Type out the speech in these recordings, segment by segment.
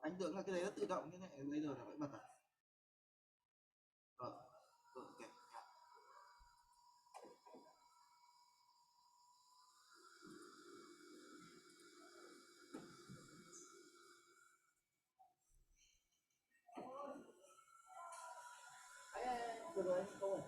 Anh tưởng là cái đấy nó tự động như này, bây giờ là phải bật à? Ok. Được rồi, không rồi.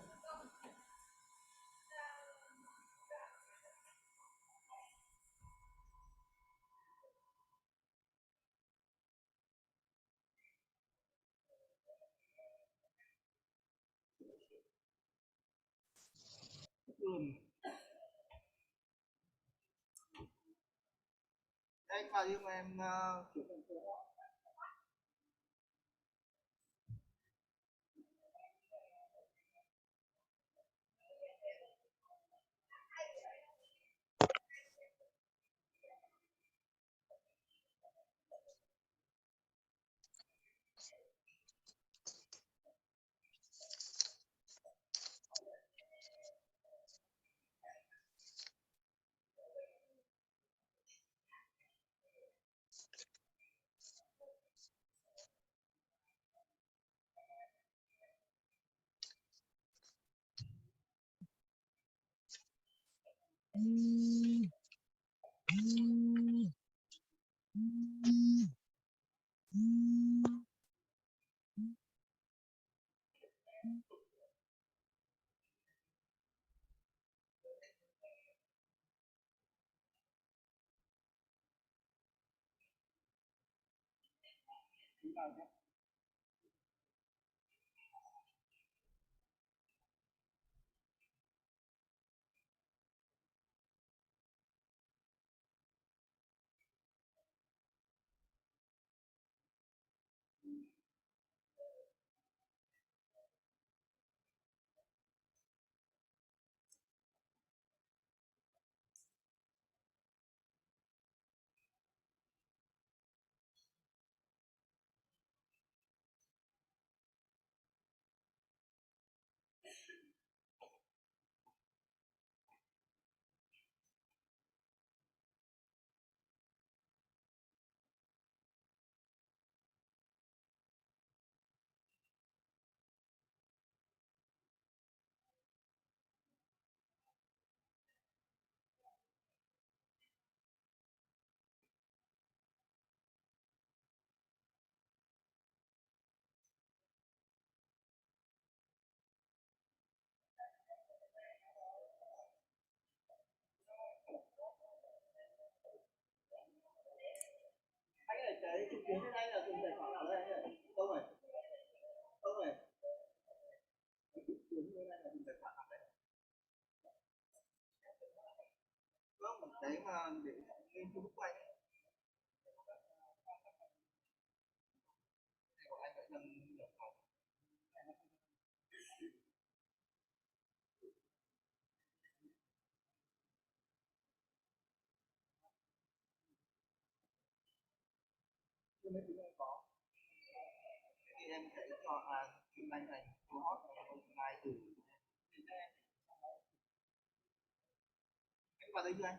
Anh vào đi mà em chuyển thành số. Cái trực tuyến bên anh là dùng tài khoản nào đây anh ơi? Không phải. Không phải. Trực tuyến bên anh là dùng tài khoản nào đấy? Không, cái mà để lên Facebook của anh ấy. Cái của anh phải nâng nhập khẩu. Mấy thứ này có. Thì em sẽ cho kim anh thành số hot hai từ. Anh vào đây chưa anh?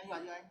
Anh vào chưa anh?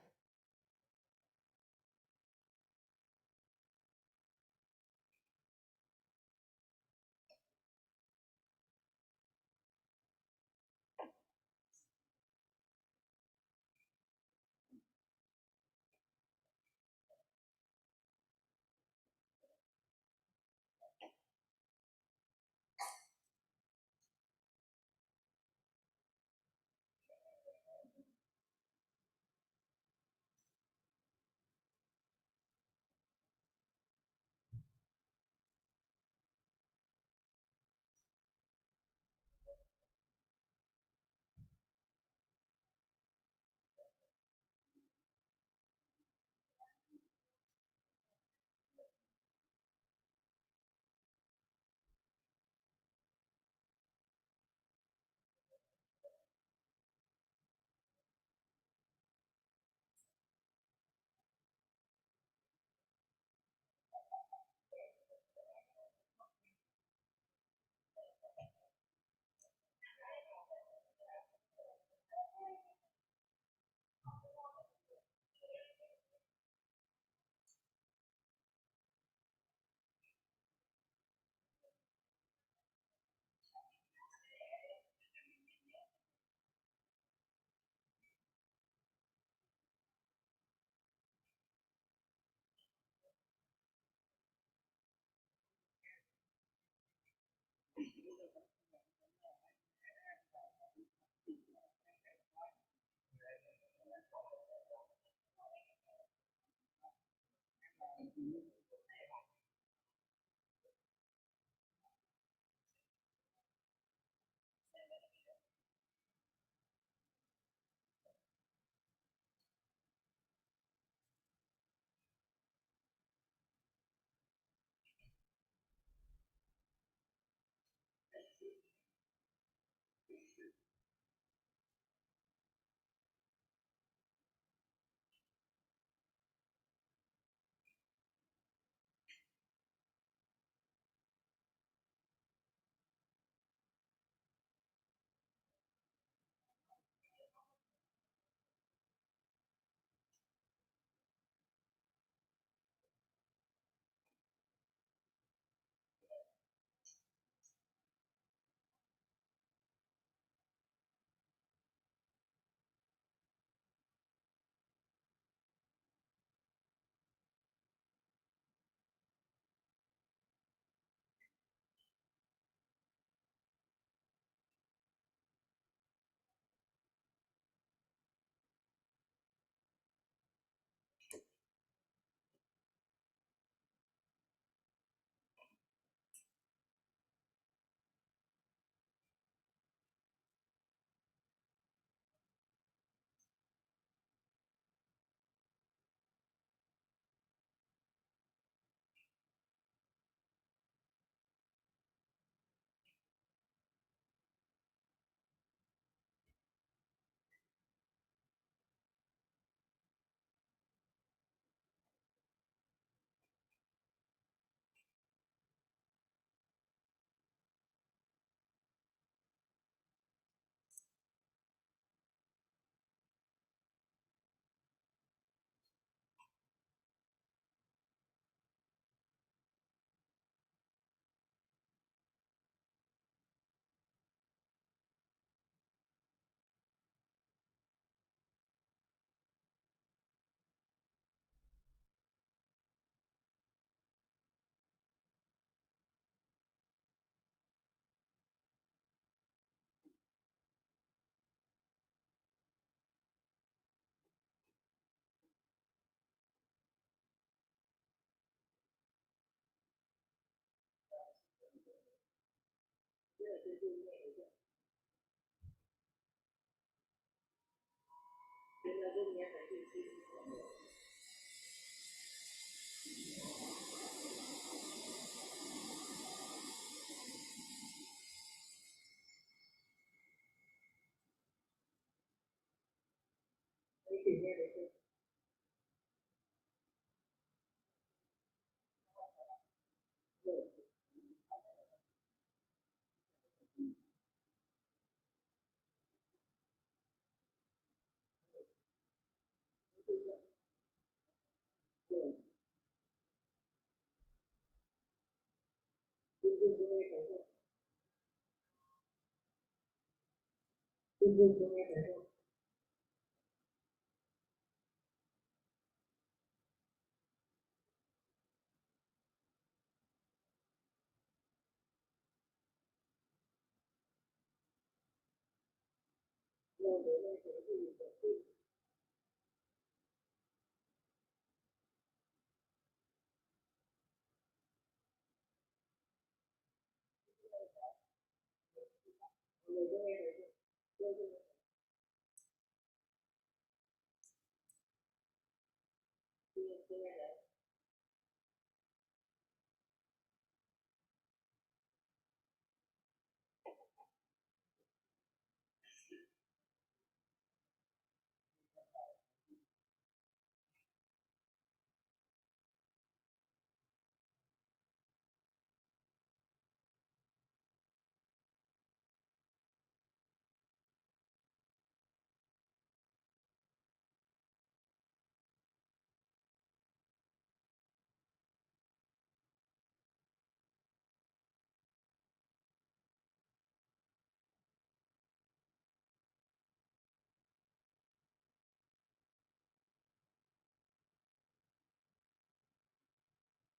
Zoom có nghe thấy không?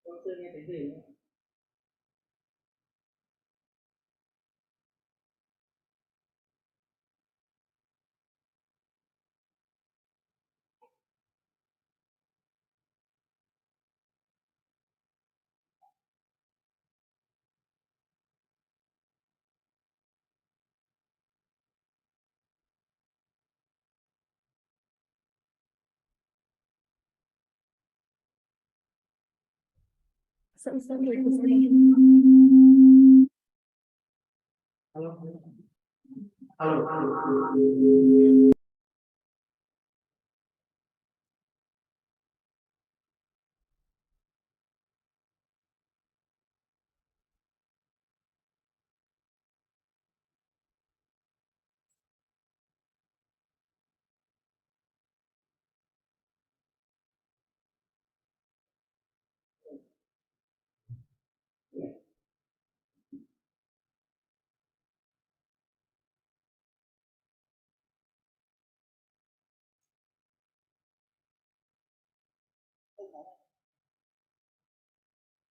Con chưa nghe thấy gì nữa. Sẵn sàng rồi. Alo. Alo.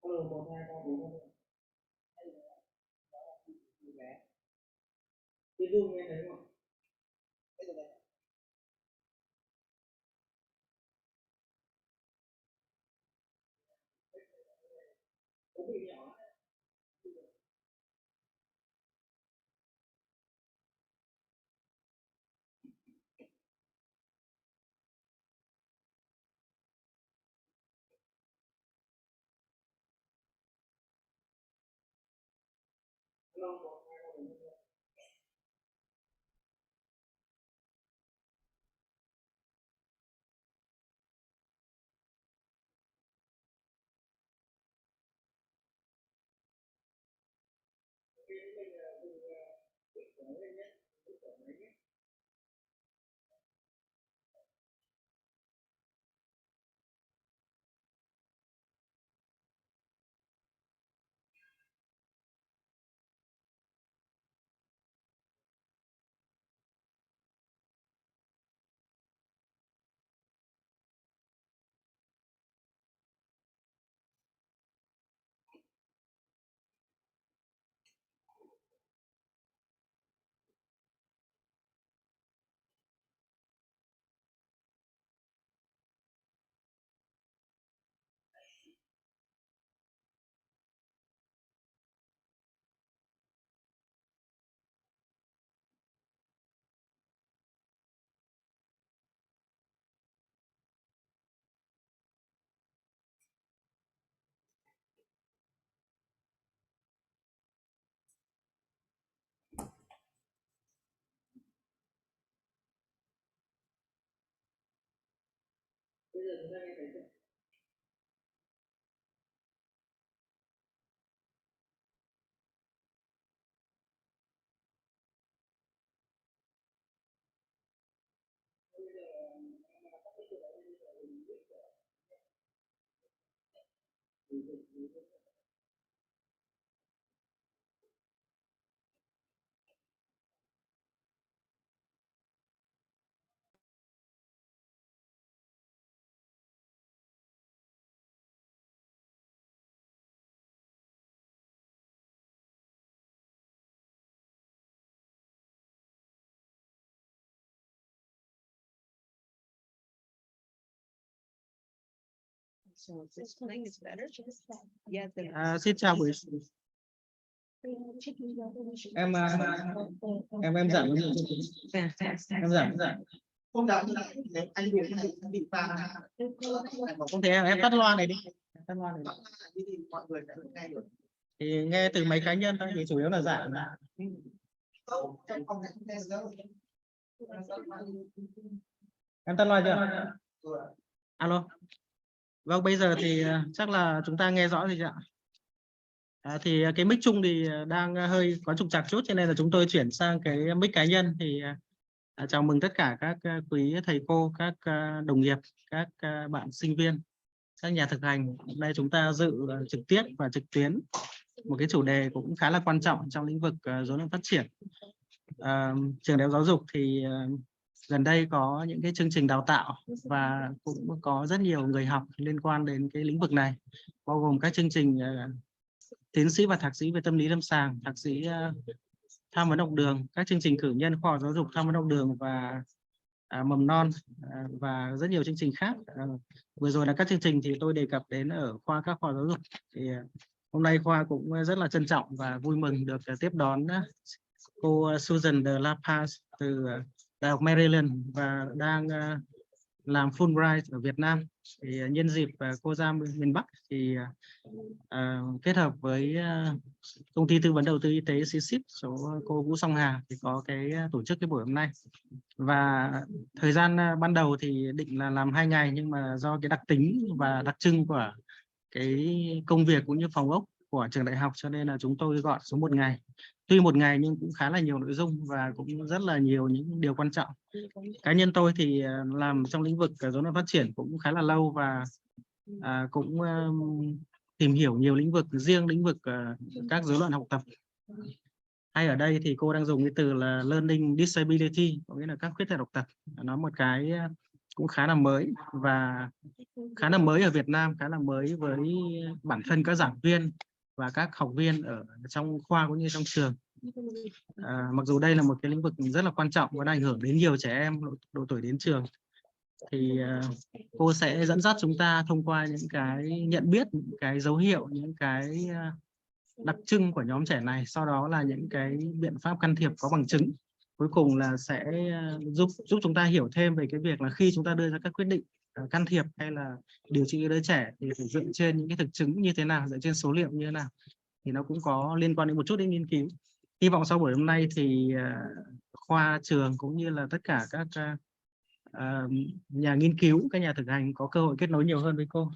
Alo, 1, 2, 3, 4, 5. Cái Zoom nghe thấy không? Cũng bị nhỏ. Alo, 1, 2, 3, 4, 5. Bây giờ chúng ta nghe thấy chưa? Xin chào buổi em giảm em giảm không giảm anh bị pha không thể em tắt loa này đi, tắt loa này đi thì mọi người sẽ nghe được, thì nghe từ máy cá nhân thôi, thì chủ yếu là giảm. Em tắt loa chưa? Alo. Vâng, bây giờ thì chắc là chúng ta nghe rõ rồi chứ ạ? Thì cái mic chung thì đang hơi có trục trặc chút, cho nên là chúng tôi chuyển sang cái mic cá nhân. Thì chào mừng tất cả các quý thầy cô, các đồng nghiệp, các bạn sinh viên, các nhà thực hành. Hôm nay chúng ta dự trực tiếp và trực tuyến một cái chủ đề cũng khá là quan trọng trong lĩnh vực rối loạn phát triển. Trường Đại học Giáo dục thì gần đây có những cái chương trình đào tạo và cũng có rất nhiều người học liên quan đến cái lĩnh vực này, bao gồm các chương trình tiến sĩ và thạc sĩ về tâm lý lâm sàng, thạc sĩ tham vấn học đường, các chương trình cử nhân khoa học giáo dục tham vấn học đường và mầm non, và rất nhiều chương trình khác. Vừa rồi là các chương trình thì tôi đề cập đến ở các khoa giáo dục. Thì hôm nay khoa cũng rất là trân trọng và vui mừng được tiếp đón cô Susan de La Paz từ Đại học Maryland và đang làm Fulbright ở Việt Nam. Thì nhân dịp cô ra miền Bắc thì kết hợp với công ty tư vấn đầu tư y tế CSIP số cô Vũ Song Hà thì có cái tổ chức cái buổi hôm nay. Và thời gian ban đầu thì định là làm 2 ngày, nhưng mà do cái đặc tính và đặc trưng của cái công việc cũng như phòng ốc của trường đại học, cho nên là chúng tôi gọn xuống 1 ngày. Tuy 1 ngày nhưng cũng khá là nhiều nội dung và cũng rất là nhiều những điều quan trọng. Cá nhân tôi thì làm trong lĩnh vực rối loạn phát triển cũng khá là lâu và cũng tìm hiểu nhiều lĩnh vực, riêng lĩnh vực các rối loạn học tập. Hay ở đây thì cô đang dùng cái từ là learning disability, có nghĩa là các khuyết tật học tập. Nó một cái cũng khá là mới và khá là mới ở Việt Nam, khá là mới với bản thân các giảng viên và các học viên ở trong khoa cũng như trong trường. Mặc dù đây là một cái lĩnh vực rất là quan trọng và ảnh hưởng đến nhiều trẻ em độ tuổi đến trường, thì cô sẽ dẫn dắt chúng ta thông qua những cái nhận biết, những cái dấu hiệu, những cái đặc trưng của nhóm trẻ này, sau đó là những cái biện pháp can thiệp có bằng chứng. Cuối cùng là sẽ giúp chúng ta hiểu thêm về cái việc là khi chúng ta đưa ra các quyết định can thiệp hay là điều trị đứa trẻ thì phải dựa trên những cái thực chứng như thế nào, dựa trên số liệu như thế nào, thì nó cũng có liên quan đến một chút đến nghiên cứu. Hy vọng sau buổi hôm nay thì khoa trường cũng như là tất cả các nhà nghiên cứu, các nhà thực hành có cơ hội kết nối nhiều hơn với cô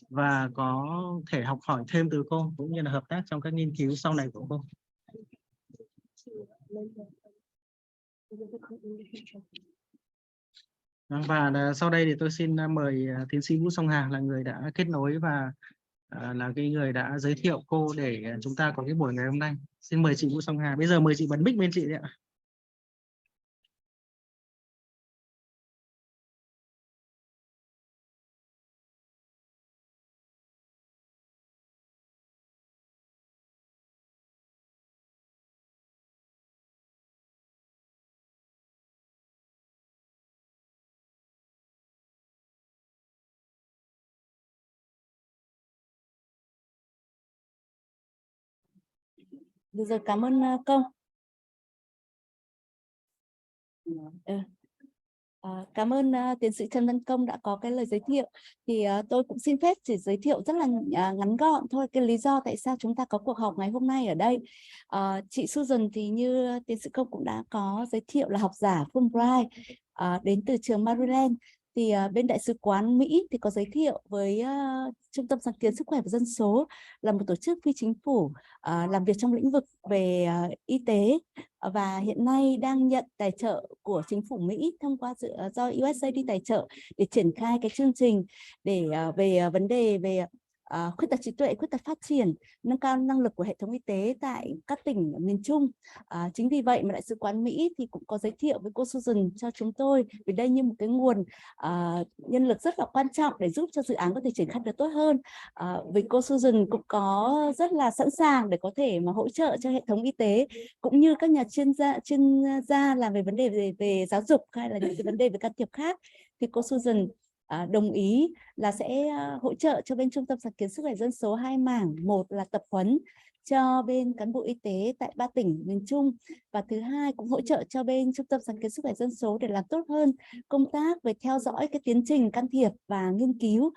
và có thể học hỏi thêm từ cô cũng như là hợp tác trong các nghiên cứu sau này của cô. Và sau đây thì tôi xin mời tiến sĩ Vũ Song Hà là người đã kết nối và là cái người đã giới thiệu cô để chúng ta có cái buổi ngày hôm nay. Xin mời chị Vũ Song Hà. Bây giờ mời chị bấm mic bên chị đấy ạ. Được rồi, cảm ơn Công. Cảm ơn tiến sĩ Trần Văn Công đã có cái lời giới thiệu. Thì tôi cũng xin phép chỉ giới thiệu rất là ngắn gọn thôi cái lý do tại sao chúng ta có cuộc họp ngày hôm nay ở đây. Chị Susan thì như tiến sĩ Công cũng đã có giới thiệu là học giả Fulbright đến từ trường Maryland. Thì bên Đại sứ quán Mỹ thì có giới thiệu với Trung tâm Sáng kiến Sức khỏe và Dân số là một tổ chức phi chính phủ làm việc trong lĩnh vực về y tế và hiện nay đang nhận tài trợ của chính phủ Mỹ thông qua do USAID tài trợ để triển khai cái chương trình để về vấn đề về khuyết tật trí tuệ, khuyết tật phát triển, nâng cao năng lực của hệ thống y tế tại các tỉnh miền Trung. Chính vì vậy mà Đại sứ quán Mỹ thì cũng có giới thiệu với cô Susan cho chúng tôi vì đây như một cái nguồn nhân lực rất là quan trọng để giúp cho dự án có thể triển khai được tốt hơn. Vì cô Susan cũng có rất là sẵn sàng để có thể mà hỗ trợ cho hệ thống y tế cũng như các nhà chuyên gia làm về vấn đề về giáo dục hay là những cái vấn đề về can thiệp khác. Thì cô Susan đồng ý là sẽ hỗ trợ cho bên Trung tâm Sáng kiến Sức khỏe dân số 2 mảng. Một là tập huấn cho bên cán bộ y tế tại 3 tỉnh miền Trung, và thứ hai cũng hỗ trợ cho bên Trung tâm Sáng kiến Sức khỏe dân số để làm tốt hơn công tác về theo dõi cái tiến trình can thiệp và nghiên cứu.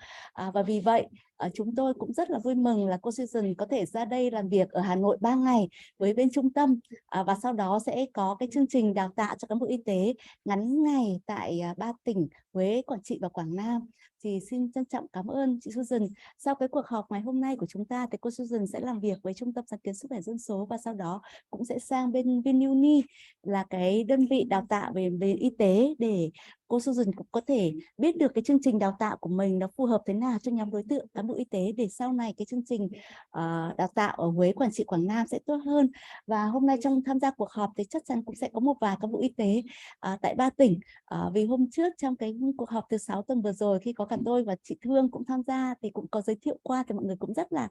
Và vì vậy chúng tôi cũng rất là vui mừng là cô Susan có thể ra đây làm việc ở Hà Nội 3 ngày với bên trung tâm, và sau đó sẽ có cái chương trình đào tạo cho cán bộ y tế ngắn ngày tại 3 tỉnh Huế, Quảng Trị và Quảng Nam. Thì xin trân trọng cảm ơn chị Susan. Sau cái cuộc họp ngày hôm nay của chúng ta thì cô Susan sẽ làm việc với Trung tâm Sáng kiến Sức khỏe dân số, và sau đó cũng sẽ sang bên VNU-UEd là cái đơn vị đào tạo về y tế, để cô Susan cũng có thể biết được cái chương trình đào tạo của mình nó phù hợp thế nào cho nhóm đối tượng cán bộ y tế, để sau này cái chương trình đào tạo ở Huế, Quảng Trị, Quảng Nam sẽ tốt hơn. Và hôm nay trong tham gia cuộc họp thì chắc chắn cũng sẽ có một vài cán bộ y tế tại 3 tỉnh. Vì hôm trước trong cái cuộc họp thứ 6 tuần vừa rồi, khi có cả tôi và chị Thương cũng tham gia thì cũng có giới thiệu qua, thì mọi người cũng rất là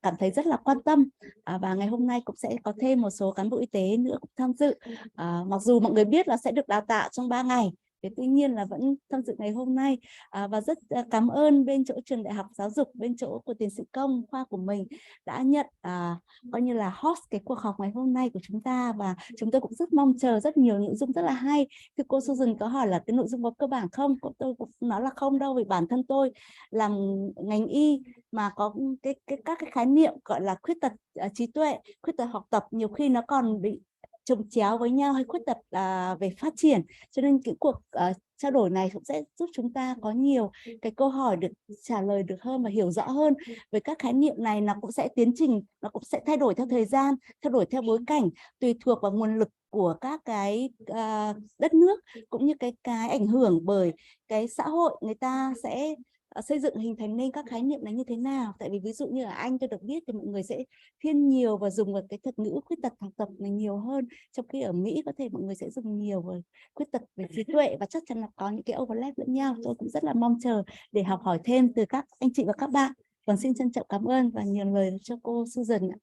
cảm thấy rất là quan tâm. Và ngày hôm nay cũng sẽ có thêm một số cán bộ y tế nữa cũng tham dự. Mặc dù mọi người biết là sẽ được đào tạo trong 3 ngày, thế tuy nhiên là vẫn tham dự ngày hôm nay. Và rất cảm ơn bên chỗ Trường Đại học Giáo dục, bên chỗ của tiến sĩ Công khoa của mình đã nhận coi như là host cái cuộc họp ngày hôm nay của chúng ta. Và chúng tôi cũng rất mong chờ rất nhiều nội dung rất là hay. Thì cô Susan có hỏi là cái nội dung có cơ bản không? Tôi cũng nói là không đâu, vì bản thân tôi làm ngành y mà có các cái khái niệm gọi là khuyết tật trí tuệ, khuyết tật học tập nhiều khi nó còn bị chồng chéo với nhau, hay khuyết tật về phát triển. Cho nên cái cuộc trao đổi này cũng sẽ giúp chúng ta có nhiều cái câu hỏi được trả lời được hơn và hiểu rõ hơn về các khái niệm này. Nó cũng sẽ tiến trình, nó cũng sẽ thay đổi theo thời gian, thay đổi theo bối cảnh, tùy thuộc vào nguồn lực của các cái đất nước, cũng như cái ảnh hưởng bởi cái xã hội người ta sẽ xây dựng hình thành nên các khái niệm này như thế nào. Tại vì ví dụ như ở Anh tôi được biết thì mọi người sẽ thiên nhiều và dùng vào cái thuật ngữ khuyết tật học tập này nhiều hơn, trong khi ở Mỹ có thể mọi người sẽ dùng nhiều về khuyết tật về trí tuệ, và chắc chắn là có những cái overlap lẫn nhau. Tôi cũng rất là mong chờ để học hỏi thêm từ các anh chị và các bạn. Còn xin trân trọng cảm ơn và nhường lời cho cô Susan ạ.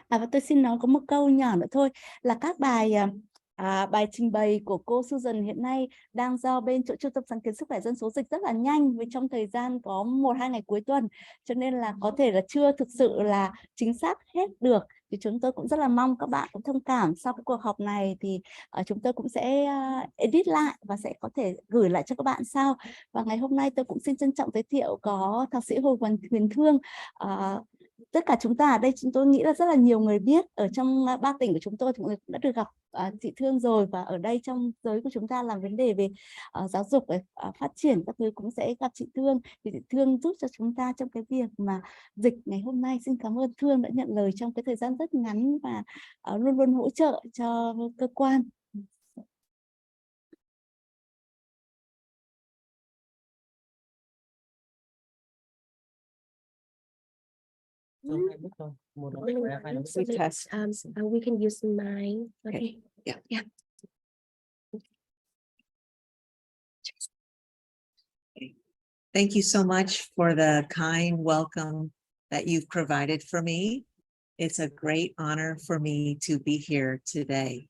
Và tôi xin nói có một câu nhỏ nữa thôi, là các bài trình bày của cô Susan hiện nay đang do bên chỗ Trung tâm Sáng kiến Sức khỏe dân số dịch rất là nhanh, vì trong thời gian có 1-2 ngày cuối tuần, cho nên là có thể là chưa thực sự là chính xác hết được. Thì chúng tôi cũng rất là mong các bạn cũng thông cảm. Sau cái cuộc họp này thì chúng tôi cũng sẽ edit lại và sẽ có thể gửi lại cho các bạn sau. Và ngày hôm nay tôi cũng xin trân trọng giới thiệu có thạc sĩ Hồ Huyền Thương. Tất cả chúng ta ở đây, chúng tôi nghĩ là rất là nhiều người biết. Ở trong 3 tỉnh của chúng tôi thì mọi người cũng đã được gặp chị Thương rồi, và ở đây trong giới của chúng ta làm vấn đề về giáo dục, phát triển các thứ cũng sẽ gặp chị Thương. Thì chị Thương giúp cho chúng ta trong cái việc mà dịch ngày hôm nay. Xin cảm ơn Thương đã nhận lời trong cái thời gian rất ngắn và luôn luôn hỗ trợ cho cơ quan. We test. We can use mine. Okay. Yeah. Yeah. Thank you so much for the kind welcome that you've provided for me. It's a great honor for me to be here today.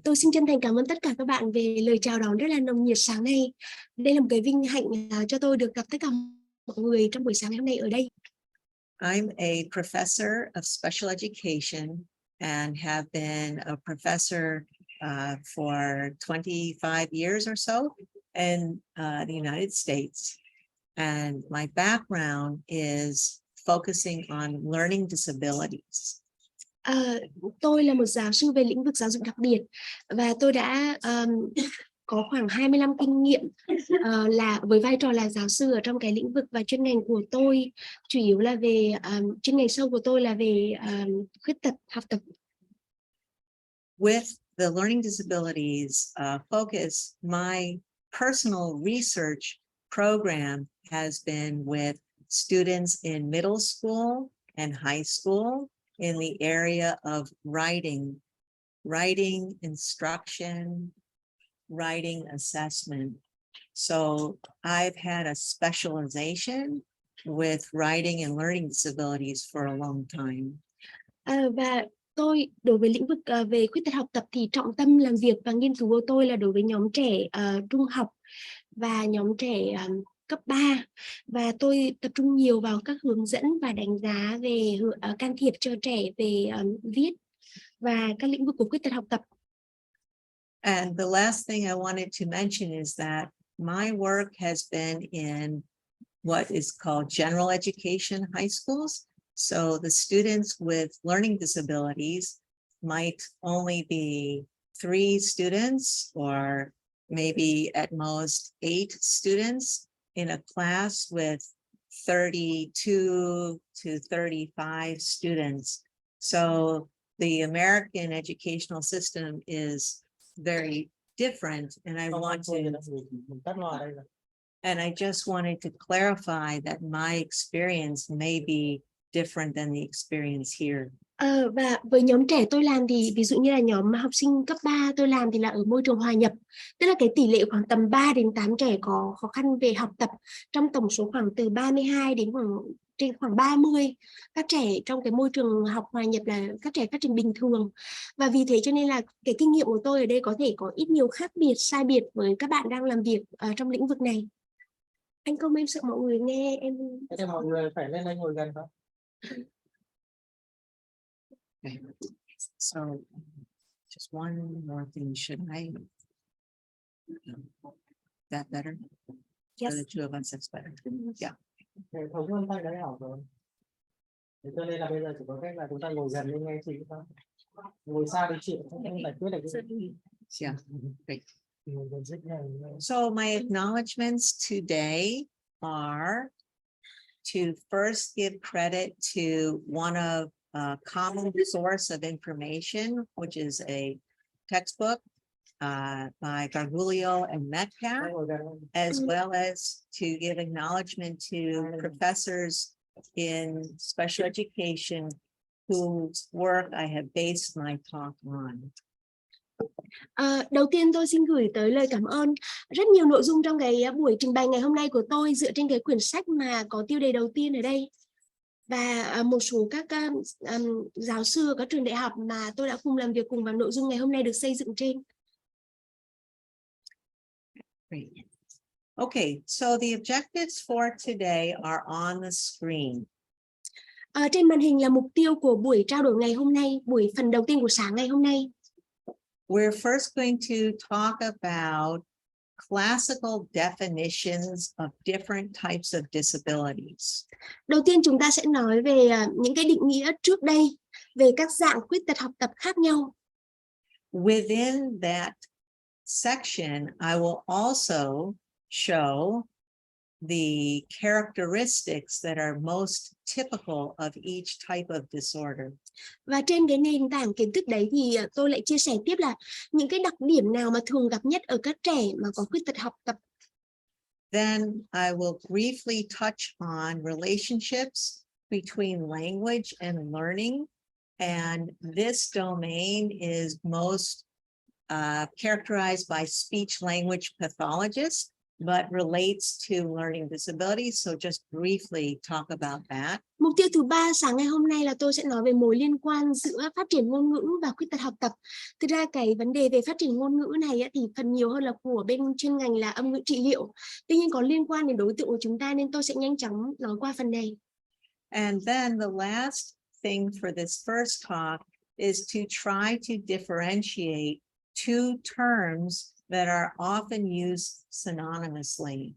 Tôi xin chân thành cảm ơn tất cả các bạn về lời chào đón rất là nồng nhiệt sáng nay. Đây là một cái vinh hạnh cho tôi được gặp tất cả mọi người trong buổi sáng ngày hôm nay ở đây. I'm a professor of special education and have been a professor for 25 years or so in the United States. And my background is focusing on learning disabilities. Tôi là một giáo sư về lĩnh vực giáo dục đặc biệt, và tôi đã có khoảng 25 kinh nghiệm là với vai trò là giáo sư ở trong cái lĩnh vực, và chuyên ngành của tôi chủ yếu là về chuyên ngành sâu của tôi là về khuyết tật học tập. With the learning disabilities focus, my personal research program has been with students in middle school and high school in the area of writing instruction, writing assessment. So I've had a specialization with writing and learning disabilities for a long time. Và tôi đối với lĩnh vực về khuyết tật học tập thì trọng tâm làm việc và nghiên cứu của tôi là đối với nhóm trẻ trung học và nhóm trẻ cấp 3, và tôi tập trung nhiều vào các hướng dẫn và đánh giá về can thiệp cho trẻ về viết và các lĩnh vực của khuyết tật học tập. And the last thing I wanted to mention is that my work has been in what is called general education high schools. So the students with learning disabilities might only be 3 students or maybe at most 8 students in a class with 32 to 35 students. So the American educational system is very different, and I just wanted to clarify that my experience may be different than the experience here. Và với nhóm trẻ tôi làm thì ví dụ như là nhóm học sinh cấp 3 tôi làm thì là ở môi trường hòa nhập, tức là cái tỷ lệ khoảng tầm 3 đến 8 trẻ có khó khăn về học tập trong tổng số khoảng từ 32 đến khoảng 30 các trẻ trong cái môi trường học hòa nhập là các trẻ phát triển bình thường. Và vì thế cho nên là cái kinh nghiệm của tôi ở đây có thể có ít nhiều khác biệt, sai biệt với các bạn đang làm việc trong lĩnh vực này. Anh Công, em sợ mọi người nghe em. Thế thì mọi người phải lên đây ngồi gần không? Okay. So just one more thing, should I? That better? Yes. For the two of us, that's better. Yeah. Hệ thống âm thanh đã hỏng rồi. Thế cho nên là bây giờ chỉ có cách là chúng ta ngồi gần lên nghe chị thôi. Ngồi xa thì chị không giải quyết được cái gì. Yeah. Great. So my acknowledgements today are to first give credit to one of a common source of information, which is a textbook by Gargulio and Metcalf, as well as to give acknowledgement to professors in special education whose work I have based my talk on. Đầu tiên tôi xin gửi tới lời cảm ơn rất nhiều nội dung trong cái buổi trình bày ngày hôm nay của tôi dựa trên cái quyển sách mà có tiêu đề đầu tiên ở đây, và một số các giáo sư ở các trường đại học mà tôi đã cùng làm việc cùng vào nội dung ngày hôm nay được xây dựng trên. Great. Okay, so the objectives for today are on the screen. Trên màn hình là mục tiêu của buổi trao đổi ngày hôm nay, buổi phần đầu tiên của sáng ngày hôm nay. We're first going to talk about classical definitions of different types of disabilities. Đầu tiên chúng ta sẽ nói về những cái định nghĩa trước đây về các dạng khuyết tật học tập khác nhau. Within that section, I will also show the characteristics that are most typical of each type of disorder. Và trên cái nền tảng kiến thức đấy thì tôi lại chia sẻ tiếp là những cái đặc điểm nào mà thường gặp nhất ở các trẻ mà có khuyết tật học tập. Then I will briefly touch on relationships between language and learning. And this domain is most characterized by speech language pathologists, but relates to learning disabilities. So just briefly talk about that. Mục tiêu thứ 3 sáng ngày hôm nay là tôi sẽ nói về mối liên quan giữa phát triển ngôn ngữ và khuyết tật học tập. Thực ra cái vấn đề về phát triển ngôn ngữ này thì phần nhiều hơn là của bên chuyên ngành là âm ngữ trị liệu. Tuy nhiên có liên quan đến đối tượng của chúng ta nên tôi sẽ nhanh chóng nói qua phần này. And then the last thing for this first talk is to try to differentiate two terms that are often used synonymously.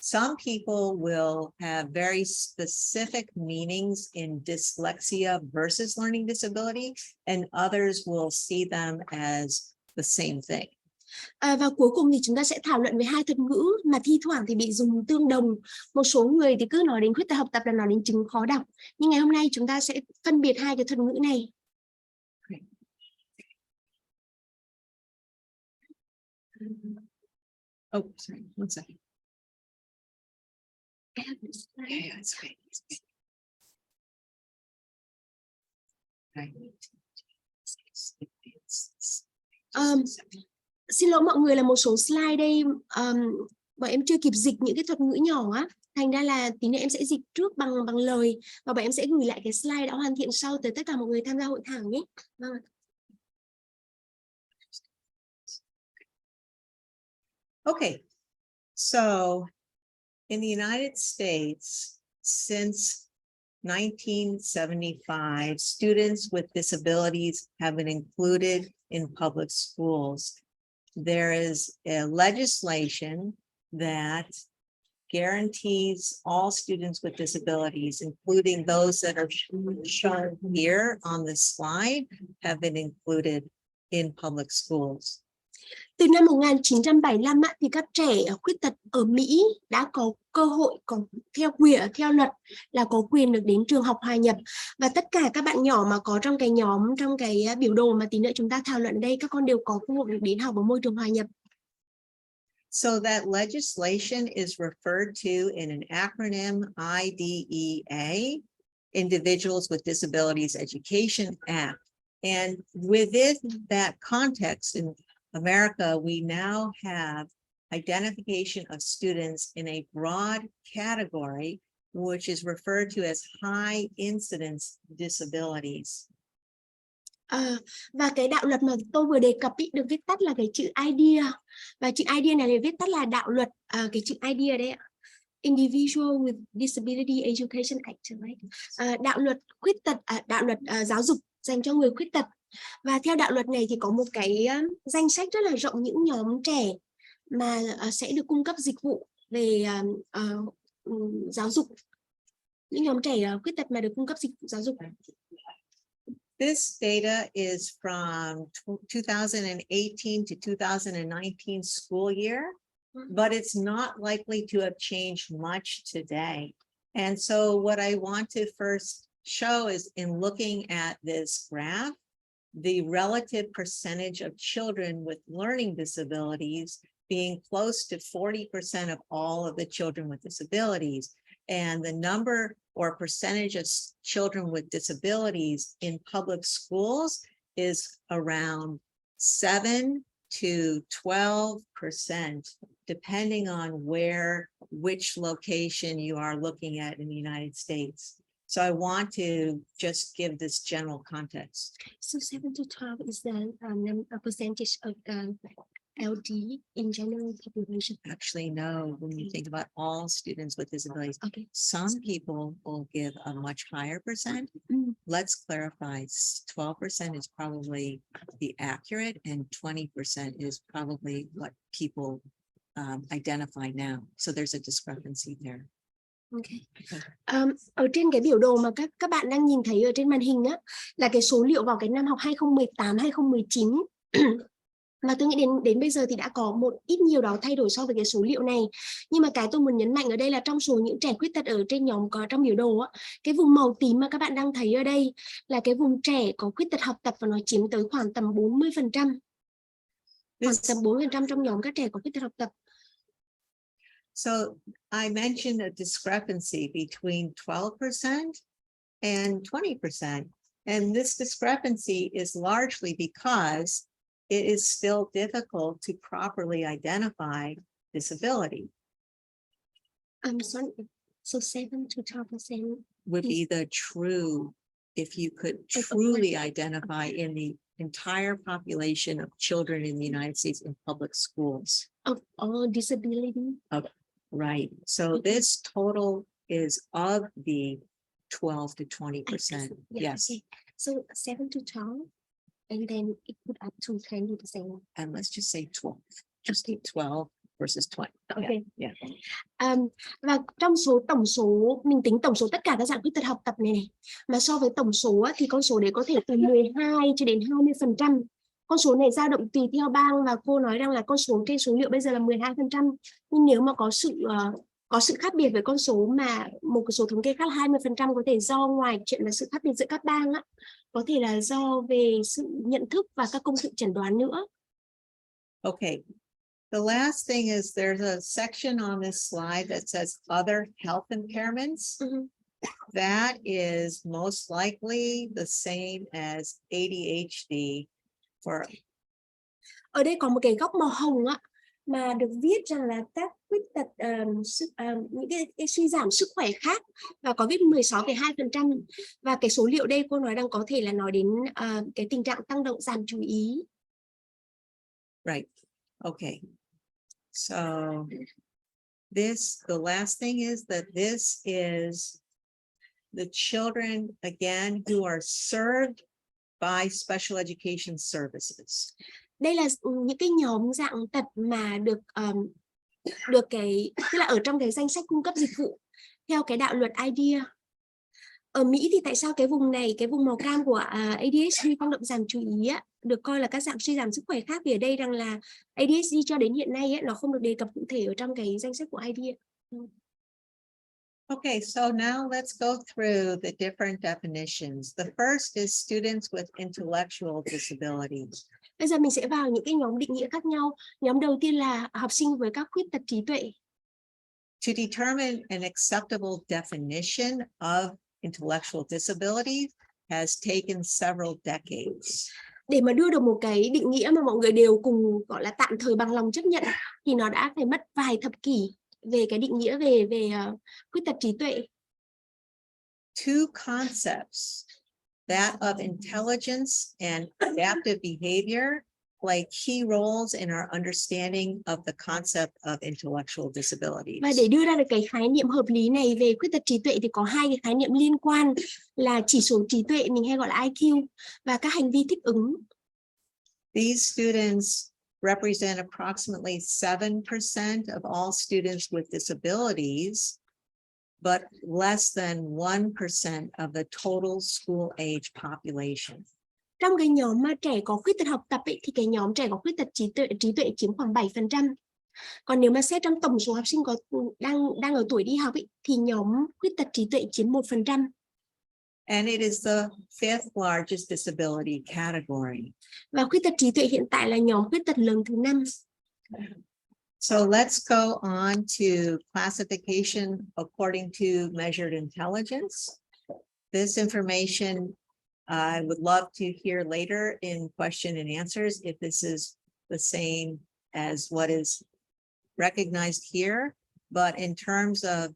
Some people will have very specific meanings in dyslexia versus learning disability, and others will see them as the same thing. Và cuối cùng thì chúng ta sẽ thảo luận về hai thuật ngữ mà thi thoảng thì bị dùng tương đồng. Một số người thì cứ nói đến khuyết tật học tập là nói đến chứng khó đọc. Nhưng ngày hôm nay chúng ta sẽ phân biệt hai cái thuật ngữ này. Oh, sorry, one second. Yeah, it's okay. Xin lỗi mọi người là một số slide đây bọn em chưa kịp dịch những cái thuật ngữ nhỏ á, thành ra là tí nữa em sẽ dịch trước bằng lời và bọn em sẽ gửi lại cái slide đã hoàn thiện sau tới tất cả mọi người tham gia hội thảo nhé. Vâng. Okay, so in the United States, since 1975, students with disabilities have been included in public schools. There is a legislation that guarantees all students with disabilities, including those that are shown here on this slide, have been included in public schools. Từ năm 1975 á, thì các trẻ khuyết tật ở Mỹ đã có cơ hội theo luật là có quyền được đến trường học hòa nhập, và tất cả các bạn nhỏ mà có trong cái biểu đồ mà tí nữa chúng ta thảo luận ở đây, các con đều có cơ hội được đến học ở môi trường hòa nhập. So that legislation is referred to in an acronym IDEA, Individuals with Disabilities Education Act. And within that context in America, we now have identification of students in a broad category, which is referred to as high incidence disabilities. Và cái đạo luật mà tôi vừa đề cập được viết tắt là cái chữ IDEA, và chữ IDEA này là viết tắt là đạo luật, cái chữ IDEA đấy ạ. Individual with Disability Education Act, right? Đạo luật khuyết tật, đạo luật giáo dục dành cho người khuyết tật. Và theo đạo luật này thì có một cái danh sách rất là rộng những nhóm trẻ mà sẽ được cung cấp dịch vụ về giáo dục, những nhóm trẻ khuyết tật mà được cung cấp dịch vụ giáo dục. This data is from 2018 to 2019 school year, but it's not likely to have changed much today. And so what I want to first show is, in looking at this graph, the relative percentage of children with learning disabilities being close to 40% of all of the children with disabilities. And the number or percentage of children with disabilities in public schools is around 7 to 12%, depending on which location you are looking at in the United States. So I want to just give this general context. So 7 to 12 is the percentage of LD in general population. Actually, no, when you think about all students with disabilities, Okay. some people will give a much higher percent. Let's clarify, 12% is probably the accurate and 20% is probably what people identify now. So there's a discrepancy there. Okay. Ở trên cái biểu đồ mà các bạn đang nhìn thấy ở trên màn hình á, là cái số liệu vào cái năm học 2018-2019. Mà tôi nghĩ đến bây giờ thì đã có một ít nhiều đó thay đổi so với cái số liệu này. Nhưng mà cái tôi muốn nhấn mạnh ở đây là trong số những trẻ khuyết tật ở trên nhóm có trong biểu đồ á, cái vùng màu tím mà các bạn đang thấy ở đây là cái vùng trẻ có khuyết tật học tập, và nó chiếm tới khoảng tầm 40%. Khoảng tầm 40% trong nhóm các trẻ có khuyết tật học tập. So I mentioned a discrepancy between 12% and 20%. And this discrepancy is largely because it is still difficult to properly identify disability. I'm sorry, so 7 to 12% would be the true, if you could truly identify in the entire population of children in the United States in public schools. of all disability. Right. So this total is of the 12 to 20%. Yes. Okay. So 7 to 12, and then it put up to 20%. And let's just say 12. Just 12 versus 20. Okay. Yeah. Và trong tổng số mình tính tổng số tất cả các dạng khuyết tật học tập này, mà so với tổng số thì con số đấy có thể từ 12 cho đến 20%. Con số này dao động tùy theo bang, và cô nói rằng là con số trên số liệu bây giờ là 12%. Nhưng nếu mà có sự khác biệt với con số mà một cái số thống kê khác là 20%, có thể do ngoài chuyện là sự khác biệt giữa các bang á, có thể là do về sự nhận thức và các công cụ chẩn đoán nữa. Okay. The last thing is there's a section on this slide that says other health impairments. That is most likely the same as ADHD. Ở đây có một cái góc màu hồng á, mà được viết rằng là các khuyết tật những cái suy giảm sức khỏe khác, và có viết 16,2%, và cái số liệu đây cô nói rằng có thể là nói đến cái tình trạng tăng động giảm chú ý. Right. Okay. So the last thing is that this is the children, again, who are served by special education services. Đây là những cái nhóm dạng tật mà được tức là ở trong cái danh sách cung cấp dịch vụ theo cái đạo luật IDEA. Ở Mỹ thì tại sao cái vùng này, cái vùng màu cam của ADHD, tăng động giảm chú ý được coi là các dạng suy giảm sức khỏe khác, vì ở đây rằng là ADHD cho đến hiện nay nó không được đề cập cụ thể ở trong cái danh sách của IDEA. Okay, so now let's go through the different definitions. The first is students with intellectual disabilities. Bây giờ mình sẽ vào những cái nhóm định nghĩa khác nhau. Nhóm đầu tiên là học sinh với các khuyết tật trí tuệ. To determine an acceptable definition of intellectual disabilities has taken several decades. Để mà đưa được một cái định nghĩa mà mọi người đều cùng gọi là tạm thời bằng lòng chấp nhận thì nó đã phải mất vài thập kỷ về cái định nghĩa về khuyết tật trí tuệ. Two concepts, that of intelligence and adaptive behavior, play key roles in our understanding of the concept of intellectual disabilities. Và để đưa ra được cái khái niệm hợp lý này về khuyết tật trí tuệ thì có hai cái khái niệm liên quan là chỉ số trí tuệ, mình hay gọi là IQ, và các hành vi thích ứng. These students represent approximately 7% of all students with disabilities, but less than 1% of the total school age population. Trong cái nhóm mà trẻ có khuyết tật học tập thì cái nhóm trẻ có khuyết tật trí tuệ chiếm khoảng 7%. Còn nếu mà xét trong tổng số học sinh đang ở tuổi đi học thì nhóm khuyết tật trí tuệ chiếm 1%. And it is the fifth largest disability category. Và khuyết tật trí tuệ hiện tại là nhóm khuyết tật lớn thứ 5. So let's go on to classification according to measured intelligence. This information I would love to hear later in question and answers if this is the same as what is recognized here. But in terms of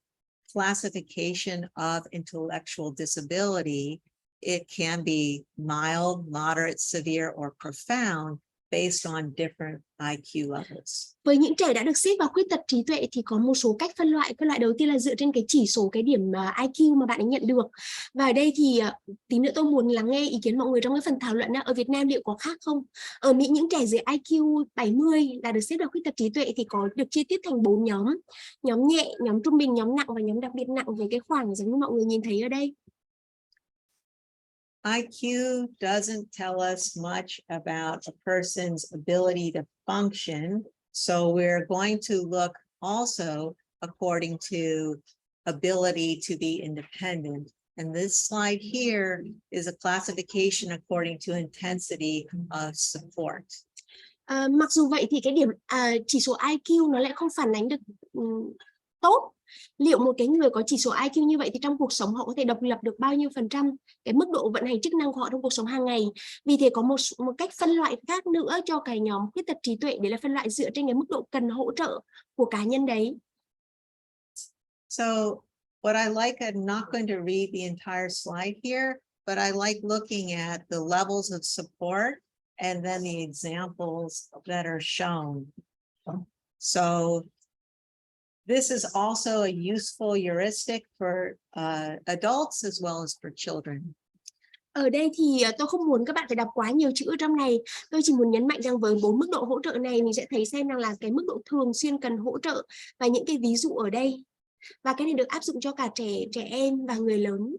classification of intellectual disability, it can be mild, moderate, severe, or profound based on different IQ levels. Với những trẻ đã được xếp vào khuyết tật trí tuệ thì có một số cách phân loại. Phân loại đầu tiên là dựa trên cái chỉ số, cái điểm IQ mà bạn ấy nhận được. Và ở đây thì tí nữa tôi muốn lắng nghe ý kiến mọi người trong cái phần thảo luận ở Việt Nam liệu có khác không? Ở Mỹ những trẻ dưới IQ 70 là được xếp vào khuyết tật trí tuệ thì có được chia tiết thành 4 nhóm. Nhóm nhẹ, nhóm trung bình, nhóm nặng và nhóm đặc biệt nặng với cái khoảng giống như mọi người nhìn thấy ở đây. IQ doesn't tell us much about a person's ability to function, so we're going to look also according to ability to be independent. And this slide here is a classification according to intensity of support. Mặc dù vậy thì cái điểm chỉ số IQ nó lại không phản ánh được tốt liệu một cái người có chỉ số IQ như vậy thì trong cuộc sống họ có thể độc lập được bao nhiêu %, cái mức độ vận hành chức năng của họ trong cuộc sống hàng ngày. Vì thế có một cách phân loại khác nữa cho cái nhóm khuyết tật trí tuệ, để là phân loại dựa trên cái mức độ cần hỗ trợ của cá nhân đấy. So what I like, I'm not going to read the entire slide here, but I like looking at the levels of support and then the examples that are shown. So this is also a useful heuristic for adults as well as for children. Ở đây thì tôi không muốn các bạn phải đọc quá nhiều chữ ở trong này. Tôi chỉ muốn nhấn mạnh rằng với 4 mức độ hỗ trợ này mình sẽ thấy xem rằng là cái mức độ thường xuyên cần hỗ trợ và những cái ví dụ ở đây. Và cái này được áp dụng cho cả trẻ em và người lớn.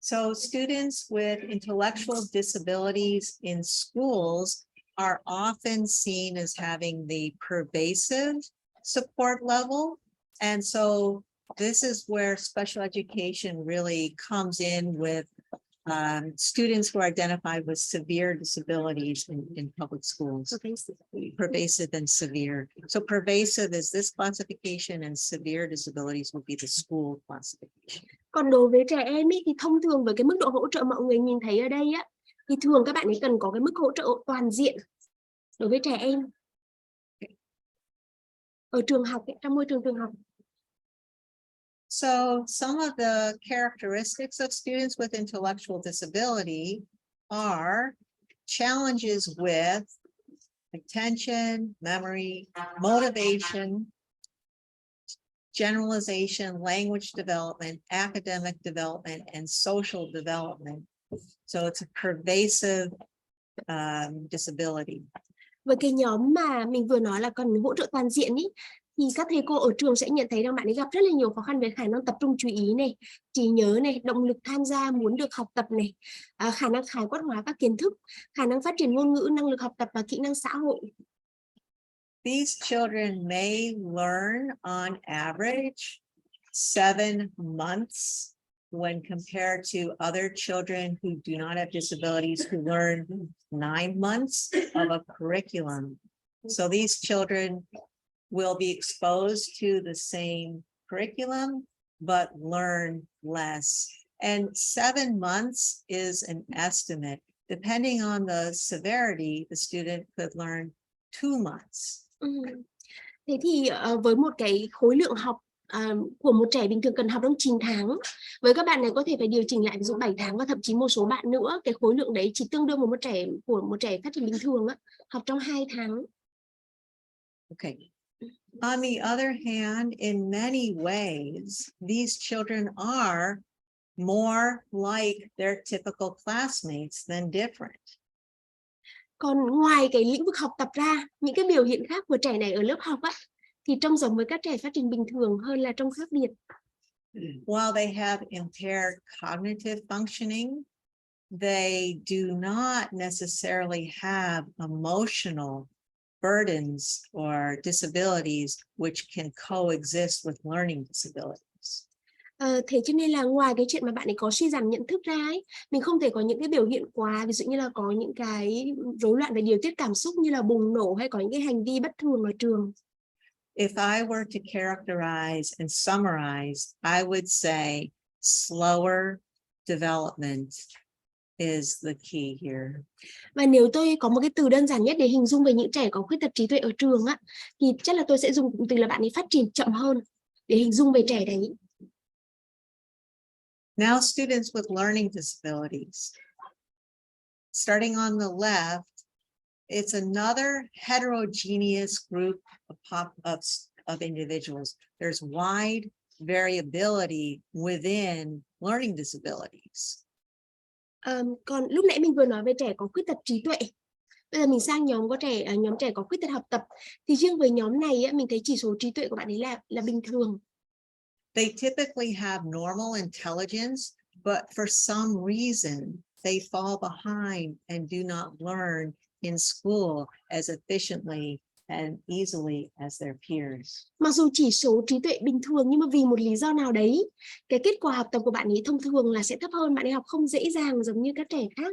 So students with intellectual disabilities in schools are often seen as having the pervasive support level. And so this is where special education really comes in with students who are identified with severe disabilities in public schools. Pervasive and severe. So pervasive is this classification and severe disabilities would be the school classification. Còn đối với trẻ em thì thông thường với cái mức độ hỗ trợ mọi người nhìn thấy ở đây thì thường các bạn ấy cần có cái mức hỗ trợ toàn diện đối với trẻ em. ở trường học, trong môi trường trường học. So some of the characteristics of students with intellectual disability are challenges with attention, memory, motivation, generalization, language development, academic development, and social development. So it's a pervasive disability. Với cái nhóm mà mình vừa nói là cần hỗ trợ toàn diện ý, thì các thầy cô ở trường sẽ nhận thấy rằng bạn ấy gặp rất là nhiều khó khăn về khả năng tập trung chú ý này, trí nhớ này, động lực tham gia, muốn được học tập này, khả năng khái quát hóa các kiến thức, khả năng phát triển ngôn ngữ, năng lực học tập và kỹ năng xã hội. These children may learn on average 7 months when compared to other children who do not have disabilities who learn 9 months of a curriculum. So these children will be exposed to the same curriculum, but learn less. And 7 months is an estimate. Depending on the severity, the student could learn 2 months. Thế thì với một cái khối lượng học của một trẻ bình thường cần học trong 9 tháng, với các bạn này có thể phải điều chỉnh lại ví dụ 7 tháng và thậm chí một số bạn nữa cái khối lượng đấy chỉ tương đương với một trẻ phát triển bình thường học trong 2 tháng. Okay. On the other hand, in many ways, these children are more like their typical classmates than different. Còn ngoài cái lĩnh vực học tập ra, những cái biểu hiện khác của trẻ này ở lớp học thì trông giống với các trẻ phát triển bình thường hơn là trông khác biệt. While they have impaired cognitive functioning, they do not necessarily have emotional burdens or disabilities which can coexist with learning disabilities. Thế cho nên là ngoài cái chuyện mà bạn ấy có suy giảm nhận thức ra ấy, mình không thể có những cái biểu hiện quá, ví dụ như là có những cái rối loạn về điều tiết cảm xúc như là bùng nổ hay có những cái hành vi bất thường ở trường. If I were to characterize and summarize, I would say slower development is the key here. Và nếu tôi có một cái từ đơn giản nhất để hình dung về những trẻ có khuyết tật trí tuệ ở trường thì chắc là tôi sẽ dùng cụm từ là bạn ấy phát triển chậm hơn để hình dung về trẻ đấy. Now, students with learning disabilities. Starting on the left, it's another heterogeneous group of individuals. There's wide variability within learning disabilities. Còn lúc nãy mình vừa nói về trẻ có khuyết tật trí tuệ. Bây giờ mình sang nhóm trẻ có khuyết tật học tập. Thì riêng với nhóm này mình thấy chỉ số trí tuệ của bạn ấy là bình thường. They typically have normal intelligence, but for some reason they fall behind and do not learn in school as efficiently and easily as their peers. Mặc dù chỉ số trí tuệ bình thường nhưng mà vì một lý do nào đấy, cái kết quả học tập của bạn ấy thông thường là sẽ thấp hơn, bạn ấy học không dễ dàng giống như các trẻ khác.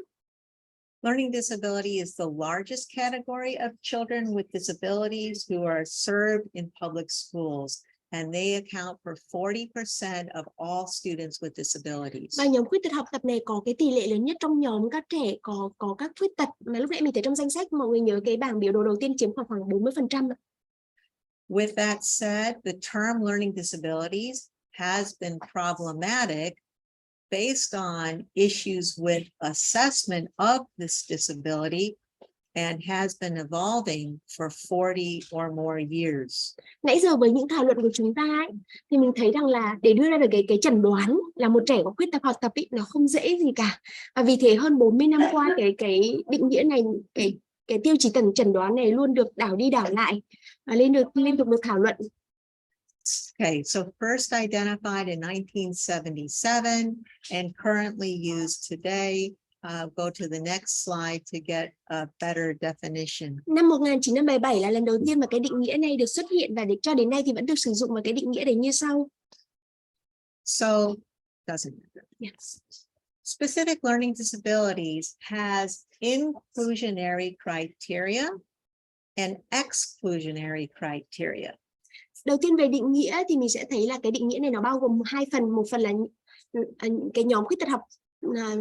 Learning disability is the largest category of children with disabilities who are served in public schools, and they account for 40% of all students with disabilities. Và nhóm khuyết tật học tập này có cái tỷ lệ lớn nhất trong nhóm các trẻ có các khuyết tật mà lúc nãy mình thấy trong danh sách, mọi người nhớ cái bảng biểu đồ đầu tiên chiếm khoảng 40%. With that said, the term learning disabilities has been problematic based on issues with assessment of this disability and has been evolving for 40 or more years. Nãy giờ với những thảo luận của chúng ta thì mình thấy rằng là để đưa ra được cái chẩn đoán là một trẻ có khuyết tật học tập nó không dễ gì cả. Và vì thế hơn 40 năm qua cái định nghĩa này, cái tiêu chí chẩn đoán này luôn được đảo đi đảo lại và liên tục được thảo luận. Okay, so first identified in 1977 and currently used today. Go to the next slide to get a better definition. Năm 1977 là lần đầu tiên mà cái định nghĩa này được xuất hiện và cho đến nay thì vẫn được sử dụng, và cái định nghĩa đấy như sau. So, doesn't matter. Yes. Specific learning disabilities has inclusionary criteria and exclusionary criteria. Đầu tiên về định nghĩa thì mình sẽ thấy là cái định nghĩa này nó bao gồm hai phần. Một phần là cái nhóm khuyết tật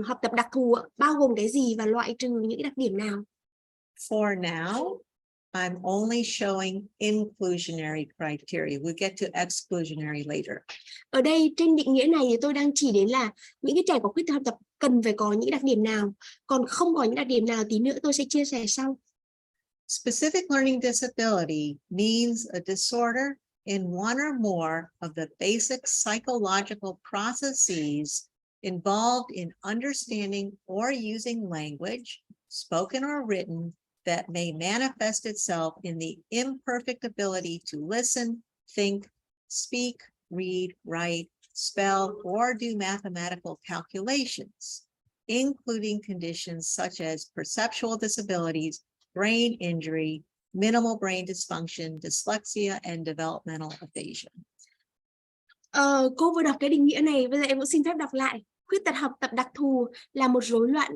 học tập đặc thù bao gồm cái gì và loại trừ những cái đặc điểm nào. For now, I'm only showing inclusionary criteria. We'll get to exclusionary later. Ở đây trên định nghĩa này thì tôi đang chỉ đến là những cái trẻ có khuyết tật học tập cần phải có những đặc điểm nào, còn không có những đặc điểm nào tí nữa tôi sẽ chia sẻ sau. Specific learning disability means a disorder in one or more of the basic psychological processes involved in understanding or using language, spoken or written, that may manifest itself in the imperfect ability to listen, think, speak, read, write, spell, or do mathematical calculations, including conditions such as perceptual disabilities, brain injury, minimal brain dysfunction, dyslexia, and developmental aphasia. Cô vừa đọc cái định nghĩa này, bây giờ em cũng xin phép đọc lại. Khuyết tật học tập đặc thù là một rối loạn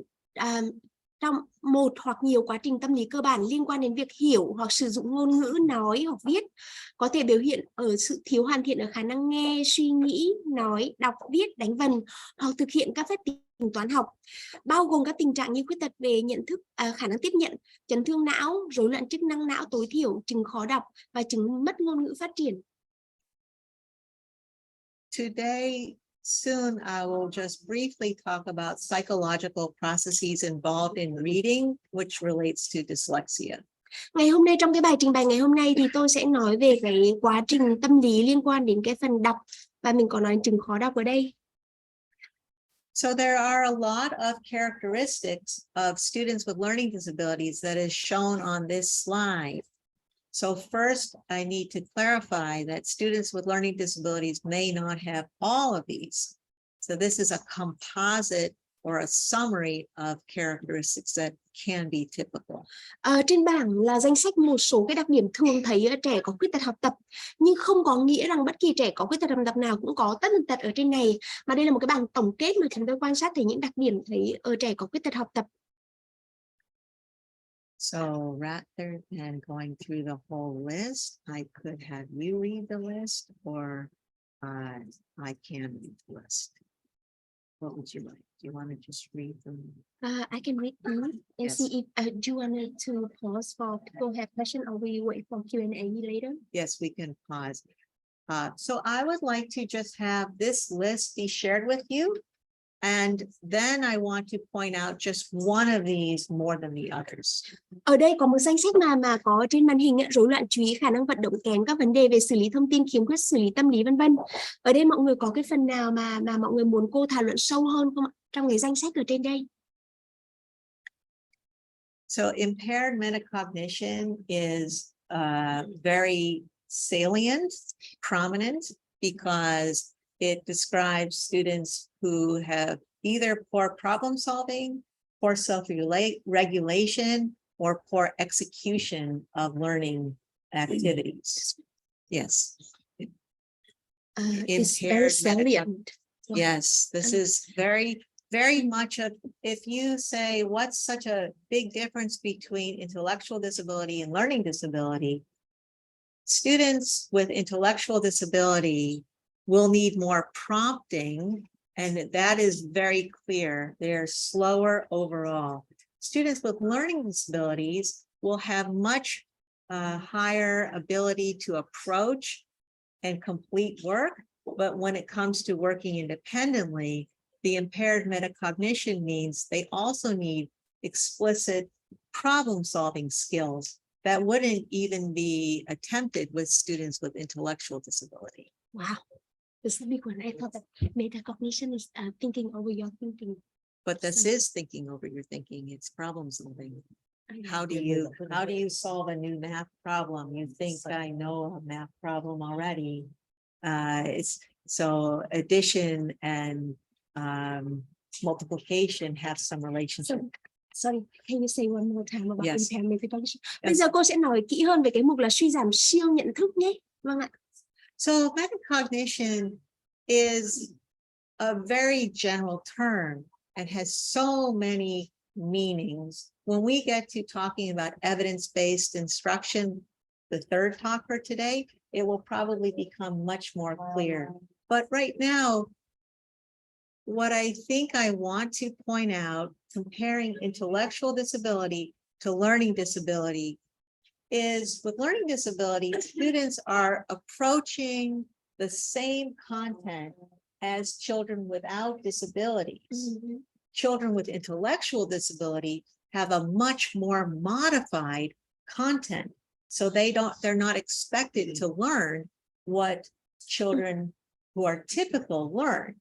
trong một hoặc nhiều quá trình tâm lý cơ bản liên quan đến việc hiểu hoặc sử dụng ngôn ngữ nói hoặc viết, có thể biểu hiện ở sự thiếu hoàn thiện ở khả năng nghe, suy nghĩ, nói, đọc, viết, đánh vần hoặc thực hiện các phép tính toán học, bao gồm các tình trạng như khuyết tật về nhận thức, khả năng tiếp nhận, chấn thương não, rối loạn chức năng não tối thiểu, chứng khó đọc và chứng mất ngôn ngữ phát triển. Today, soon I will just briefly talk about psychological processes involved in reading, which relates to dyslexia. Ngày hôm nay trong cái bài trình bày ngày hôm nay thì tôi sẽ nói về cái quá trình tâm lý liên quan đến cái phần đọc và mình có nói đến chứng khó đọc ở đây. So there are a lot of characteristics of students with learning disabilities that is shown on this slide. So first, I need to clarify that students with learning disabilities may not have all of these. So this is a composite or a summary of characteristics that can be typical. Trên bảng là danh sách một số cái đặc điểm thường thấy ở trẻ có khuyết tật học tập, nhưng không có nghĩa rằng bất kỳ trẻ có khuyết tật học tập nào cũng có tất tật ở trên này, mà đây là một cái bảng tổng kết mà chúng tôi quan sát thấy những đặc điểm thấy ở trẻ có khuyết tật học tập. So rather than going through the whole list, I could have you read the list, or I can read the list. What would you like? Do you want to just read them? I can read them and Yes. see if do you want to pause for people have question, or will you wait for Q&A later? Yes, we can pause. So I would like to just have this list be shared with you. And then I want to point out just one of these more than the others. Ở đây có một danh sách mà có trên màn hình, rối loạn chú ý, khả năng vận động kém, các vấn đề về xử lý thông tin, khiếm khuyết xử lý tâm lý, vân vân. Ở đây mọi người có cái phần nào mà mọi người muốn cô thảo luận sâu hơn không ạ? Trong cái danh sách ở trên đây. So impaired metacognition is very salient, prominent, because it describes students who have either poor problem solving, poor self-regulation, or poor execution of learning activities. Yes. It's very salient. Yes, this is very much of, if you say, what's such a big difference between intellectual disability and learning disability? Students with intellectual disability will need more prompting, and that is very clear. They're slower overall. Students with learning disabilities will have much higher ability to approach and complete work, but when it comes to working independently, the impaired metacognition means they also need explicit problem-solving skills that wouldn't even be attempted with students with intellectual disability. Wow. This is a big one. I thought that metacognition is thinking over your thinking. But this is thinking over your thinking. It's problem solving. How do you solve a new math problem? You think I know a math problem already. It's so addition and multiplication have some relationship. Sorry, can you say one more time about Yes. impaired metacognition? Bây giờ cô sẽ nói kỹ hơn về cái mục là suy giảm siêu nhận thức nhé. Vâng ạ. So metacognition is a very general term and has so many meanings. When we get to talking about evidence-based instruction, the third talk for today, it will probably become much more clear. But right now, what I think I want to point out, comparing intellectual disability to learning disability, is with learning disabilities, students are approaching the same content as children without disabilities. Children with intellectual disability have a much more modified content. So they're not expected to learn what children who are typical learn.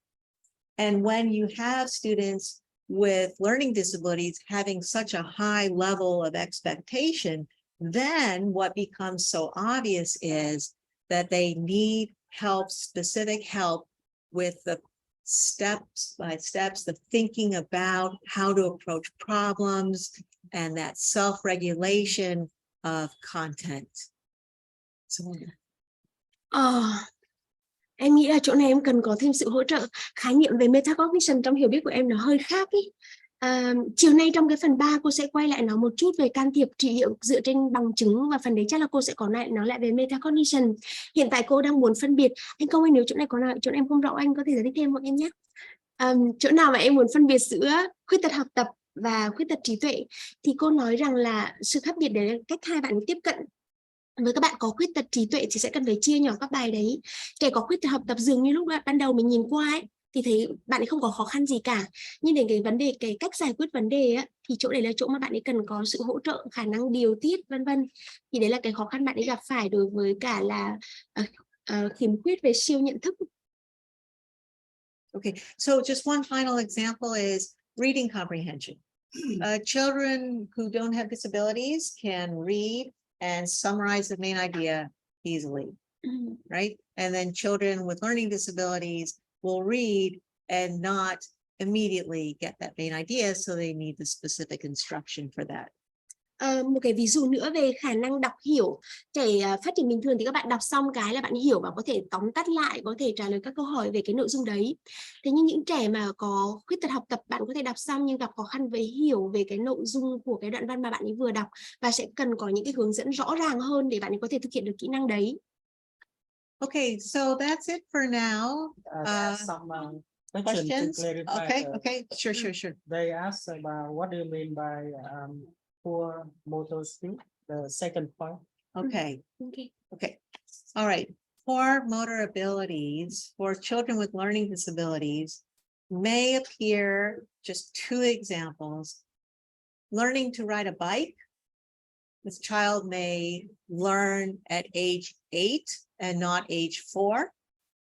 And when you have students with learning disabilities having such a high level of expectation, then what becomes so obvious is that they need help, specific help with the steps by steps, the thinking about how to approach problems and that self-regulation of content. So, Em nghĩ là chỗ này em cần có thêm sự hỗ trợ. Khái niệm về metacognition trong hiểu biết của em nó hơi khác ý. Chiều nay trong cái phần 3 cô sẽ quay lại nó một chút về can thiệp trị liệu dựa trên bằng chứng, và phần đấy chắc là cô sẽ có lại nói lại về metacognition. Hiện tại cô đang muốn phân biệt. Anh Công ơi, nếu chỗ này có chỗ em không rõ anh có thể giải thích thêm hộ em nhé. Chỗ nào mà em muốn phân biệt giữa khuyết tật học tập và khuyết tật trí tuệ thì cô nói rằng là sự khác biệt đấy là cách hai bạn tiếp cận. Với các bạn có khuyết tật trí tuệ thì sẽ cần phải chia nhỏ các bài đấy. Trẻ có khuyết tật học tập dường như lúc ban đầu mình nhìn qua ấy thì thấy bạn ấy không có khó khăn gì cả, nhưng đến cái vấn đề, cái cách giải quyết vấn đề ấy, thì chỗ đấy là chỗ mà bạn ấy cần có sự hỗ trợ, khả năng điều tiết vân vân. Thì đấy là cái khó khăn bạn ấy gặp phải đối với cả là khiếm khuyết về siêu nhận thức. okay, so just one final example is reading comprehension. Children who don't have disabilities can read and summarize the main idea easily, right? And then children with learning disabilities will read and not immediately get that main idea, so they need the specific instruction for that. Một cái ví dụ nữa về khả năng đọc hiểu. Trẻ phát triển bình thường thì các bạn đọc xong cái là bạn hiểu và có thể tóm tắt lại, có thể trả lời các câu hỏi về cái nội dung đấy. Thế nhưng những trẻ mà có khuyết tật học tập, bạn có thể đọc xong nhưng gặp khó khăn với hiểu về cái nội dung của cái đoạn văn mà bạn ấy vừa đọc, và sẽ cần có những cái hướng dẫn rõ ràng hơn để bạn ấy có thể thực hiện được kỹ năng đấy. Okay, so that's it for now. Some Questions? to clarify. Okay, sure. They asked about what do you mean by poor motor skill, the second point. Okay. Okay. All right. Poor motor abilities for children with learning disabilities may appear, just two examples. Learning to ride a bike. This child may learn at age 8 and not age 4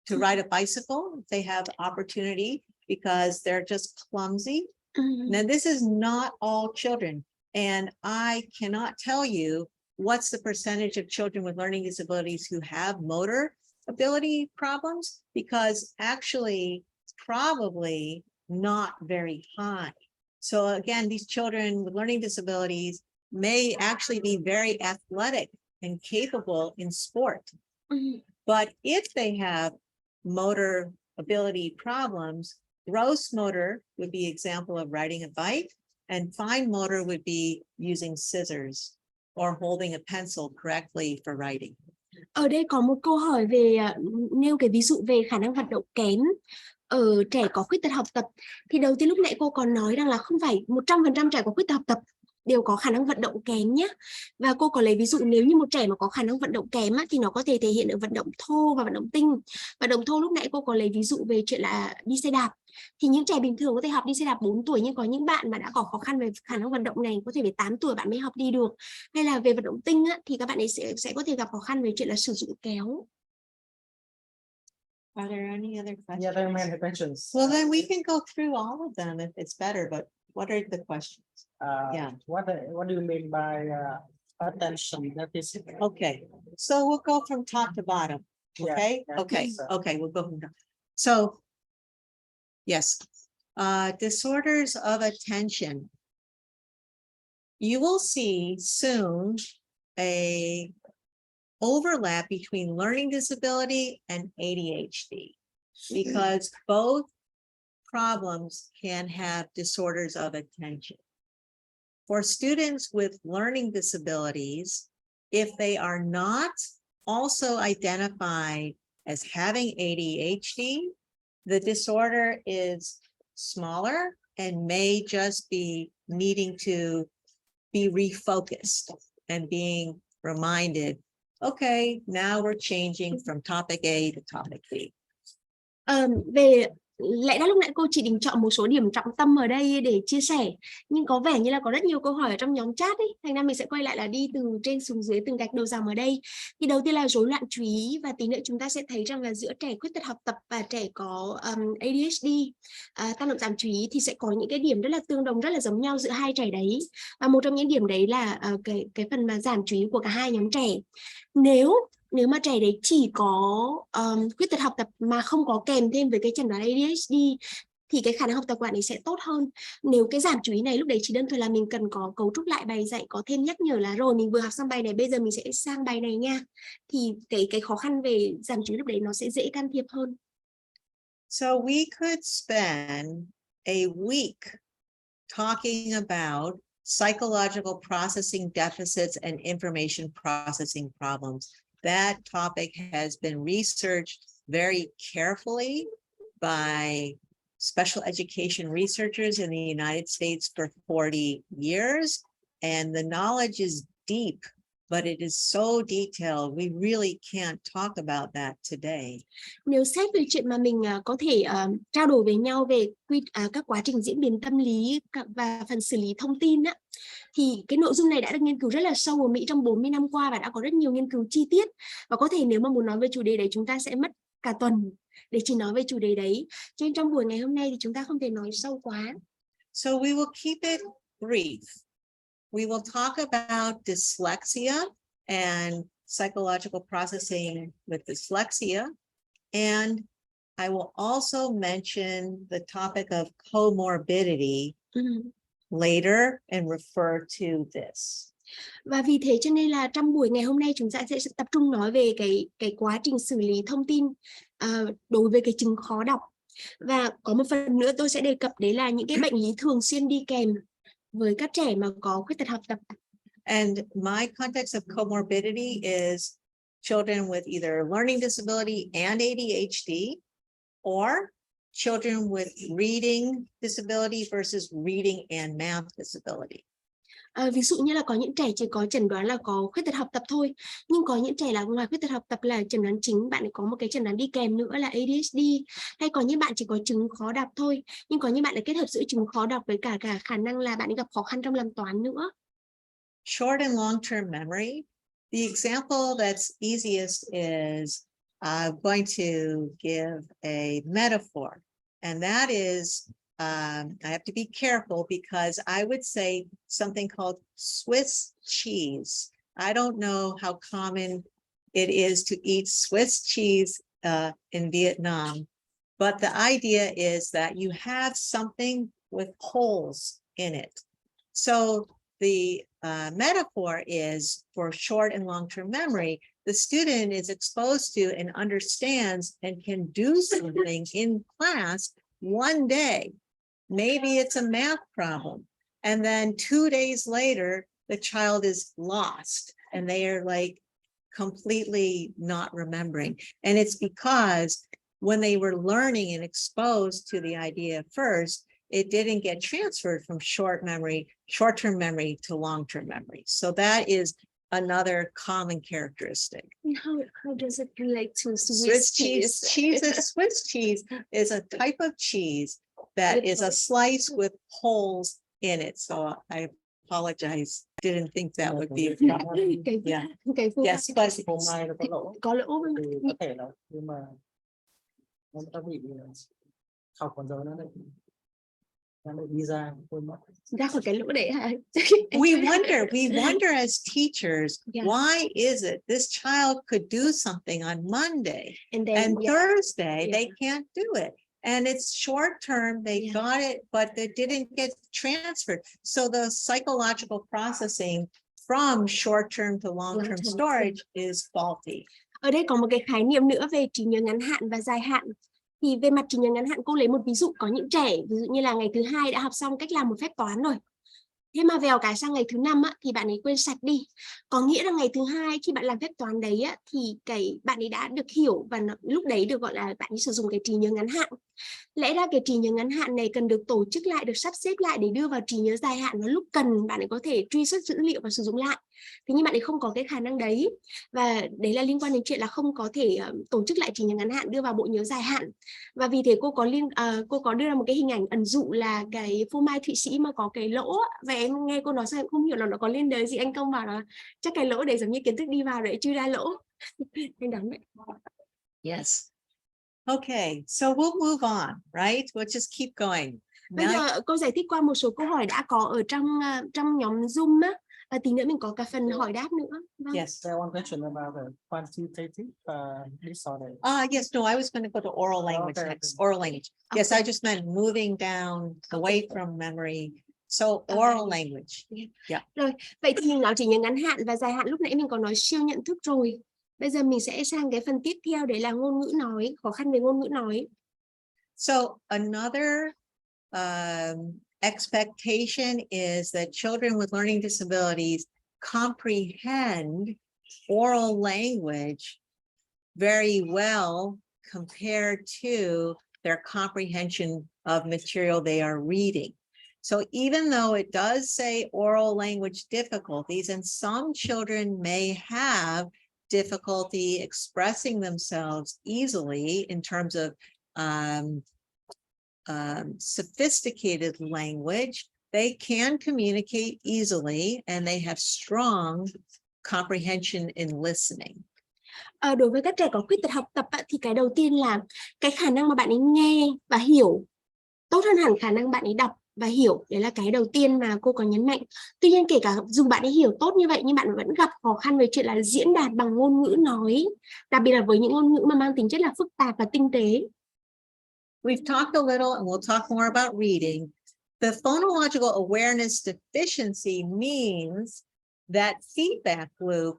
to ride a bicycle if they have opportunity, because they're just clumsy. Now, this is not all children, and I cannot tell you what's the percentage of children with learning disabilities who have motor ability problems, because actually it's probably not very high. So again, these children with learning disabilities may actually be very athletic and capable in sport. But if they have motor ability problems, gross motor would be example of riding a bike, and fine motor would be using scissors or holding a pencil correctly for writing. Ở đây có một câu hỏi về nêu cái ví dụ về khả năng vận động kém ở trẻ có khuyết tật học tập. Thì đầu tiên lúc nãy cô còn nói rằng là không phải 100% trẻ có khuyết tật học tập đều có khả năng vận động kém nhé. Và cô có lấy ví dụ nếu như một trẻ mà có khả năng vận động kém thì nó có thể thể hiện ở vận động thô và vận động tinh. Vận động thô lúc nãy cô có lấy ví dụ về chuyện là đi xe đạp. Thì những trẻ bình thường có thể học đi xe đạp 4 tuổi, nhưng có những bạn mà đã có khó khăn về khả năng vận động này có thể về 8 tuổi bạn mới học đi được. Hay là về vận động tinh thì các bạn ấy sẽ có thể gặp khó khăn về chuyện là sử dụng kéo. Are there any other questions? Yeah, there are many questions. Well, then we can go through all of them if it's better, but what are the questions? Yeah. What do you mean by attention deficit? Okay, so we'll go from top to bottom. Yeah, Okay, yeah, okay, so- okay, we'll go from top. So, yes, disorders of attention. You will see soon a overlap between learning disability and ADHD, because both problems can have disorders of attention. For students with learning disabilities, if they are not also identified as having ADHD, the disorder is smaller and may just be needing to be refocused and being reminded, okay, now we're changing from topic A to topic B. Về lẽ ra lúc nãy cô chỉ định chọn một số điểm trọng tâm ở đây để chia sẻ, nhưng có vẻ như là có rất nhiều câu hỏi ở trong nhóm chat ấy, thành ra mình sẽ quay lại là đi từ trên xuống dưới từng gạch đầu dòng ở đây. Thì đầu tiên là rối loạn chú ý, và tí nữa chúng ta sẽ thấy rằng là giữa trẻ khuyết tật học tập và trẻ có ADHD, tăng động giảm chú ý, thì sẽ có những cái điểm rất là tương đồng, rất là giống nhau giữa hai trẻ đấy. Và một trong những điểm đấy là cái phần mà giảm chú ý của cả hai nhóm trẻ. Nếu mà trẻ đấy chỉ có khuyết tật học tập mà không có kèm thêm với cái chẩn đoán ADHD thì cái khả năng học tập của bạn ấy sẽ tốt hơn. Nếu cái giảm chú ý này lúc đấy chỉ đơn thuần là mình cần có cấu trúc lại bài dạy, có thêm nhắc nhở là rồi mình vừa học xong bài này, bây giờ mình sẽ sang bài này nha, thì cái khó khăn về giảm chú ý lúc đấy nó sẽ dễ can thiệp hơn. So we could spend a week talking about psychological processing deficits and information processing problems. That topic has been researched very carefully by special education researchers in the United States for 40 years. And the knowledge is deep, but it is so detailed. We really can't talk about that today. Nếu xét về chuyện mà mình có thể trao đổi với nhau về các quá trình diễn biến tâm lý và phần xử lý thông tin á, thì cái nội dung này đã được nghiên cứu rất là sâu ở Mỹ trong 40 năm qua và đã có rất nhiều nghiên cứu chi tiết. Và có thể nếu mà muốn nói về chủ đề đấy chúng ta sẽ mất cả tuần để chỉ nói về chủ đề đấy. Cho nên trong buổi ngày hôm nay thì chúng ta không thể nói sâu quá. So we will keep it brief. We will talk about dyslexia and psychological processing with dyslexia. And I will also mention the topic of comorbidity later and refer to this. Và vì thế cho nên là trong buổi ngày hôm nay chúng ta sẽ tập trung nói về cái quá trình xử lý thông tin đối với cái chứng khó đọc. Và có một phần nữa tôi sẽ đề cập đấy là những cái bệnh lý thường xuyên đi kèm với các trẻ mà có khuyết tật học tập. And my context of comorbidity is children with either learning disability and ADHD, or children with reading disability versus reading and math disability. Ví dụ như là có những trẻ chỉ có chẩn đoán là có khuyết tật học tập thôi, nhưng có những trẻ là ngoài khuyết tật học tập là chẩn đoán chính, bạn ấy có một cái chẩn đoán đi kèm nữa là ADHD, hay có những bạn chỉ có chứng khó đọc thôi, nhưng có những bạn lại kết hợp giữa chứng khó đọc với cả khả năng là bạn ấy gặp khó khăn trong làm toán nữa. Short and long-term memory. The example that's easiest is I'm going to give a metaphor, and that is I have to be careful because I would say something called Swiss cheese. I don't know how common it is to eat Swiss cheese in Vietnam, but the idea is that you have something with holes in it. So the metaphor is for short and long-term memory. The student is exposed to and understands and can do something in class one day. Maybe it's a math problem. And then 2 days later, the child is lost and they are like completely not remembering. And it's because when they were learning and exposed to the idea first, it didn't get transferred from short-term memory to long-term memory. So that is another common characteristic. How does it relate to Swiss cheese? Swiss cheese is a type of cheese that is a slice with holes in it. So I apologize. Didn't think that would be a problem. Yeah. Yes, but Hôm nay nó có lỗ. có lỗ Thì có thể là nhưng mà nó đã bị học còn giờ nó lại đi ra khỏi cái lỗ đấy hả? we wonder as teachers, Yeah. why is it this child could do something on Monday And then, and Thursday Yeah. they can't do it? And it's short term, they Yeah. got it, but it didn't get transferred. So the psychological processing from short term to long term Long-term, storage is faulty. Ở đây có một cái khái niệm nữa về trí nhớ ngắn hạn và dài hạn. Thì về mặt trí nhớ ngắn hạn, cô lấy một ví dụ, có những trẻ ví dụ như là ngày thứ 2 đã học xong cách làm một phép toán rồi. Thế mà vèo cái sang ngày thứ 5 á, thì bạn ấy quên sạch đi. Có nghĩa là ngày thứ 2 khi bạn làm phép toán đấy á, thì bạn ấy đã được hiểu và lúc đấy được gọi là bạn ấy sử dụng cái trí nhớ ngắn hạn. Lẽ ra cái trí nhớ ngắn hạn này cần được tổ chức lại, được sắp xếp lại để đưa vào trí nhớ dài hạn, và lúc cần bạn ấy có thể truy xuất dữ liệu và sử dụng lại. Thế nhưng bạn ấy không có cái khả năng đấy, và đấy là liên quan đến chuyện là không có thể tổ chức lại trí nhớ ngắn hạn đưa vào bộ nhớ dài hạn. Và vì thế cô có đưa ra một cái hình ảnh ẩn dụ là cái phô mai Thụy Sĩ mà có cái lỗ, và em nghe cô nói sao em không hiểu là nó có liên đới gì. Anh Công bảo là chắc cái lỗ để giống như kiến thức đi vào để chui ra lỗ. Anh đoán vậy. Yes. Okay, so we'll move on, right? We'll just keep going. Bây giờ cô giải thích qua một số câu hỏi đã có ở trong nhóm Zoom á, và tí nữa mình có cả phần hỏi đáp nữa. Vâng. Yes. There one question about the quantitative disorder. Yes, no, I was going to go to oral language Okay, next. okay. Oral language. Yes, I Okay. just meant moving down away from memory. So oral language. Yeah. Rồi, vậy thì nó chỉ nhớ ngắn hạn và dài hạn lúc nãy mình có nói siêu nhận thức rồi. Bây giờ mình sẽ sang cái phần tiếp theo, đấy là ngôn ngữ nói, khó khăn về ngôn ngữ nói. So another expectation is that children with learning disabilities comprehend oral language very well compared to their comprehension of material they are reading. So even though it does say oral language difficulties, and some children may have difficulty expressing themselves easily in terms of sophisticated language, they can communicate easily and they have strong comprehension in listening. Đối với các trẻ có khuyết tật học tập thì cái đầu tiên là cái khả năng mà bạn ấy nghe và hiểu tốt hơn hẳn khả năng bạn ấy đọc và hiểu. Đấy là cái đầu tiên mà cô có nhấn mạnh. Tuy nhiên kể cả dù bạn ấy hiểu tốt như vậy nhưng bạn vẫn gặp khó khăn về chuyện là diễn đạt bằng ngôn ngữ nói, đặc biệt là với những ngôn ngữ mà mang tính chất là phức tạp và tinh tế. We've talked a little and we'll talk more about reading. The phonological awareness deficiency means that feedback loop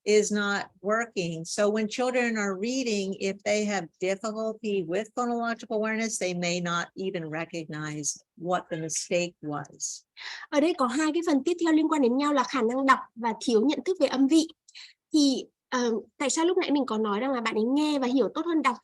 is not working. So when children are reading, if they have difficulty with phonological awareness, they may not even recognize what the mistake was. Ở đây có hai cái phần tiếp theo liên quan đến nhau là khả năng đọc và thiếu nhận thức về âm vị. Thì tại sao lúc nãy mình có nói rằng là bạn ấy nghe và hiểu tốt hơn đọc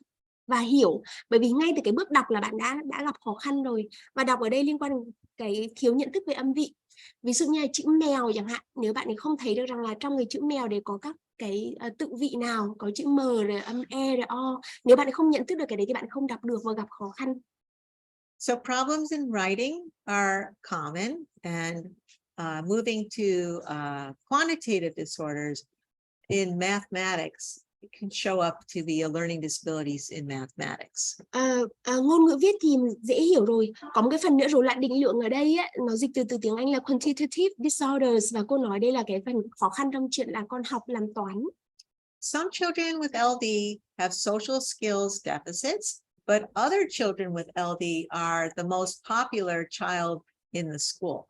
và hiểu, bởi vì ngay từ cái bước đọc là bạn đã gặp khó khăn rồi. Và đọc ở đây liên quan đến cái thiếu nhận thức về âm vị. Ví dụ như là chữ mèo chẳng hạn, nếu bạn ấy không thấy được rằng là trong cái chữ mèo để có các cái tự vị nào, có chữ M rồi âm E rồi O, nếu bạn ấy không nhận thức được cái đấy thì bạn không đọc được và gặp khó khăn. So problems in writing are common, and moving to quantitative disorders in mathematics, it can show up to be a learning disabilities in mathematics. Ngôn ngữ viết thì dễ hiểu rồi. Có một cái phần nữa rối loạn định lượng ở đây ấy, nó dịch từ tiếng Anh là quantitative disorders, và cô nói đây là cái phần khó khăn trong chuyện là con học làm toán. Some children with LD have social skills deficits, but other children with LD are the most popular child in the school.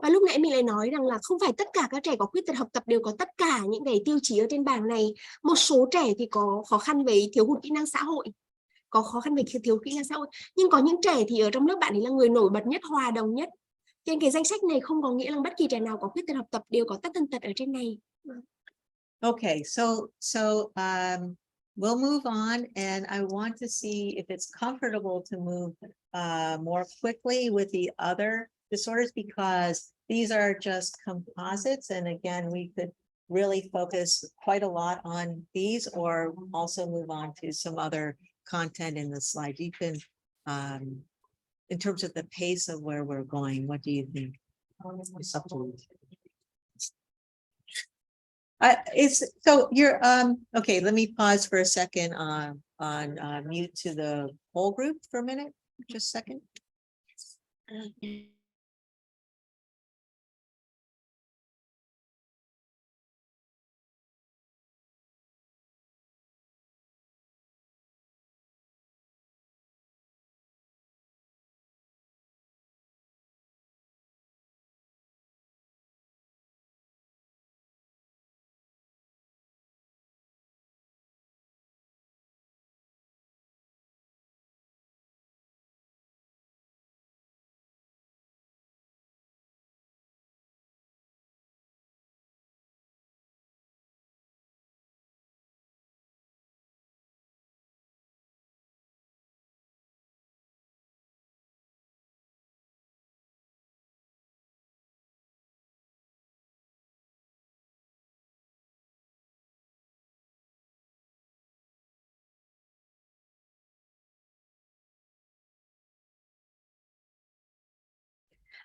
Và lúc nãy mình lại nói rằng là không phải tất cả các trẻ có khuyết tật học tập đều có tất cả những cái tiêu chí ở trên bảng này. Một số trẻ thì có khó khăn về thiếu hụt kỹ năng xã hội, có khó khăn về thiếu kỹ năng xã hội, nhưng có những trẻ thì ở trong lớp bạn ấy là người nổi bật nhất, hòa đồng nhất. Trên cái danh sách này không có nghĩa là bất kỳ trẻ nào có khuyết tật học tập đều có tất tần tật ở trên này. Okay, so we'll move on, and I want to see if it's comfortable to move more quickly with the other disorders, because these are just composites, and again, we could really focus quite a lot on these, or also move on to some other content in the slide. You can, in terms of the pace of where we're going, what do you think? It's up to you. It's so you're okay, let me pause for a second on mute to the whole group for a minute, just a second.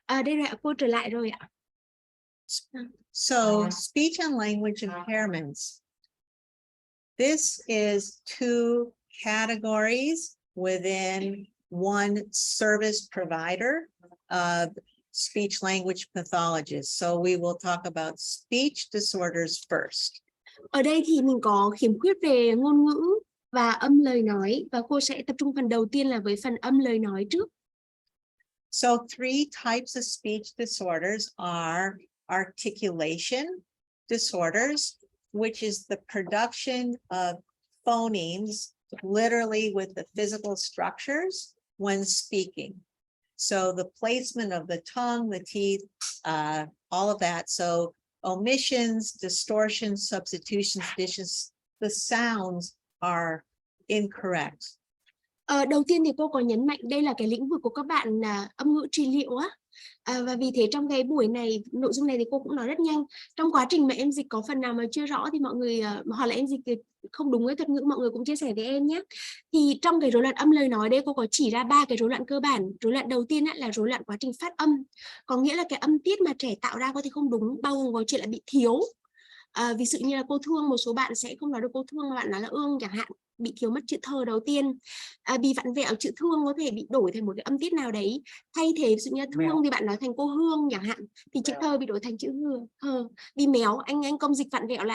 Đây là cô trở lại rồi ạ. So speech and language impairments. This is two categories within one service provider of speech language pathologists. So we will talk about speech disorders first. Ở đây thì mình có khiếm khuyết về ngôn ngữ và âm lời nói, và cô sẽ tập trung phần đầu tiên là với phần âm lời nói trước. So three types of speech disorders are articulation disorders, which is the production of phonemes, literally with the physical structures when speaking. So the placement of the tongue, the teeth, all of that. So omissions, distortions, substitutions, additions, the sounds are incorrect. Đầu tiên thì cô có nhấn mạnh đây là cái lĩnh vực của các bạn là âm ngữ trị liệu á. Và vì thế trong cái buổi này, nội dung này thì cô cũng nói rất nhanh. Trong quá trình mà em dịch có phần nào mà chưa rõ thì mọi người hoặc là em dịch không đúng với thuật ngữ, mọi người cũng chia sẻ với em nhé. Thì trong cái rối loạn âm lời nói đây cô có chỉ ra 3 cái rối loạn cơ bản. Rối loạn đầu tiên là rối loạn quá trình phát âm. Có nghĩa là cái âm tiết mà trẻ tạo ra có thể không đúng, bao gồm có chuyện là bị thiếu. Ví dụ như là cô thương, một số bạn sẽ không nói được cô thương mà bạn nói là ương chẳng hạn, bị thiếu mất chữ thơ đầu tiên. Bị vặn vẹo chữ thương có thể bị đổi thành một cái âm tiết nào đấy, thay thế ví dụ như thương thì bạn nói thành cô hương chẳng hạn, thì chữ thơ bị đổi thành chữ hơ. Bị méo, anh Công dịch vặn vẹo là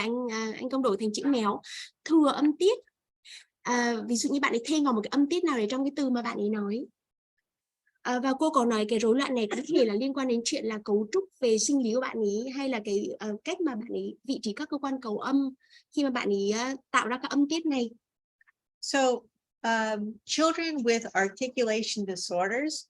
anh Công đổi thành chữ méo. Thừa âm tiết, ví dụ như bạn ấy thêm vào một cái âm tiết nào đấy trong cái từ mà bạn ấy nói. Và cô có nói cái rối loạn này có thể là liên quan đến chuyện là cấu trúc về sinh lý của bạn ấy, hay là cái cách mà bạn ấy vị trí các cơ quan cấu âm khi mà bạn ấy tạo ra các âm tiết này. So children with articulation disorders,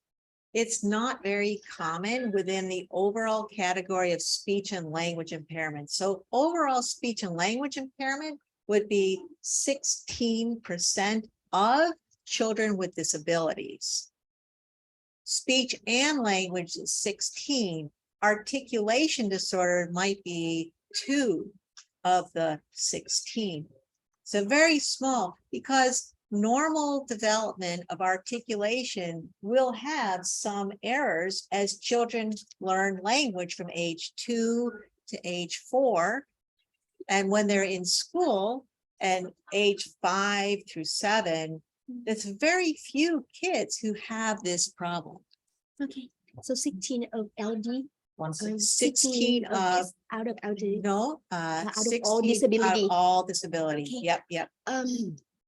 it's not very common within the overall category of speech and language impairment. So overall speech and language impairment would be 16% of children with disabilities. Speech and language is 16. Articulation disorder might be 2 of the 16. So very small, because normal development of articulation will have some errors as children learn language from age 2 to age 4. And when they're in school and age 5 through 7, there's very few kids who have this problem. Okay, so 16 of LD. 16 of out of LD. No, out of 16 all disability. Out of all disability. Okay. Yep.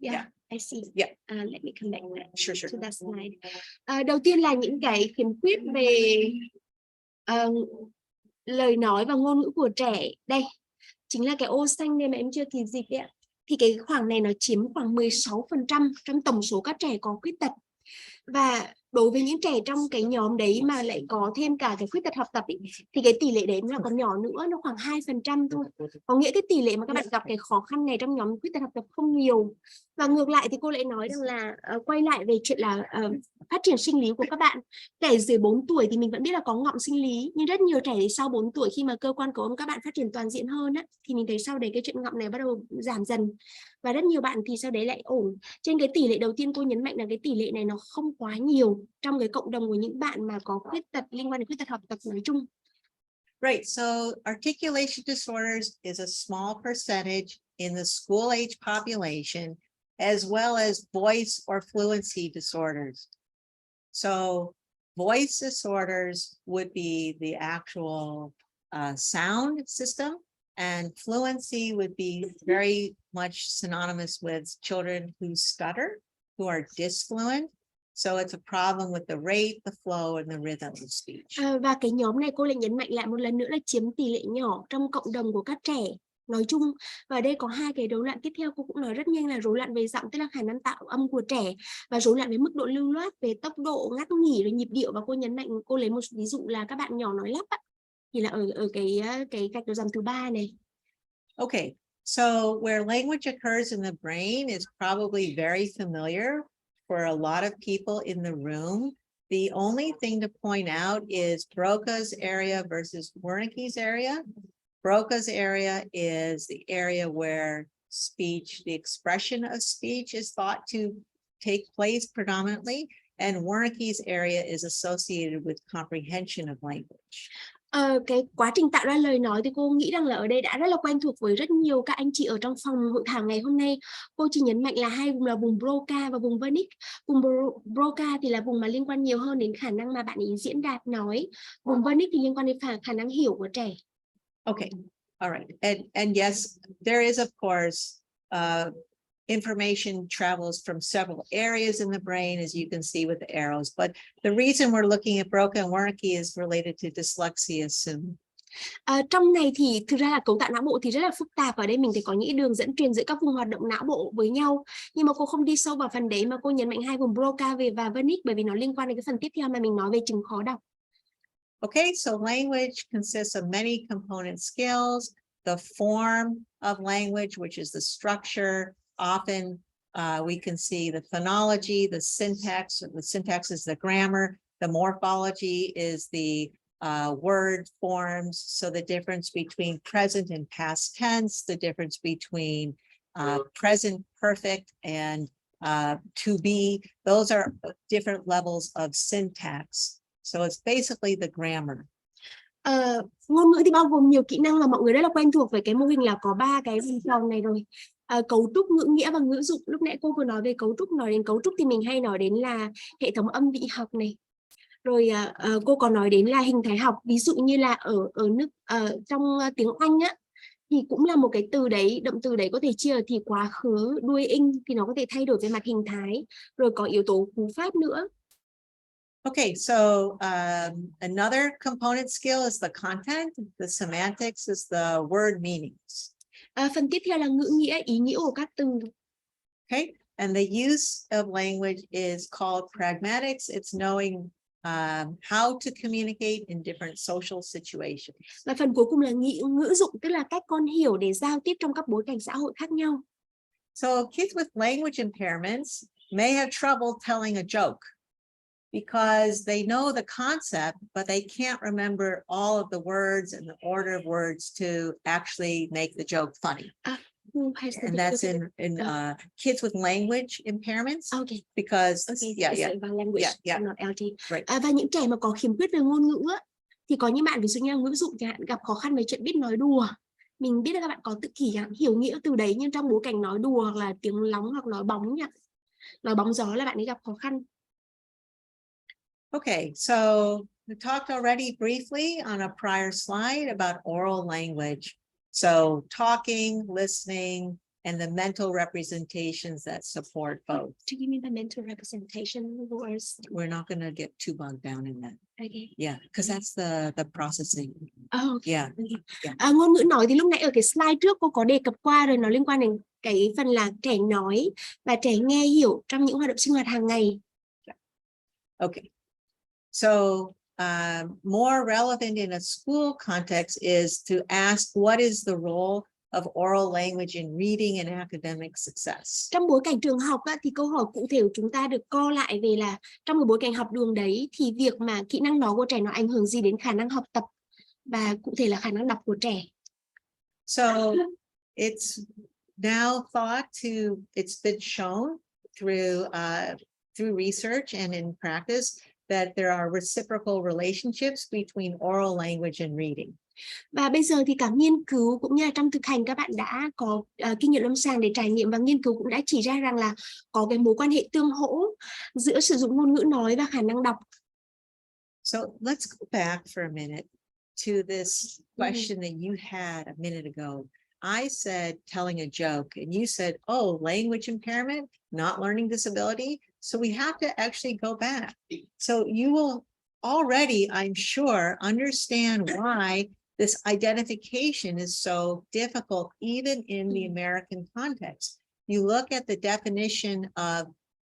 Yeah, I see. Yep. Let me come back Sure. to that slide. Đầu tiên là những cái khiếm khuyết về lời nói và ngôn ngữ của trẻ. Đây chính là cái ô xanh này mà em chưa kịp dịch đấy ạ. Thì cái khoảng này nó chiếm khoảng 16% trong tổng số các trẻ có khuyết tật. Và đối với những trẻ trong cái nhóm đấy mà lại có thêm cả cái khuyết tật học tập ý, thì cái tỷ lệ đấy nó còn nhỏ nữa, nó khoảng 2% thôi. Có nghĩa cái tỷ lệ mà các bạn gặp cái khó khăn này trong nhóm khuyết tật học tập không nhiều. Và ngược lại thì cô lại nói rằng là quay lại về chuyện là phát triển sinh lý của các bạn. Trẻ dưới 4 tuổi thì mình vẫn biết là có ngọng sinh lý, nhưng rất nhiều trẻ sau 4 tuổi khi mà cơ quan cấu âm các bạn phát triển toàn diện hơn á, thì mình thấy sau đấy cái chuyện ngọng này bắt đầu giảm dần. Và rất nhiều bạn thì sau đấy lại ổn. Trên cái tỷ lệ đầu tiên cô nhấn mạnh là cái tỷ lệ này nó không quá nhiều trong cái cộng đồng của những bạn mà có khuyết tật liên quan đến khuyết tật học tập nói chung. Right, so articulation disorders is a small percentage in the school age population, as well as voice or fluency disorders. So voice disorders would be the actual sound system, and fluency would be very much synonymous with children who stutter, who are disfluent. So it's a problem with the rate, the flow, and the rhythm of speech. Và cái nhóm này cô lại nhấn mạnh lại một lần nữa là chiếm tỷ lệ nhỏ trong cộng đồng của các trẻ nói chung. Và đây có hai cái rối loạn tiếp theo cô cũng nói rất nhanh là rối loạn về giọng, tức là khả năng tạo âm của trẻ, và rối loạn về mức độ lưu loát, về tốc độ ngắt nghỉ, rồi nhịp điệu. Và cô nhấn mạnh, cô lấy một ví dụ là các bạn nhỏ nói lắp á, thì là ở cái gạch đầu dòng thứ 3 này. Okay, so where language occurs in the brain is probably very familiar for a lot of people in the room. The only thing to point out is Broca's area versus Wernicke's area. Broca's area is the area where speech, the expression of speech is thought to take place predominantly, and Wernicke's area is associated with comprehension of language. Cái quá trình tạo ra lời nói thì cô nghĩ rằng là ở đây đã rất là quen thuộc với rất nhiều các anh chị ở trong phòng hội thảo ngày hôm nay. Cô chỉ nhấn mạnh là hai vùng là vùng Broca và vùng Wernicke. Vùng Broca thì là vùng mà liên quan nhiều hơn đến khả năng mà bạn ấy diễn đạt nói. Vùng Wernicke thì liên quan đến khả năng hiểu của trẻ. Okay, all right. And yes, there is of course information travels from several areas in the brain, as you can see with the arrows. But the reason we're looking at Broca and Wernicke is related to dyslexia soon. Trong này thì thực ra là cấu tạo não bộ thì rất là phức tạp. Ở đây mình thấy có những đường dẫn truyền giữa các vùng hoạt động não bộ với nhau. Nhưng mà cô không đi sâu vào phần đấy mà cô nhấn mạnh hai vùng Broca và Wernicke bởi vì nó liên quan đến cái phần tiếp theo mà mình nói về chứng khó đọc. Okay, so language consists of many component skills. The form of language, which is the structure. Often we can see the phonology, the syntax. The syntax is the grammar. The morphology is the word forms. So the difference between present and past tense, the difference between present perfect and to be, those are different levels of syntax. So it's basically the grammar. Ngôn ngữ thì bao gồm nhiều kỹ năng và mọi người rất là quen thuộc với cái mô hình là có 3 cái vòng tròn này rồi. Cấu trúc, ngữ nghĩa và ngữ dụng. Lúc nãy cô vừa nói về cấu trúc, nói đến cấu trúc thì mình hay nói đến là hệ thống âm vị học này. Rồi cô có nói đến là hình thái học, ví dụ như là trong tiếng Anh á thì cũng là một cái từ đấy, động từ đấy có thể chia ở thì quá khứ, đuôi ing thì nó có thể thay đổi về mặt hình thái. Rồi có yếu tố cú pháp nữa. Okay, so another component skill is the content. The semantics is the word meanings. Phần tiếp theo là ngữ nghĩa, ý nghĩa của các từ. Okay, and the use of language is called pragmatics. It's knowing how to communicate in different social situations. Và phần cuối cùng là ngữ dụng, tức là cách con hiểu để giao tiếp trong các bối cảnh xã hội khác nhau. So kids with language impairments may have trouble telling a joke because they know the concept, but they can't remember all of the words and the order of words to actually make the joke funny. And that's in kids with language impairments. Okay. Because language, not LT. Right. Và những trẻ mà có khiếm khuyết về ngôn ngữ á, thì có những bạn ví dụ như ngữ dụng chẳng hạn gặp khó khăn về chuyện biết nói đùa. Mình biết là các bạn có tự kỷ hiểu nghĩa từ đấy, nhưng trong bối cảnh nói đùa hoặc là tiếng lóng hoặc nói bóng nhỉ, nói bóng gió là bạn ấy gặp khó khăn. Okay, so we talked already briefly on a prior slide about oral language. So talking, listening, and the mental representations that support both. Do you mean the mental representation words? We're not going to get too bogged down in that. Okay. Yeah, because that's the processing. Oh, okay. Yeah. Ngôn ngữ nói thì lúc nãy ở cái slide trước cô có đề cập qua rồi, nó liên quan đến cái phần là trẻ nói và trẻ nghe hiểu trong những hoạt động sinh hoạt hàng ngày. Okay. So more relevant in a school context is to ask what is the role of oral language in reading and academic success. Trong bối cảnh trường học thì câu hỏi cụ thể của chúng ta được co lại về là trong cái bối cảnh học đường đấy thì việc mà kỹ năng nói của trẻ nó ảnh hưởng gì đến khả năng học tập và cụ thể là khả năng đọc của trẻ. So it's now it's been shown through research and in practice that there are reciprocal relationships between oral language and reading. Và bây giờ thì cả nghiên cứu cũng như là trong thực hành các bạn đã có kinh nghiệm lâm sàng để trải nghiệm, và nghiên cứu cũng đã chỉ ra rằng là có cái mối quan hệ tương hỗ giữa sử dụng ngôn ngữ nói và khả năng đọc. So let's go back for a minute to this question that you had a minute ago. I said telling a joke and you said, oh, language impairment, not learning disability. So we have to actually go back. So you will already, I'm sure, understand why this identification is so difficult, even in the American context. You look at the definition of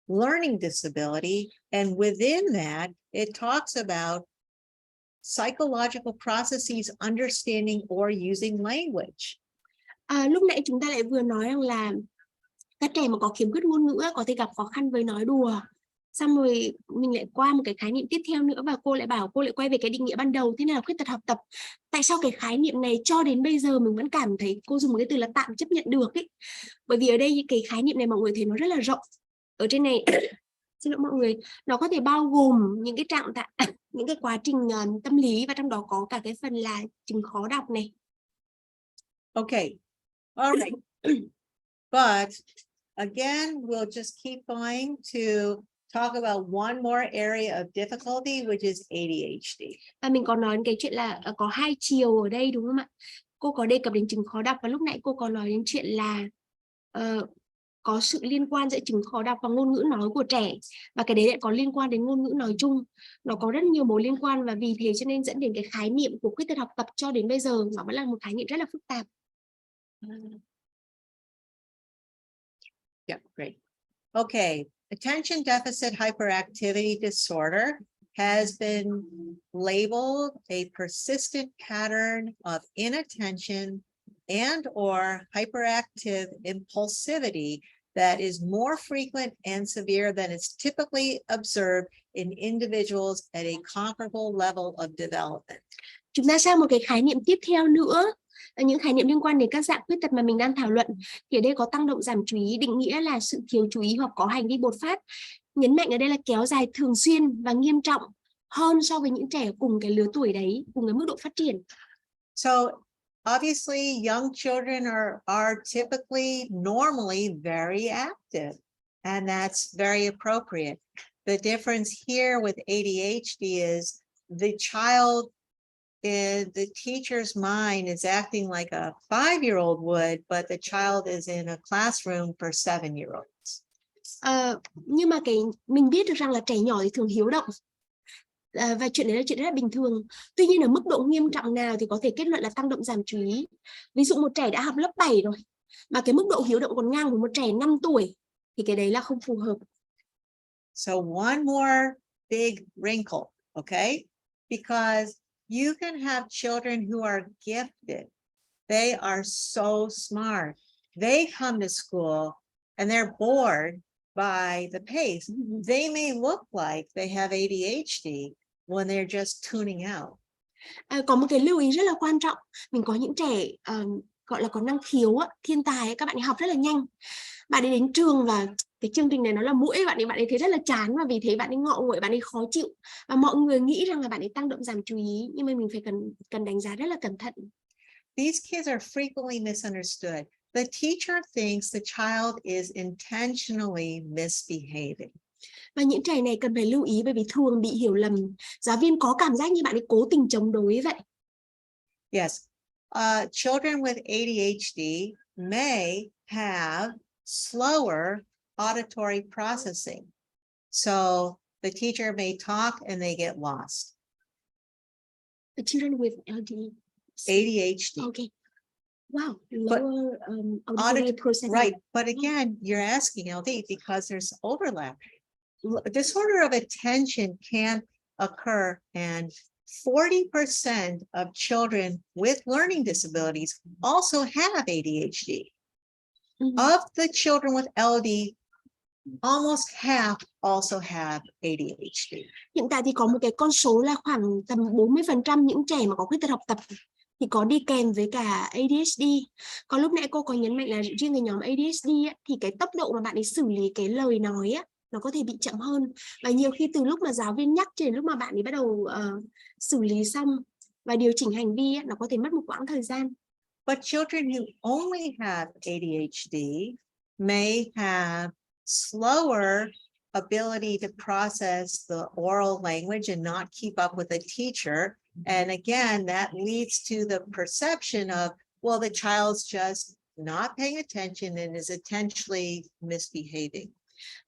learning disability, and within that, it talks about psychological processes understanding or using language. Lúc nãy chúng ta lại vừa nói rằng là các trẻ mà có khiếm khuyết ngôn ngữ có thể gặp khó khăn với nói đùa. Xong rồi mình lại qua một cái khái niệm tiếp theo nữa và cô lại quay về cái định nghĩa ban đầu, thế nào là khuyết tật học tập. Tại sao cái khái niệm này cho đến bây giờ mình vẫn cảm thấy cô dùng một cái từ là tạm chấp nhận được ấy? Bởi vì ở đây cái khái niệm này mọi người thấy nó rất là rộng. Ở trên này Xin lỗi mọi người, nó có thể bao gồm những cái những cái quá trình tâm lý, và trong đó có cả cái phần là chứng khó đọc này. Okay, all right. But again, we'll just keep going to talk about one more area of difficulty, which is ADHD. Và mình có nói cái chuyện là có hai chiều ở đây, đúng không ạ? Cô có đề cập đến chứng khó đọc, và lúc nãy cô có nói đến chuyện là có sự liên quan giữa chứng khó đọc và ngôn ngữ nói của trẻ, và cái đấy lại có liên quan đến ngôn ngữ nói chung. Nó có rất nhiều mối liên quan, và vì thế cho nên dẫn đến cái khái niệm của khuyết tật học tập cho đến bây giờ nó vẫn là một khái niệm rất là phức tạp. Yeah, great. Okay, attention deficit hyperactivity disorder has been labeled a persistent pattern of inattention and or hyperactive impulsivity that is more frequent and severe than is typically observed in individuals at a comparable level of development. Chúng ta sang một cái khái niệm tiếp theo nữa, những khái niệm liên quan đến các dạng khuyết tật mà mình đang thảo luận. Thì ở đây có tăng động giảm chú ý, định nghĩa là sự thiếu chú ý hoặc có hành vi bột phát. Nhấn mạnh ở đây là kéo dài thường xuyên và nghiêm trọng hơn so với những trẻ cùng cái lứa tuổi đấy, cùng cái mức độ phát triển. So obviously young children are typically normally very active, and that's very appropriate. The difference here with ADHD is the child in the teacher's mind is acting like a 5-year-old would, but the child is in a classroom for 7-year-olds. Nhưng mà mình biết được rằng là trẻ nhỏ thì thường hiếu động, và chuyện đấy là chuyện rất là bình thường. Tuy nhiên ở mức độ nghiêm trọng nào thì có thể kết luận là tăng động giảm chú ý. Ví dụ một trẻ đã học lớp 7 rồi mà cái mức độ hiếu động còn ngang với một trẻ 5 tuổi thì cái đấy là không phù hợp. So one more big wrinkle, okay? Because you can have children who are gifted. They are so smart. They come to school and they're bored by the pace. They may look like they have ADHD when they're just tuning out. Có một cái lưu ý rất là quan trọng. Mình có những trẻ gọi là có năng khiếu, thiên tài, các bạn ấy học rất là nhanh. Bạn ấy đến trường và cái chương trình này nó là muỗi, bạn ấy thấy rất là chán, và vì thế bạn ấy ngọ nguậy, bạn ấy khó chịu, và mọi người nghĩ rằng là bạn ấy tăng động giảm chú ý, nhưng mà mình phải cần đánh giá rất là cẩn thận. These kids are frequently misunderstood. The teacher thinks the child is intentionally misbehaving. Và những trẻ này cần phải lưu ý, bởi vì thường bị hiểu lầm. Giáo viên có cảm giác như bạn ấy cố tình chống đối vậy. Yes, children with ADHD may have slower auditory processing. So the teacher may talk and they get lost. The children with ADHD. Okay. Wow, lower auditory processing. Right, but again, you're asking LD because there's overlap. Disorder of attention can occur, and 40% of children with learning disabilities also have ADHD. Of the children with LD, almost half also have ADHD. Hiện tại thì có một cái con số là khoảng tầm 40% những trẻ mà có khuyết tật học tập thì có đi kèm với cả ADHD. Còn lúc nãy cô có nhấn mạnh là riêng cái nhóm ADHD thì cái tốc độ mà bạn ấy xử lý cái lời nói nó có thể bị chậm hơn, và nhiều khi từ lúc mà giáo viên nhắc cho đến lúc mà bạn ấy bắt đầu xử lý xong và điều chỉnh hành vi nó có thể mất một quãng thời gian. But children who only have ADHD may have slower ability to process the oral language and not keep up with the teacher. And again, that leads to the perception of, well, the child's just not paying attention and is intentionally misbehaving.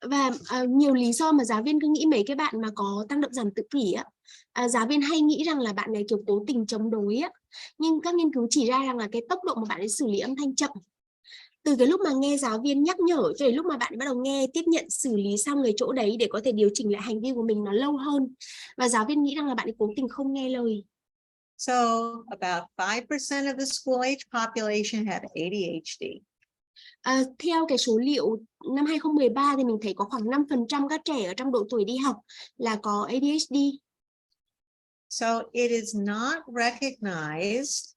Và nhiều lý do mà giáo viên cứ nghĩ mấy cái bạn mà có tăng động giảm tự kỷ giáo viên hay nghĩ rằng là bạn này kiểu cố tình chống đối nhưng các nghiên cứu chỉ ra rằng là cái tốc độ mà bạn ấy xử lý âm thanh chậm, từ cái lúc mà nghe giáo viên nhắc nhở cho đến lúc mà bạn bắt đầu nghe, tiếp nhận, xử lý xong cái chỗ đấy để có thể điều chỉnh lại hành vi của mình nó lâu hơn, và giáo viên nghĩ rằng là bạn ấy cố tình không nghe lời. So about 5% of the school age population have ADHD. Theo cái số liệu năm 2013 thì mình thấy có khoảng 5% các trẻ ở trong độ tuổi đi học là có ADHD. So it is not recognized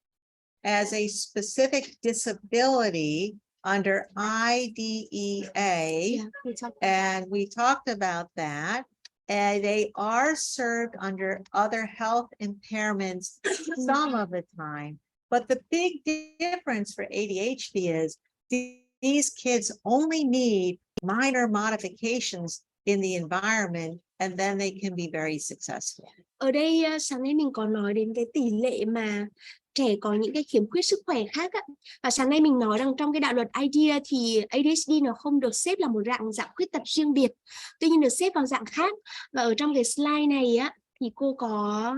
as a specific disability under IDEA, Yeah, we talked about and we talked about that. And they are served under other health impairments some of the time. But the big difference for ADHD is these kids only need minor modifications in the environment, and then they can be very successful. Ở đây sáng nay mình có nói đến cái tỷ lệ mà trẻ có những cái khiếm khuyết sức khỏe khác á. Và sáng nay mình nói rằng trong cái đạo luật IDEA thì ADHD nó không được xếp là một dạng khuyết tật riêng biệt, tuy nhiên được xếp vào dạng khác. Và ở trong cái slide này á thì cô có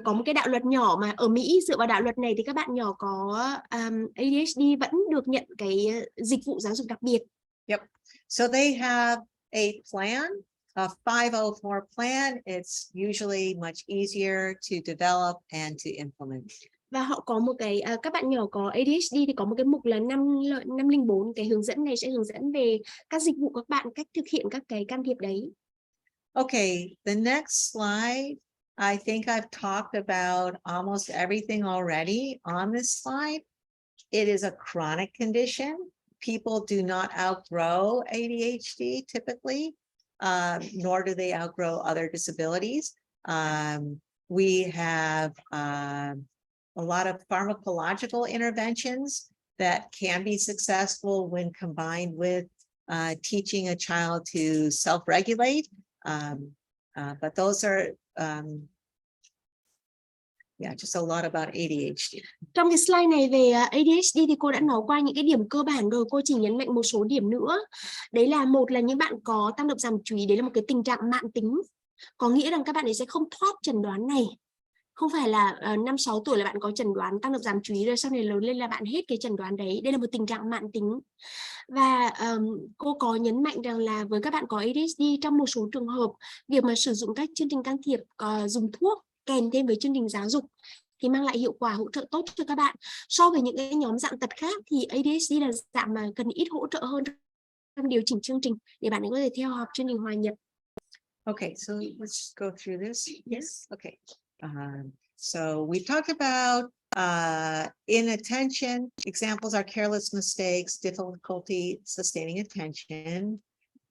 một cái đạo luật nhỏ mà ở Mỹ dựa vào đạo luật này thì các bạn nhỏ có ADHD vẫn được nhận cái dịch vụ giáo dục đặc biệt. Yep. So they have a plan, a 504 plan. It's usually much easier to develop and to implement. Và họ có một cái các bạn nhỏ có ADHD thì có một cái mục là 504, cái hướng dẫn này sẽ hướng dẫn về các dịch vụ các bạn, cách thực hiện các cái can thiệp đấy. Okay, the next slide. I think I've talked about almost everything already on this slide. It is a chronic condition. People do not outgrow ADHD typically, nor do they outgrow other disabilities. We have a lot of pharmacological interventions that can be successful when combined with teaching a child to self-regulate. But those are just a lot about ADHD. Trong cái slide này về ADHD thì cô đã nói qua những cái điểm cơ bản rồi, cô chỉ nhấn mạnh một số điểm nữa. Đấy là một là những bạn có tăng động giảm chú ý, đấy là một cái tình trạng mãn tính. Có nghĩa rằng các bạn ấy sẽ không thoát chẩn đoán này. Không phải là 5-6 tuổi là bạn có chẩn đoán tăng động giảm chú ý rồi sau này lớn lên là bạn hết cái chẩn đoán đấy. Đây là một tình trạng mãn tính. Và cô có nhấn mạnh rằng là với các bạn có ADHD, trong một số trường hợp, việc mà sử dụng các chương trình can thiệp dùng thuốc kèm thêm với chương trình giáo dục thì mang lại hiệu quả hỗ trợ tốt cho các bạn. So với những cái nhóm dạng tật khác thì ADHD là dạng mà cần ít hỗ trợ hơn trong điều chỉnh chương trình để bạn ấy có thể theo học chương trình hòa nhập. Okay, so let's go through this. Yes. Okay. So we talked about inattention. Examples are careless mistakes, difficulty sustaining attention.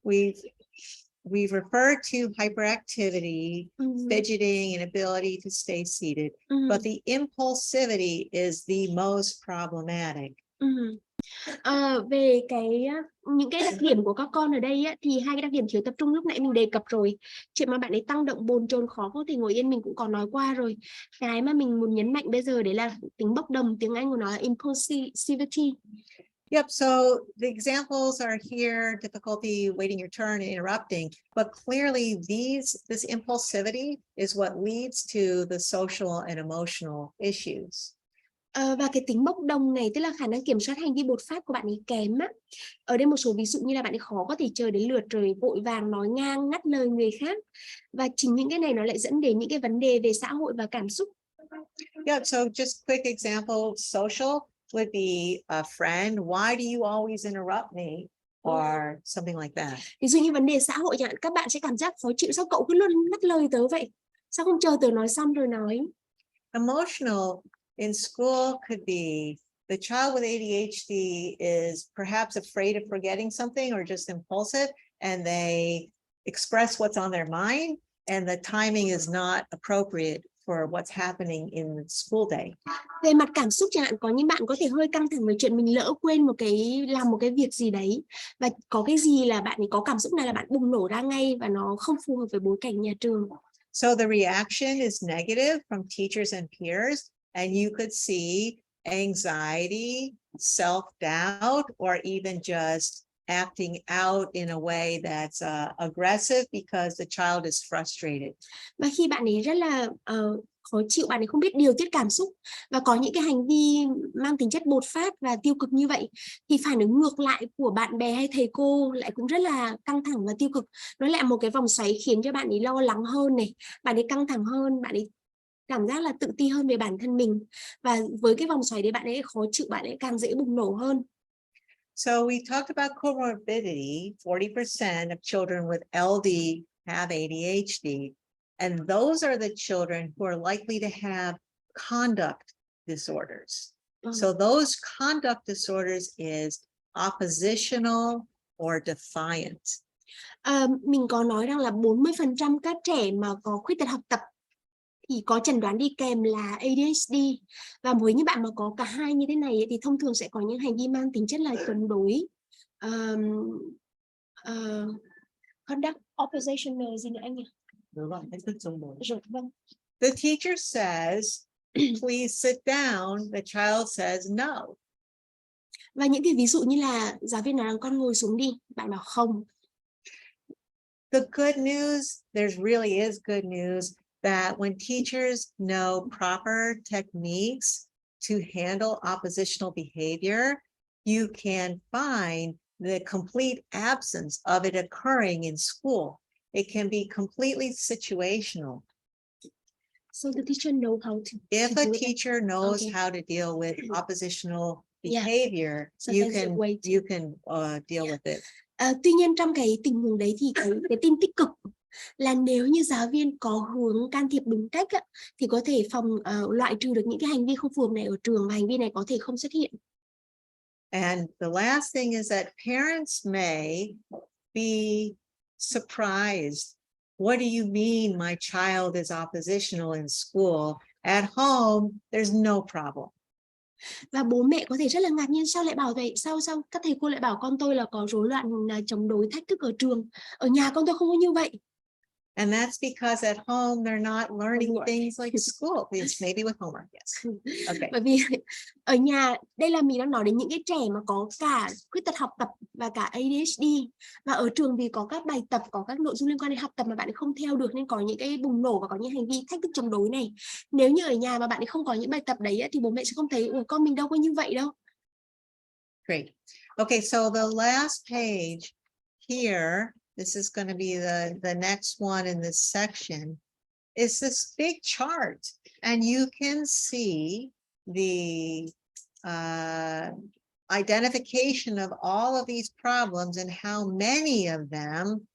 We've referred to hyperactivity, fidgeting, and ability to stay seated, but the impulsivity is the most problematic. Về những cái đặc điểm của các con ở đây á, thì hai cái đặc điểm thiếu tập trung lúc nãy mình đề cập rồi. Chuyện mà bạn ấy tăng động, bồn chồn, khó có thể ngồi yên mình cũng có nói qua rồi. Cái mà mình muốn nhấn mạnh bây giờ đấy là tính bốc đồng, tiếng Anh của nó là impulsivity. Yep, so the examples are here, difficulty waiting your turn and interrupting, but clearly this impulsivity is what leads to the social and emotional issues. Và cái tính bốc đồng này tức là khả năng kiểm soát hành vi bột phát của bạn ấy kém á. Ở đây một số ví dụ như là bạn ấy khó có thể chờ đến lượt rồi vội vàng nói ngang ngắt lời người khác. Và chính những cái này nó lại dẫn đến những cái vấn đề về xã hội và cảm xúc. Yeah, so just quick example, social would be a friend. Why do you always interrupt me? Or something like that. Ví dụ như vấn đề xã hội chẳng hạn, các bạn sẽ cảm giác khó chịu, sao cậu cứ luôn ngắt lời tớ vậy? Sao không chờ tớ nói xong rồi nói? Emotional in school could be the child with ADHD is perhaps afraid of forgetting something or just impulsive, and they express what's on their mind, and the timing is not appropriate for what's happening in the school day. Về mặt cảm xúc chẳng hạn, có những bạn có thể hơi căng thẳng về chuyện mình lỡ quên làm một cái việc gì đấy, và có cái gì là bạn ấy có cảm xúc này là bạn bùng nổ ra ngay và nó không phù hợp với bối cảnh nhà trường. So the reaction is negative from teachers and peers, and you could see anxiety, self-doubt, or even just acting out in a way that's aggressive because the child is frustrated. Và khi bạn ấy rất là khó chịu, bạn ấy không biết điều tiết cảm xúc và có những cái hành vi mang tính chất bột phát và tiêu cực như vậy, thì phản ứng ngược lại của bạn bè hay thầy cô lại cũng rất là căng thẳng và tiêu cực. Nó lại một cái vòng xoáy khiến cho bạn ấy lo lắng hơn này, bạn ấy căng thẳng hơn, bạn ấy cảm giác là tự ti hơn về bản thân mình, và với cái vòng xoáy đấy bạn ấy khó chịu, bạn ấy càng dễ bùng nổ hơn. So we talked about comorbidity. 40% of children with LD have ADHD, and those are the children who are likely to have conduct disorders. So those conduct disorders is oppositional or defiant. Mình có nói rằng là 40% các trẻ mà có khuyết tật học tập thì có chẩn đoán đi kèm là ADHD, và với những bạn mà có cả hai như thế này thì thông thường sẽ có những hành vi mang tính chất là chống đối, conduct oppositional gì nữa anh nhỉ? Đúng rồi, thách thức chống đối. Rồi, vâng. The teacher says, please sit down. The child says no. Và những cái ví dụ như là giáo viên nói rằng con ngồi xuống đi, bạn bảo không. The good news, there really is good news that when teachers know proper techniques to handle oppositional behavior, you can find the complete absence of it occurring in school. It can be completely situational. So the teacher know how to If do a it. teacher knows Okay. how to deal with oppositional Yeah. behavior, So you that's the can way deal with it. Tuy nhiên trong cái tình huống đấy thì cái tin tích cực là nếu như giáo viên có hướng can thiệp đúng cách thì có thể loại trừ được những cái hành vi không phù hợp này ở trường, và hành vi này có thể không xuất hiện. And the last thing is that parents may be surprised. What do you mean my child is oppositional in school? At home, there's no problem. Và bố mẹ có thể rất là ngạc nhiên, sao lại bảo vậy? Sao các thầy cô lại bảo con tôi là có rối loạn chống đối thách thức ở trường? Ở nhà con tôi không có như vậy. And that's because at home they're not learning things like school. It's maybe with homework, yes. Okay. Bởi vì ở nhà, đây là mình đang nói đến những cái trẻ mà có cả khuyết tật học tập và cả ADHD. Và ở trường vì có các bài tập, có các nội dung liên quan đến học tập mà bạn ấy không theo được, nên có những cái bùng nổ và có những hành vi thách thức chống đối này. Nếu như ở nhà mà bạn ấy không có những bài tập đấy thì bố mẹ sẽ không thấy con mình đâu có như vậy đâu. Great. Okay, so the last page here, this is going to be the next one in this section, is this big chart. And you can see the identification of all of these problems and how many of them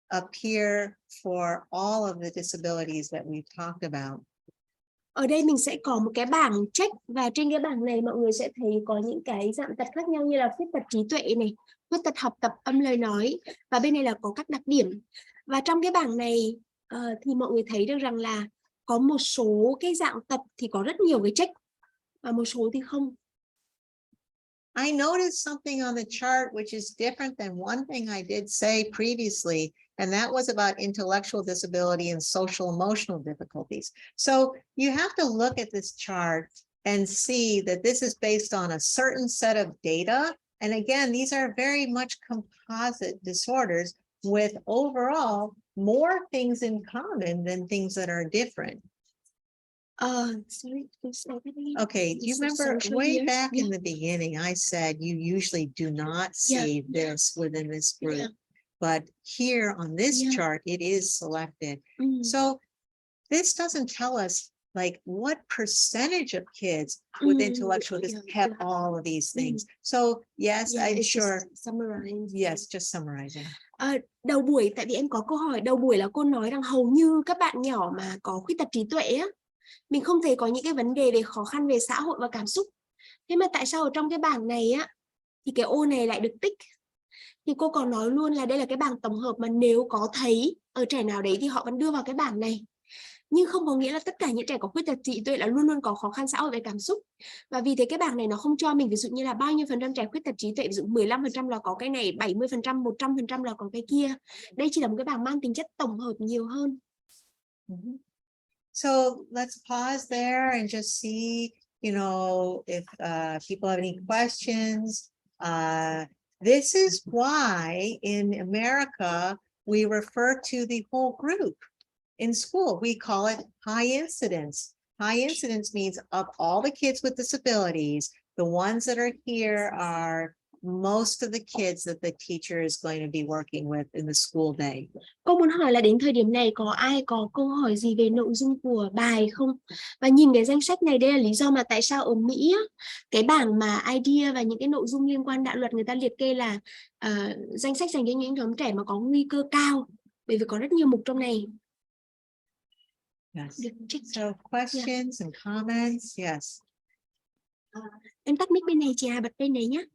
appear for all of the disabilities that we've talked about. Ở đây mình sẽ có một cái bảng check, và trên cái bảng này mọi người sẽ thấy có những cái dạng tật khác nhau như là khuyết tật trí tuệ này, khuyết tật học tập, âm lời nói, và bên này là có các đặc điểm. Và trong cái bảng này thì mọi người thấy được rằng là có một số cái dạng tật thì có rất nhiều cái check và một số thì không. I noticed something on the chart which is different than one thing I did say previously, and that was about intellectual disability and social emotional difficulties. So you have to look at this chart and see that this is based on a certain set of data. And again, these are very much composite disorders with overall more things in common than things that are different. Sorry, Okay, do you remember way back in the beginning, I said you usually do not see this within this group, but here on this chart, it is selected. So this doesn't tell us like what percentage of kids with intellectual disability have all of these things. So yes, I'm sure. Yes, just summarizing. Đầu buổi, tại vì em có câu hỏi đầu buổi là cô nói rằng hầu như các bạn nhỏ mà có khuyết tật trí tuệ á, mình không thấy có những cái vấn đề về khó khăn về xã hội và cảm xúc. Thế mà tại sao ở trong cái bảng này á thì cái ô này lại được tích? Thì cô còn nói luôn là đây là cái bảng tổng hợp mà nếu có thấy ở trẻ nào đấy thì họ vẫn đưa vào cái bảng này. Nhưng không có nghĩa là tất cả những trẻ có khuyết tật trí tuệ là luôn luôn có khó khăn xã hội về cảm xúc. Và vì thế cái bảng này nó không cho mình ví dụ như là bao nhiêu % trẻ khuyết tật trí tuệ, ví dụ 15% là có cái này, 70%, 100% là có cái kia. Đây chỉ là một cái bảng mang tính chất tổng hợp nhiều hơn. So let's pause there and just see, you know, if people have any questions. This is why in America, we refer to the whole group. In school, we call it high incidence. High incidence means of all the kids with disabilities, the ones that are here are most of the kids that the teacher is going to be working with in the school day. Cô muốn hỏi là đến thời điểm này có ai có câu hỏi gì về nội dung của bài không? Và nhìn cái danh sách này, đây là lý do mà tại sao ở Mỹ cái bảng mà idea và những cái nội dung liên quan đạo luật người ta liệt kê là danh sách dành cho những nhóm trẻ mà có nguy cơ cao, bởi vì có rất nhiều mục trong này. Yes. So questions and comments, yes. Em tắt mic bên này, chị Hà bật bên này nhé.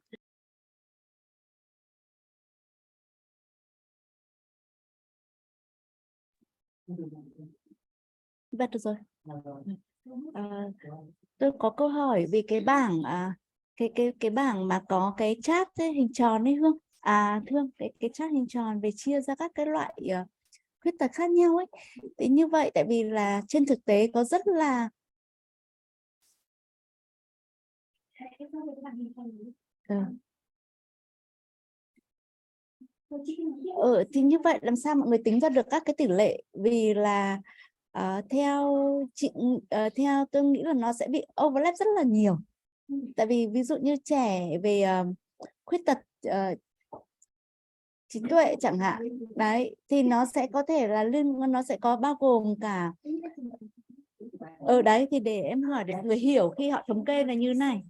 Bật được rồi. Tôi có câu hỏi về cái bảng cái bảng mà có cái chat ấy, hình tròn ấy Hương. Thương, cái chat hình tròn về chia ra các cái loại khuyết tật khác nhau ấy. Thì như vậy tại vì là trên thực tế có rất là thì như vậy làm sao mọi người tính ra được các cái tỷ lệ, vì là theo tôi nghĩ là nó sẽ bị overlap rất là nhiều. Tại vì ví dụ như trẻ về khuyết tật trí tuệ chẳng hạn đấy, thì nó sẽ có thể là nó sẽ có bao gồm cả đấy, thì để em hỏi để mọi người hiểu khi họ thống kê là như này.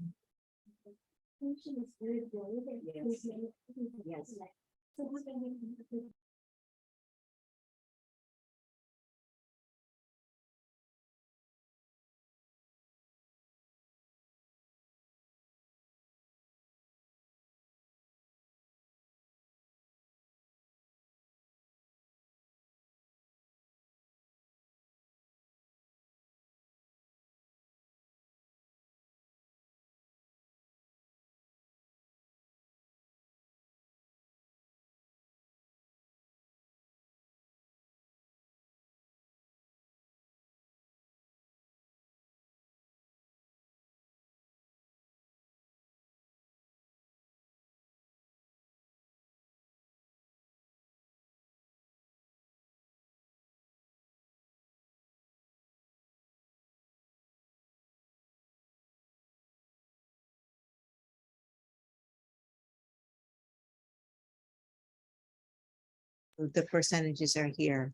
The percentages are here.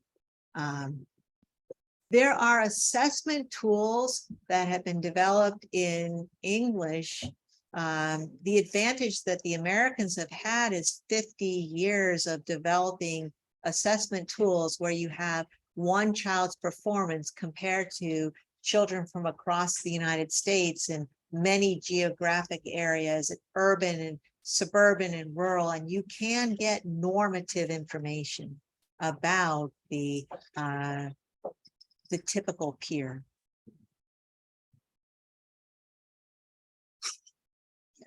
There are assessment tools that have been developed in English. The advantage that the Americans have had is 50 years of developing assessment tools where you have one child's performance compared to children from across the United States in many geographic areas, urban and suburban and rural, and you can get normative information about the typical peer.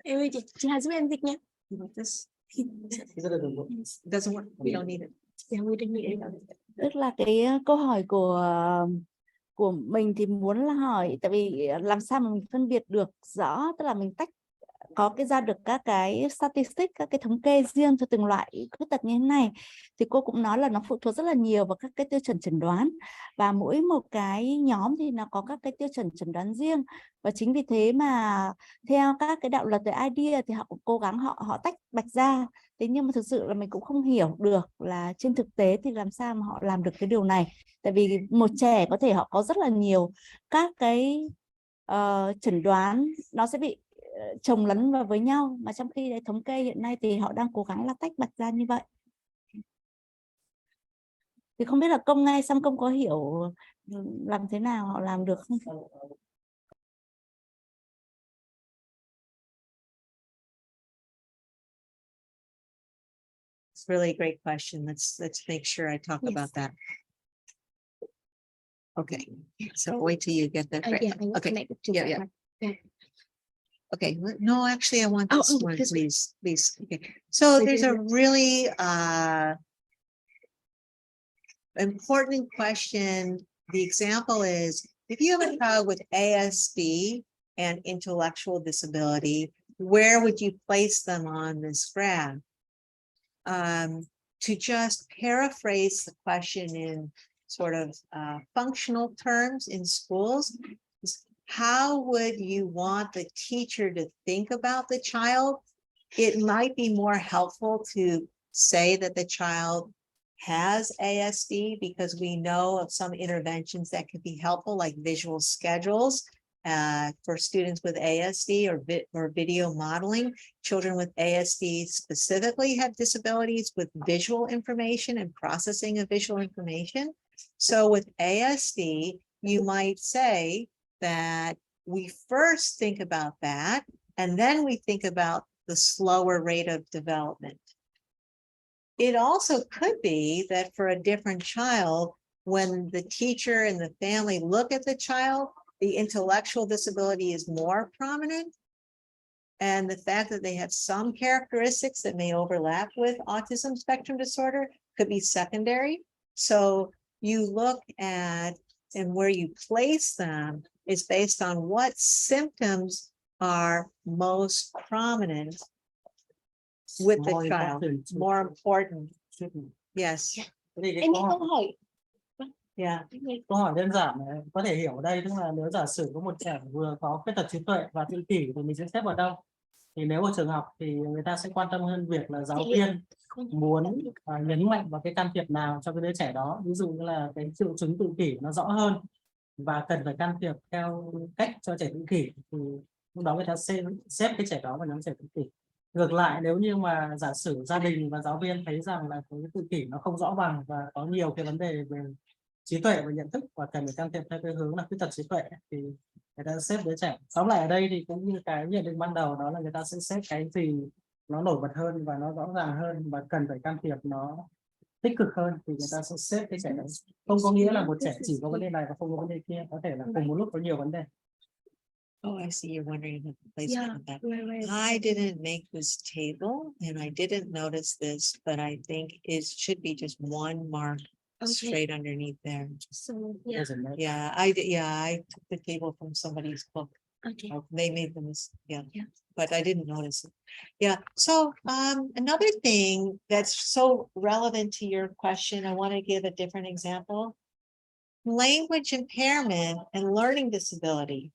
Em ơi, chị Hà giúp em dịch nha. You want this? Doesn't work. We don't need it. Tức là cái câu hỏi của mình thì muốn là hỏi, tại vì làm sao mà mình phân biệt được rõ, tức là mình có ra được các cái statistics, các cái thống kê riêng cho từng loại khuyết tật như thế này. Thì cô cũng nói là nó phụ thuộc rất là nhiều vào các cái tiêu chuẩn chẩn đoán, và mỗi một cái nhóm thì nó có các cái tiêu chuẩn chẩn đoán riêng. Và chính vì thế mà theo các cái đạo luật về IDEA thì họ cũng cố gắng họ tách bạch ra. Thế nhưng mà thực sự là mình cũng không hiểu được là trên thực tế thì làm sao mà họ làm được cái điều này. Tại vì một trẻ có thể họ có rất là nhiều các cái chẩn đoán, nó sẽ bị chồng lấn vào với nhau, mà trong khi thống kê hiện nay thì họ đang cố gắng là tách bạch ra như vậy. Thì không biết là Công nghe xong Công có hiểu làm thế nào họ làm được không? It's really a great question. Let's make sure I talk about that. Okay, so wait till you get that. Okay, yeah. Okay, no, actually, I want this one, please. Okay, so there's a really important question. The example is, if you have a child with ASD and intellectual disability, where would you place them on this graph? To just paraphrase the question in sort of functional terms in schools, how would you want the teacher to think about the child? It might be more helpful to say that the child has ASD, because we know of some interventions that could be helpful, like visual schedules for students with ASD, or video modeling. Children with ASD specifically have disabilities with visual information and processing of visual information. So with ASD, you might say that we first think about that, and then we think about the slower rate of development. It also could be that for a different child, when the teacher and the family look at the child, the intellectual disability is more prominent. And the fact that they have some characteristics that may overlap with autism spectrum disorder could be secondary. So you look at, and where you place them is based on what symptoms are most prominent with the child, more important. Yes. Em nghĩ câu hỏi Yeah. Câu hỏi đơn giản này, có thể hiểu ở đây tức là nếu giả sử có một trẻ vừa có khuyết tật trí tuệ và tự kỷ thì mình sẽ xếp vào đâu? Thì nếu ở trường học thì người ta sẽ quan tâm hơn việc là giáo viên muốn nhấn mạnh vào cái can thiệp nào cho cái đứa trẻ đó, ví dụ như là cái triệu chứng tự kỷ nó rõ hơn và cần phải can thiệp theo cách cho trẻ tự kỷ, thì lúc đó người ta sẽ xếp cái trẻ đó vào nhóm trẻ tự kỷ. Ngược lại, nếu như mà giả sử gia đình và giáo viên thấy rằng là cái tự kỷ nó không rõ bằng và có nhiều cái vấn đề về trí tuệ và nhận thức và cần phải can thiệp theo cái hướng là khuyết tật trí tuệ, thì người ta xếp đứa trẻ. Tóm lại ở đây thì cũng như cái nhận định ban đầu, đó là người ta sẽ xếp cái gì nó nổi bật hơn và nó rõ ràng hơn và cần phải can thiệp nó tích cực hơn thì người ta sẽ xếp cái trẻ đấy. Không có nghĩa là một trẻ chỉ có vấn đề này và không có vấn đề kia, có thể là cùng một lúc có nhiều vấn đề. Oh, I see. You're wondering the placement Yeah, of that. right. I didn't make this table and I didn't notice this, but I think it should be just one mark Okay. straight underneath there. So yeah. Doesn't it? Yeah, I took the table from somebody's book. Okay. They made them, yeah, Yeah. but I didn't notice it. Yeah, so another thing that's so relevant to your question, I want to give a different example. Language impairment and learning disability.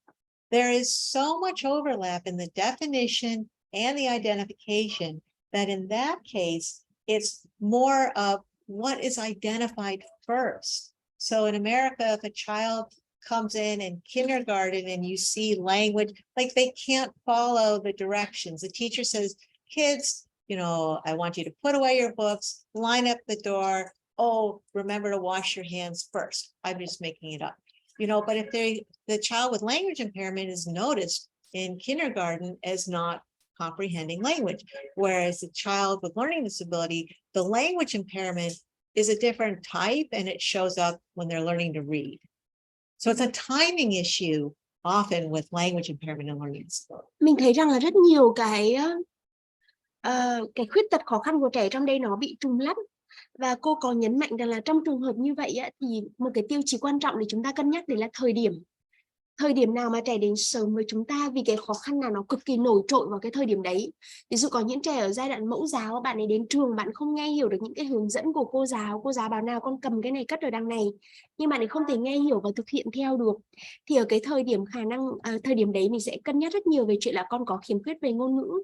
There is so much overlap in the definition and the identification that in that case, it's more of what is identified first. So in America, if a child comes in kindergarten and you see language, like they can't follow the directions. The teacher says, kids, you know, I want you to put away your books, line up the door. Oh, remember to wash your hands first. I'm just making it up. You know, but if the child with language impairment is noticed in kindergarten as not comprehending language, whereas the child with learning disability, the language impairment is a different type and it shows up when they're learning to read. So it's a timing issue often with language impairment and learning disability. Mình thấy rằng là rất nhiều cái khuyết tật khó khăn của trẻ trong đây nó bị trùng lắp. Và cô có nhấn mạnh rằng là trong trường hợp như vậy thì một cái tiêu chí quan trọng để chúng ta cân nhắc đấy là thời điểm nào mà trẻ đến sớm với chúng ta, vì cái khó khăn nào nó cực kỳ nổi trội vào cái thời điểm đấy. Ví dụ có những trẻ ở giai đoạn mẫu giáo, bạn ấy đến trường bạn không nghe hiểu được những cái hướng dẫn của cô giáo bảo nào con cầm cái này cất ở đằng này, nhưng bạn ấy không thể nghe hiểu và thực hiện theo được. Thì ở cái thời điểm đấy mình sẽ cân nhắc rất nhiều về chuyện là con có khiếm khuyết về ngôn ngữ.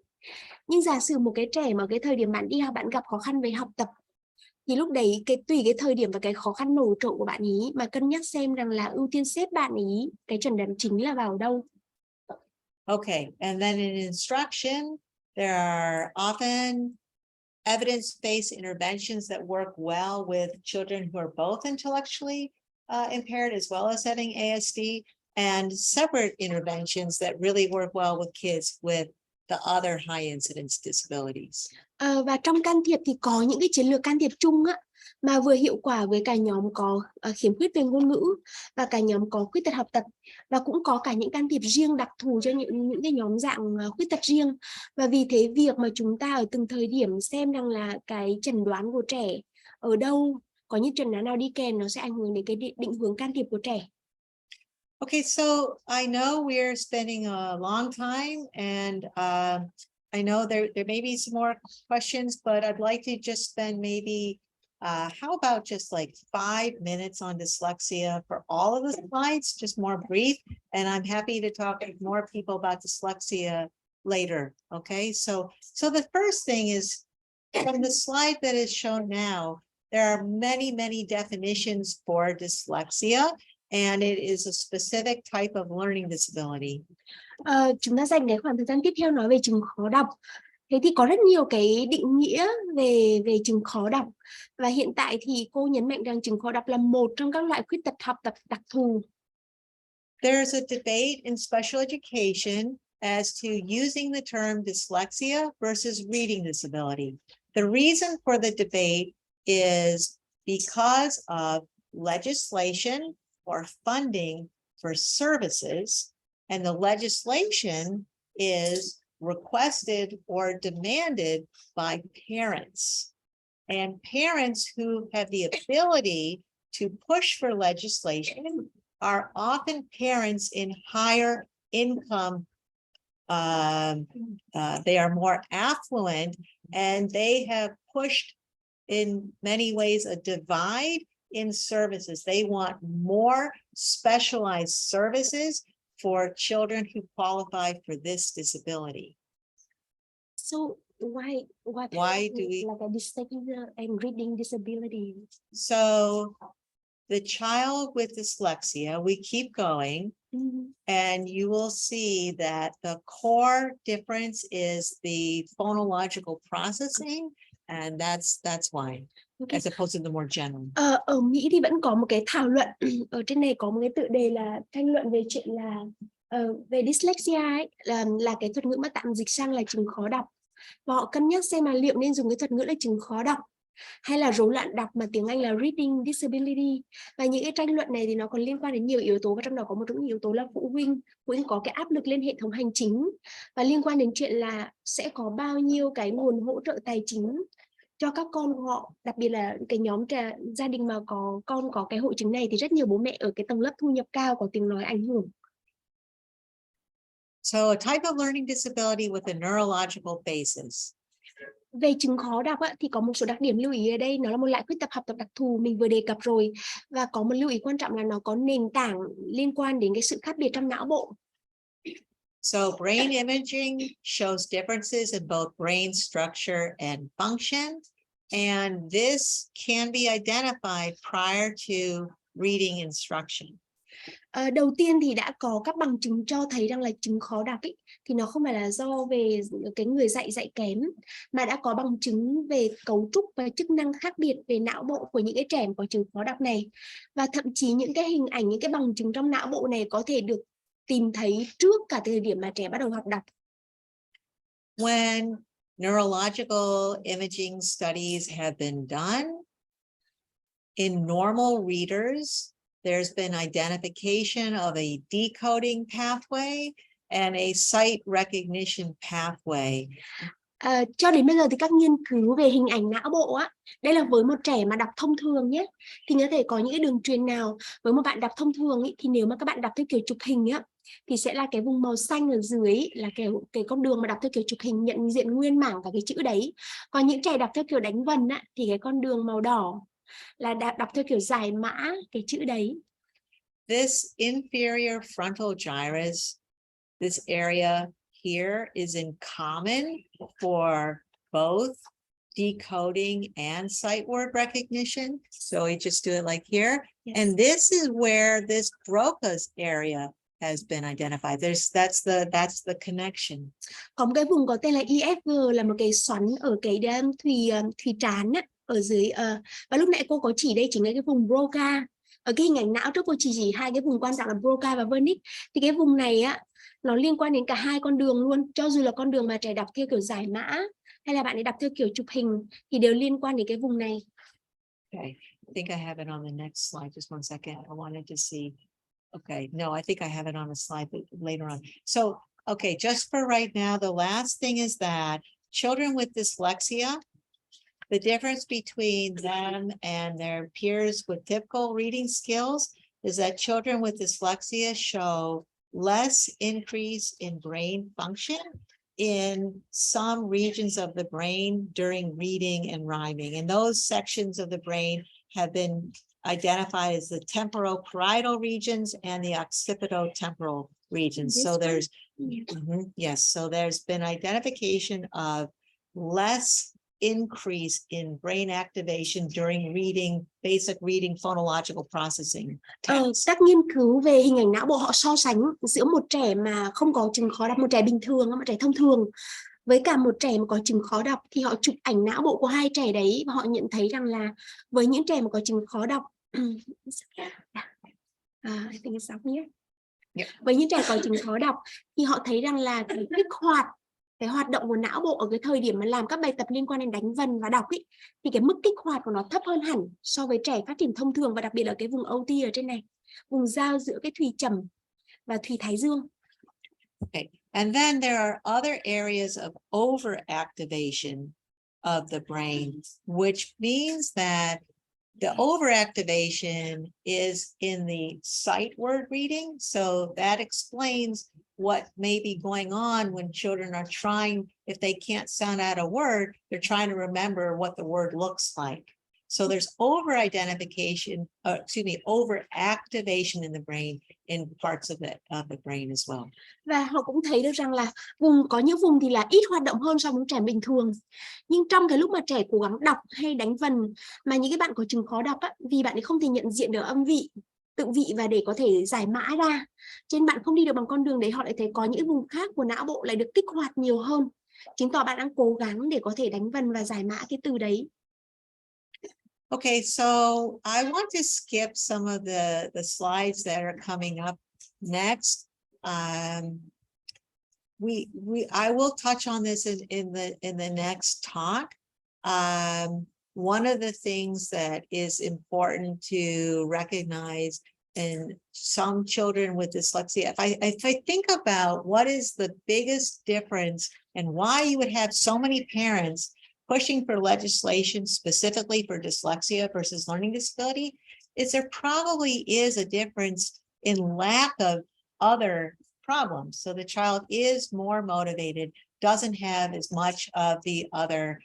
Nhưng giả sử một cái trẻ mà cái thời điểm bạn đi học bạn gặp khó khăn về học tập, thì lúc đấy tùy cái thời điểm và cái khó khăn nổi trội của bạn ý mà cân nhắc xem rằng là ưu tiên xếp bạn ý cái chuẩn đoán chính là vào đâu. Okay, and then in instruction, there are often evidence-based interventions that work well with children who are both intellectually impaired as well as having ASD, and separate interventions that really work well with kids with the other high incidence disabilities. Và trong can thiệp thì có những cái chiến lược can thiệp chung á, mà vừa hiệu quả với cả nhóm có khiếm khuyết về ngôn ngữ và cả nhóm có khuyết tật học tập, và cũng có cả những can thiệp riêng đặc thù cho những cái nhóm dạng khuyết tật riêng. Và vì thế việc mà chúng ta ở từng thời điểm xem rằng là cái chẩn đoán của trẻ ở đâu, có những chẩn đoán nào đi kèm, nó sẽ ảnh hưởng đến cái định hướng can thiệp của trẻ. Okay, so I know we're spending a long time, and I know there may be some more questions, but I'd like to just spend maybe, how about just like 5 minutes on dyslexia for all of the slides, just more brief, and I'm happy to talk to more people about dyslexia later. Okay, so the first thing is, from the slide that is shown now, there are many definitions for dyslexia. And it is a specific type of learning disability. Chúng ta dành cái khoảng thời gian tiếp theo nói về chứng khó đọc. Thế thì có rất nhiều cái định nghĩa về chứng khó đọc. Và hiện tại thì cô nhấn mạnh rằng chứng khó đọc là một trong các loại khuyết tật học tập đặc thù. there's a debate in special education as to using the term dyslexia versus reading disability. The reason for the debate is because of legislation or funding for services, and the legislation is requested or demanded by parents. And parents who have the ability to push for legislation are often parents in higher income. They are more affluent, and they have pushed in many ways a divide in services. They want more specialized services for children who qualify for this disability. So why do we- like a dyslexia and reading disability? So the child with dyslexia, we keep going, and you will see that the core difference is the phonological processing, and that's why, Okay. as opposed to the more general. Ở Mỹ thì vẫn có một cái thảo luận ở trên này, có một cái tựa đề là tranh luận về chuyện là về dyslexia ấy, là cái thuật ngữ mà tạm dịch sang là chứng khó đọc, và họ cân nhắc xem là liệu nên dùng cái thuật ngữ là chứng khó đọc hay là rối loạn đọc mà tiếng Anh là reading disability. Và những cái tranh luận này thì nó còn liên quan đến nhiều yếu tố, và trong đó có một trong những yếu tố là phụ huynh có cái áp lực lên hệ thống hành chính, và liên quan đến chuyện là sẽ có bao nhiêu cái nguồn hỗ trợ tài chính cho các con họ, đặc biệt là cái nhóm gia đình mà có con có cái hội chứng này thì rất nhiều bố mẹ ở cái tầng lớp thu nhập cao có tiếng nói ảnh hưởng. So a type of learning disability with a neurological basis. Về chứng khó đọc thì có một số đặc điểm lưu ý ở đây. Nó là một loại khuyết tật học tập đặc thù mình vừa đề cập rồi, và có một lưu ý quan trọng là nó có nền tảng liên quan đến cái sự khác biệt trong não bộ. So brain imaging shows differences in both brain structure and function, and this can be identified prior to reading instruction. Đầu tiên thì đã có các bằng chứng cho thấy rằng là chứng khó đọc ấy, thì nó không phải là do về cái người dạy kém, mà đã có bằng chứng về cấu trúc và chức năng khác biệt về não bộ của những cái trẻ có chứng khó đọc này, và thậm chí những cái hình ảnh, những cái bằng chứng trong não bộ này có thể được tìm thấy trước cả thời điểm mà trẻ bắt đầu học đọc. When neurological imaging studies have been done in normal readers, there's been identification of a decoding pathway and a sight recognition pathway. Cho đến bây giờ thì các nghiên cứu về hình ảnh não bộ đây là với một trẻ mà đọc thông thường nhé, thì có thể có những cái đường truyền nào. Với một bạn đọc thông thường thì nếu mà các bạn đọc theo kiểu chụp hình thì sẽ là cái vùng màu xanh ở dưới là cái con đường mà đọc theo kiểu chụp hình nhận diện nguyên mảng cả cái chữ đấy. Còn những trẻ đọc theo kiểu đánh vần thì cái con đường màu đỏ là đọc theo kiểu giải mã cái chữ đấy. This inferior frontal gyrus, this area here is in common for both decoding and sight word recognition. So we just do it like here. Yes. And this is where this Broca's area has been identified. That's the connection. Có một cái vùng có tên là IFG, là một cái xoắn ở cái thùy trán ở dưới, và lúc nãy cô có chỉ đây chính là cái vùng Broca. Ở cái hình ảnh não trước cô chỉ hai cái vùng quan trọng là Broca và Wernicke, thì cái vùng này nó liên quan đến cả hai con đường luôn, cho dù là con đường mà trẻ đọc theo kiểu giải mã hay là bạn ấy đọc theo kiểu chụp hình thì đều liên quan đến cái vùng này. Okay, I think I have it on the next slide. Just one second. I wanted to see. Okay, no, I think I have it on a slide later on. So, okay, just for right now, the last thing is that children with dyslexia, the difference between them and their peers with typical reading skills is that children with dyslexia show less increase in brain function in some regions of the brain during reading and rhyming. And those sections of the brain have been identified as the temporoparietal regions and the occipitotemporal regions. So there's, yes, so there's been identification of less increase in brain activation during reading, basic reading phonological processing. Các nghiên cứu về hình ảnh não bộ họ so sánh giữa một trẻ mà không có chứng khó đọc, một trẻ bình thường, một trẻ thông thường, với cả một trẻ mà có chứng khó đọc, thì họ chụp ảnh não bộ của hai trẻ đấy và họ nhận thấy rằng là với những trẻ mà có chứng khó đọc, I think it's up here. Với những trẻ có chứng khó đọc thì họ thấy rằng là cái kích hoạt cái hoạt động của não bộ ở cái thời điểm mà làm các bài tập liên quan đến đánh vần và đọc ý, thì cái mức kích hoạt của nó thấp hơn hẳn so với trẻ phát triển thông thường, và đặc biệt là cái vùng OT ở trên này, vùng giao giữa cái thùy trầm và thùy thái dương. Okay, and then there are other areas of overactivation of the brain, which means that the overactivation is in the sight word reading. So that explains what may be going on when children are trying, if they can't sound out a word, they're trying to remember what the word looks like. So there's over-identification, over-activation in the brain, in parts of the brain as well. Và họ cũng thấy được rằng là có những vùng thì là ít hoạt động hơn so với trẻ bình thường. Nhưng trong cái lúc mà trẻ cố gắng đọc hay đánh vần, mà những cái bạn có chứng khó đọc á, vì bạn ấy không thể nhận diện được âm vị, tự vị và để có thể giải mã ra, cho nên bạn không đi được bằng con đường đấy, họ lại thấy có những vùng khác của não bộ lại được kích hoạt nhiều hơn, chứng tỏ bạn đang cố gắng để có thể đánh vần và giải mã cái từ đấy. Okay, so I want to skip some of the slides that are coming up next. I will touch on this in the next talk. One of the things that is important to recognize in some children with dyslexia, if I think about what is the biggest difference and why you would have so many parents pushing for legislation specifically for dyslexia versus learning disability, is there probably is a difference in lack of other problems. So the child is more motivated, doesn't have as much of the other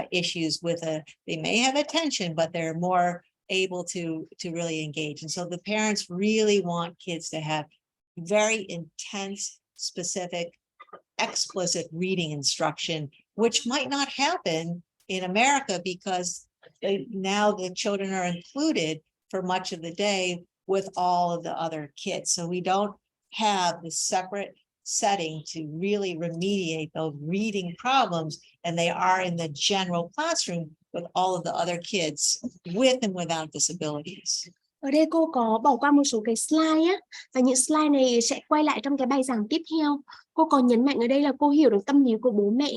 issues with they may have attention, but they're more able to really engage. And so the parents really want kids to have very intense, specific, explicit reading instruction, which might not happen in America because now the children are included for much of the day with all of the other kids. So we don't have the separate setting to really remediate those reading problems, and they are in the general classroom with all of the other kids with and without disabilities. Ở đây cô có bỏ qua một số cái slide á, và những slide này sẽ quay lại trong cái bài giảng tiếp theo. Cô có nhấn mạnh ở đây là cô hiểu được tâm lý của bố mẹ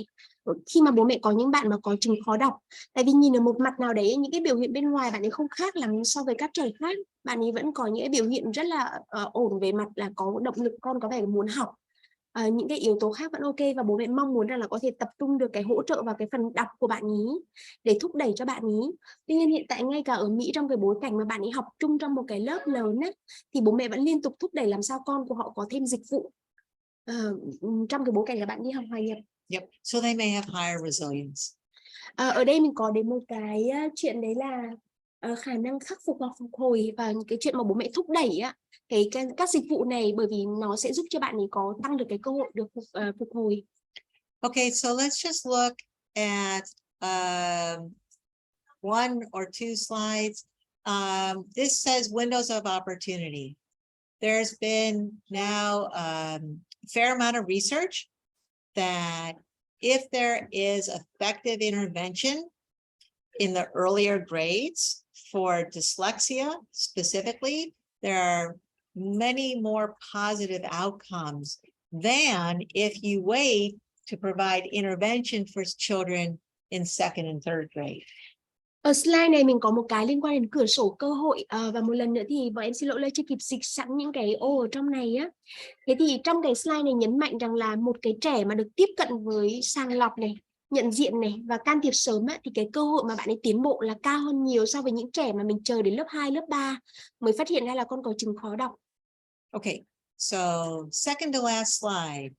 khi mà bố mẹ có những bạn mà có chứng khó đọc. Tại vì nhìn ở một mặt nào đấy, những cái biểu hiện bên ngoài bạn ấy không khác lắm so với các trẻ khác. Bạn ấy vẫn có những cái biểu hiện rất là ổn về mặt là có động lực, con có vẻ muốn học. Những cái yếu tố khác vẫn ok, và bố mẹ mong muốn rằng là có thể tập trung được cái hỗ trợ vào cái phần đọc của bạn ý để thúc đẩy cho bạn ý. Tuy nhiên hiện tại ngay cả ở Mỹ, trong cái bối cảnh mà bạn ấy học chung trong một cái lớp lớn ấy, thì bố mẹ vẫn liên tục thúc đẩy làm sao con của họ có thêm dịch vụ trong cái bối cảnh là bạn đi học hòa nhập. Yep. So they may have higher resilience. Ở đây mình có đến một cái chuyện đấy là khả năng khắc phục hoặc phục hồi, và cái chuyện mà bố mẹ thúc đẩy á, các dịch vụ này, bởi vì nó sẽ giúp cho bạn ấy có tăng được cái cơ hội được phục hồi. Okay, so let's just look at one or two slides. This says windows of opportunity. There's been now a fair amount of research that if there is effective intervention in the earlier grades for dyslexia specifically, there are many more positive outcomes than if you wait to provide intervention for children in second and third grade. Ở slide này mình có một cái liên quan đến cửa sổ cơ hội, và một lần nữa thì bọn em xin lỗi là chưa kịp dịch sẵn những cái ô ở trong này á. Thế thì trong cái slide này nhấn mạnh rằng là một cái trẻ mà được tiếp cận với sàng lọc này, nhận diện này và can thiệp sớm á, thì cái cơ hội mà bạn ấy tiến bộ là cao hơn nhiều so với những trẻ mà mình chờ đến lớp 2, lớp 3 mới phát hiện ra là con có chứng khó đọc. Okay, so second to last slide.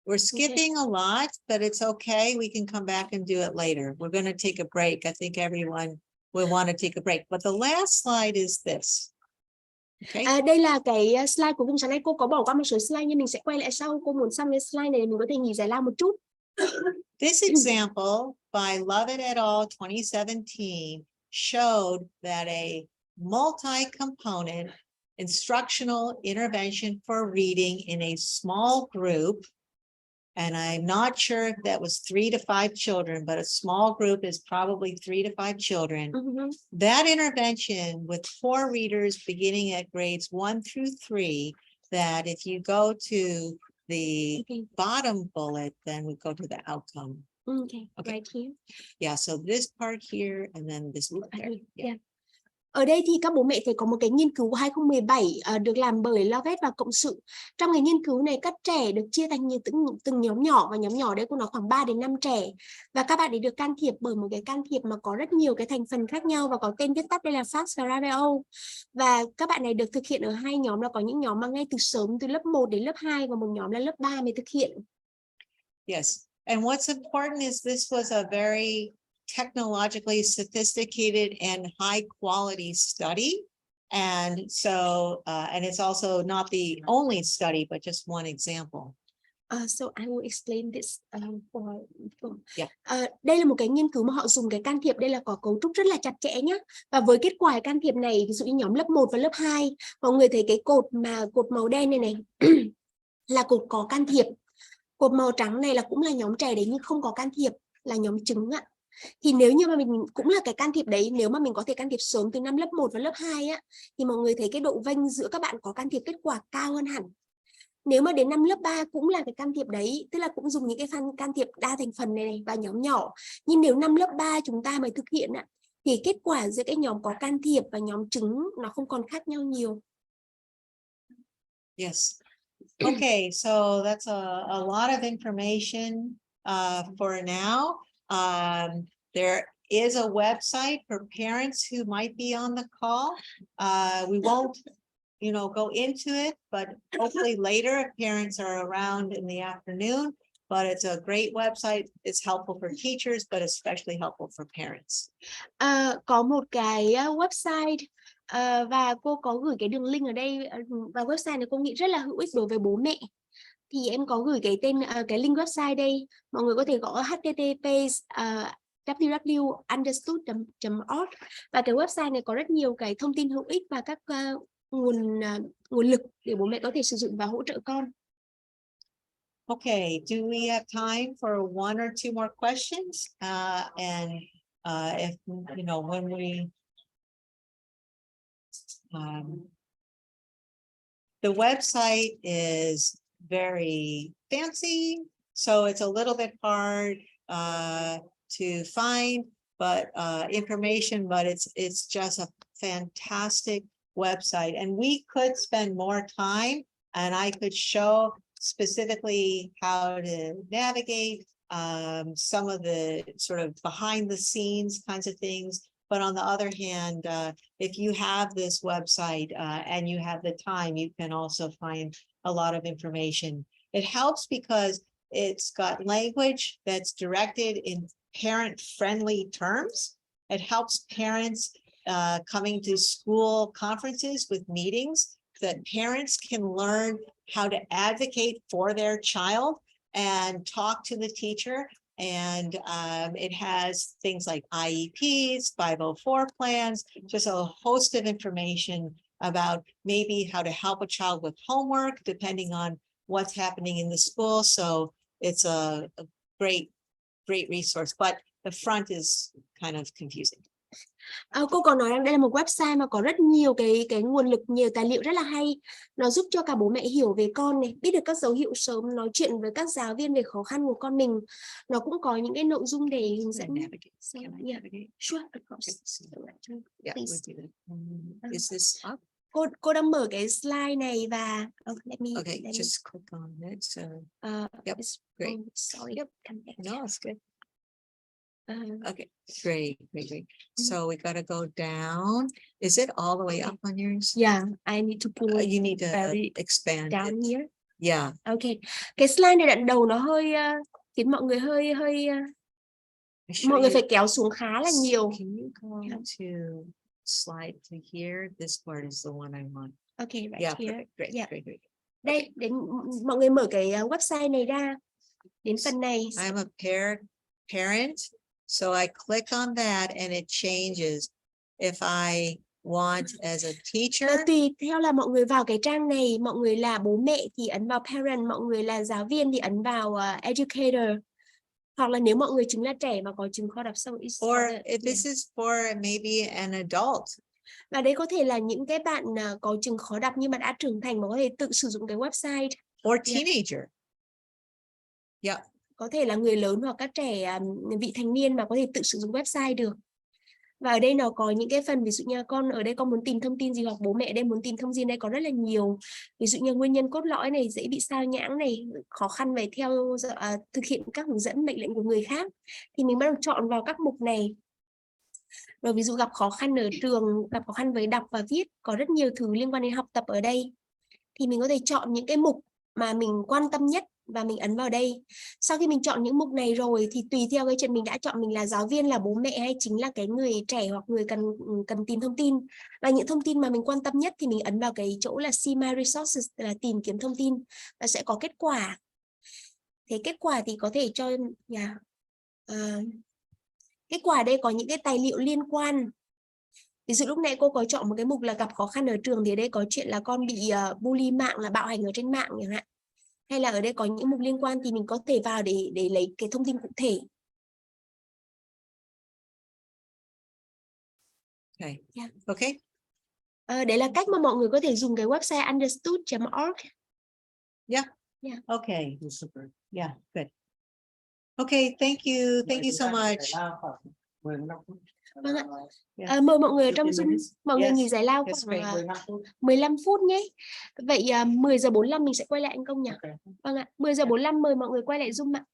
We're skipping a lot, but it's okay. We can come back and do it later. We're going to take a break. I think everyone will want to take a break. But the last slide is this. Okay. Đây là cái slide của vùng sáng nay. Cô có bỏ qua một số slide nhưng mình sẽ quay lại sau. Cô muốn xong cái slide này mình có thể nghỉ giải lao một chút. This example by Lovett et al. 2017 showed that a multi-component instructional intervention for reading in a small group, and I'm not sure if that was 3 to 5 children, but a small group is probably 3 to 5 children. That intervention with 4 readers beginning at grades 1 through 3 that if you go to the Okay. bottom bullet, then we go to the outcome. Okay, Okay. right here. Yeah, so this part here and then this part there. Yeah. Ở đây thì các bố mẹ thấy có một cái nghiên cứu 2017 được làm bởi VNU-UEd và Cộng sự. Trong cái nghiên cứu này các trẻ được chia thành từng nhóm nhỏ, và nhóm nhỏ đấy của nó khoảng 3 đến 5 trẻ. Và các bạn ấy được can thiệp bởi một cái can thiệp mà có rất nhiều cái thành phần khác nhau và có tên viết tắt đây là FAST và RAVO. Và các bạn này được thực hiện ở hai nhóm, là có những nhóm mà ngay từ sớm từ lớp 1 đến lớp 2 và một nhóm là lớp 3 mới thực hiện. Yes, and what's important is this was a very technologically sophisticated and high quality study. And so, and it's also not the only study, but just one example. So I will explain this for Yeah. Đây là một cái nghiên cứu mà họ dùng cái can thiệp, đây là có cấu trúc rất là chặt chẽ nhé. Và với kết quả can thiệp này, ví dụ như nhóm lớp 1 và lớp 2, mọi người thấy cái cột màu đen này là cột có can thiệp. Cột màu trắng này là cũng là nhóm trẻ đấy nhưng không có can thiệp, là nhóm trứng ạ. Thì nếu như mà mình cũng là cái can thiệp đấy, nếu mà mình có thể can thiệp sớm từ năm lớp 1 và lớp 2 á, thì mọi người thấy cái độ vênh giữa các bạn có can thiệp kết quả cao hơn hẳn. Nếu mà đến năm lớp 3 cũng là cái can thiệp đấy, tức là cũng dùng những cái can thiệp đa thành phần này và nhóm nhỏ. Nhưng nếu năm lớp 3 chúng ta mới thực hiện ạ, thì kết quả giữa cái nhóm có can thiệp và nhóm trứng nó không còn khác nhau nhiều. Yes. Okay, so that's a lot of information for now. There is a website for parents who might be on the call. We won't, go into it, but hopefully later if parents are around in the afternoon. But it's a great website. It's helpful for teachers, but especially helpful for parents. Có một cái website và cô có gửi cái đường link ở đây, và website này cô nghĩ rất là hữu ích đối với bố mẹ. Thì em có gửi cái tên cái link website đây, mọi người có thể gõ http www.understood.org, và cái website này có rất nhiều cái thông tin hữu ích và các nguồn lực để bố mẹ có thể sử dụng và hỗ trợ con. Okay, do we have time for one or two more questions? And if, when we, the website is very fancy, so it's a little bit hard to find, but information, but it's just a fantastic website. And we could spend more time and I could show specifically how to navigate some of the sort of behind the scenes kinds of things. But on the other hand, if you have this website and you have the time, you can also find a lot of information. It helps because it's got language that's directed in parent-friendly terms. It helps parents coming to school conferences with meetings, that parents can learn how to advocate for their child and talk to the teacher. And it has things like IEPs, 504 plans, just a host of information about maybe how to help a child with homework, depending on what's happening in the school. So it's a great resource, but the front is kind of confusing. Cô còn nói rằng đây là một website mà có rất nhiều cái nguồn lực, nhiều tài liệu rất là hay. Nó giúp cho cả bố mẹ hiểu về con này, biết được các dấu hiệu sớm, nói chuyện với các giáo viên về khó khăn của con mình. Nó cũng có những cái nội dung để hướng dẫn. Sure, of course. Yeah, is this up? Cô đang mở cái slide này và Okay, just click on it. So yep, great. Sorry. Yep. No, it's good. Okay, great. So we got to go down. Is it all the way up on yours? Yeah, I need to pull it. You need to expand down it. here. Yeah. Okay. Cái slide này đoạn đầu nó hơi khiến mọi người hơi mọi người phải kéo xuống khá là nhiều. Can you go to slide to here? This part is the one I want. Okay, right Yeah, here. perfect. Great, Yeah. great. Đây, đến mọi người mở cái website này ra. Đến phần này. I'm a parent, so I click on that and it changes. If I want as a teacher. Tùy theo là mọi người vào cái trang này, mọi người là bố mẹ thì ấn vào parent, mọi người là giáo viên thì ấn vào educator. Hoặc là nếu mọi người chính là trẻ mà có chứng khó đọc sâu. Or if this is for maybe an adult, Và đấy có thể là những cái bạn có chừng khó đọc nhưng mà đã trưởng thành mà có thể tự sử dụng cái website. or Yeah. teenager. Yeah. Có thể là người lớn hoặc các trẻ vị thành niên mà có thể tự sử dụng website được. Và ở đây nó có những cái phần ví dụ như con ở đây con muốn tìm thông tin gì hoặc bố mẹ ở đây muốn tìm thông tin đây có rất là nhiều. Ví dụ như nguyên nhân cốt lõi này, dễ bị sao nhãng này, khó khăn về theo thực hiện các hướng dẫn mệnh lệnh của người khác. Thì mình bắt đầu chọn vào các mục này. Rồi ví dụ gặp khó khăn ở trường, gặp khó khăn với đọc và viết, có rất nhiều thứ liên quan đến học tập ở đây. Thì mình có thể chọn những cái mục mà mình quan tâm nhất và mình ấn vào đây. Sau khi mình chọn những mục này rồi thì tùy theo cái chuyện mình đã chọn mình là giáo viên, là bố mẹ hay chính là cái người trẻ hoặc người cần tìm thông tin. Và những thông tin mà mình quan tâm nhất thì mình ấn vào cái chỗ là See My Resources, là tìm kiếm thông tin và sẽ có kết quả. Thế kết quả thì có thể cho kết quả ở đây có những cái tài liệu liên quan. Ví dụ lúc nãy cô có chọn một cái mục là gặp khó khăn ở trường thì ở đây có chuyện là con bị bully mạng, là bạo hành ở trên mạng chẳng hạn. Hay là ở đây có những mục liên quan thì mình có thể vào để lấy cái thông tin cụ thể. Okay. Yeah. Okay. Đấy là cách mà mọi người có thể dùng cái website understood.org. Yeah. Yeah. Okay. Yeah. Good. Okay. Thank you. Thank you so much. Vâng ạ. Mời mọi người ở trong Zoom, mọi người nghỉ giải lao Yes, khoảng 15 phút. 15 phút nhé. Vậy 10 giờ 45 mình sẽ quay lại anh Công nhỉ? Okay. Vâng ạ. 10 giờ 45 mời mọi người quay lại Zoom ạ.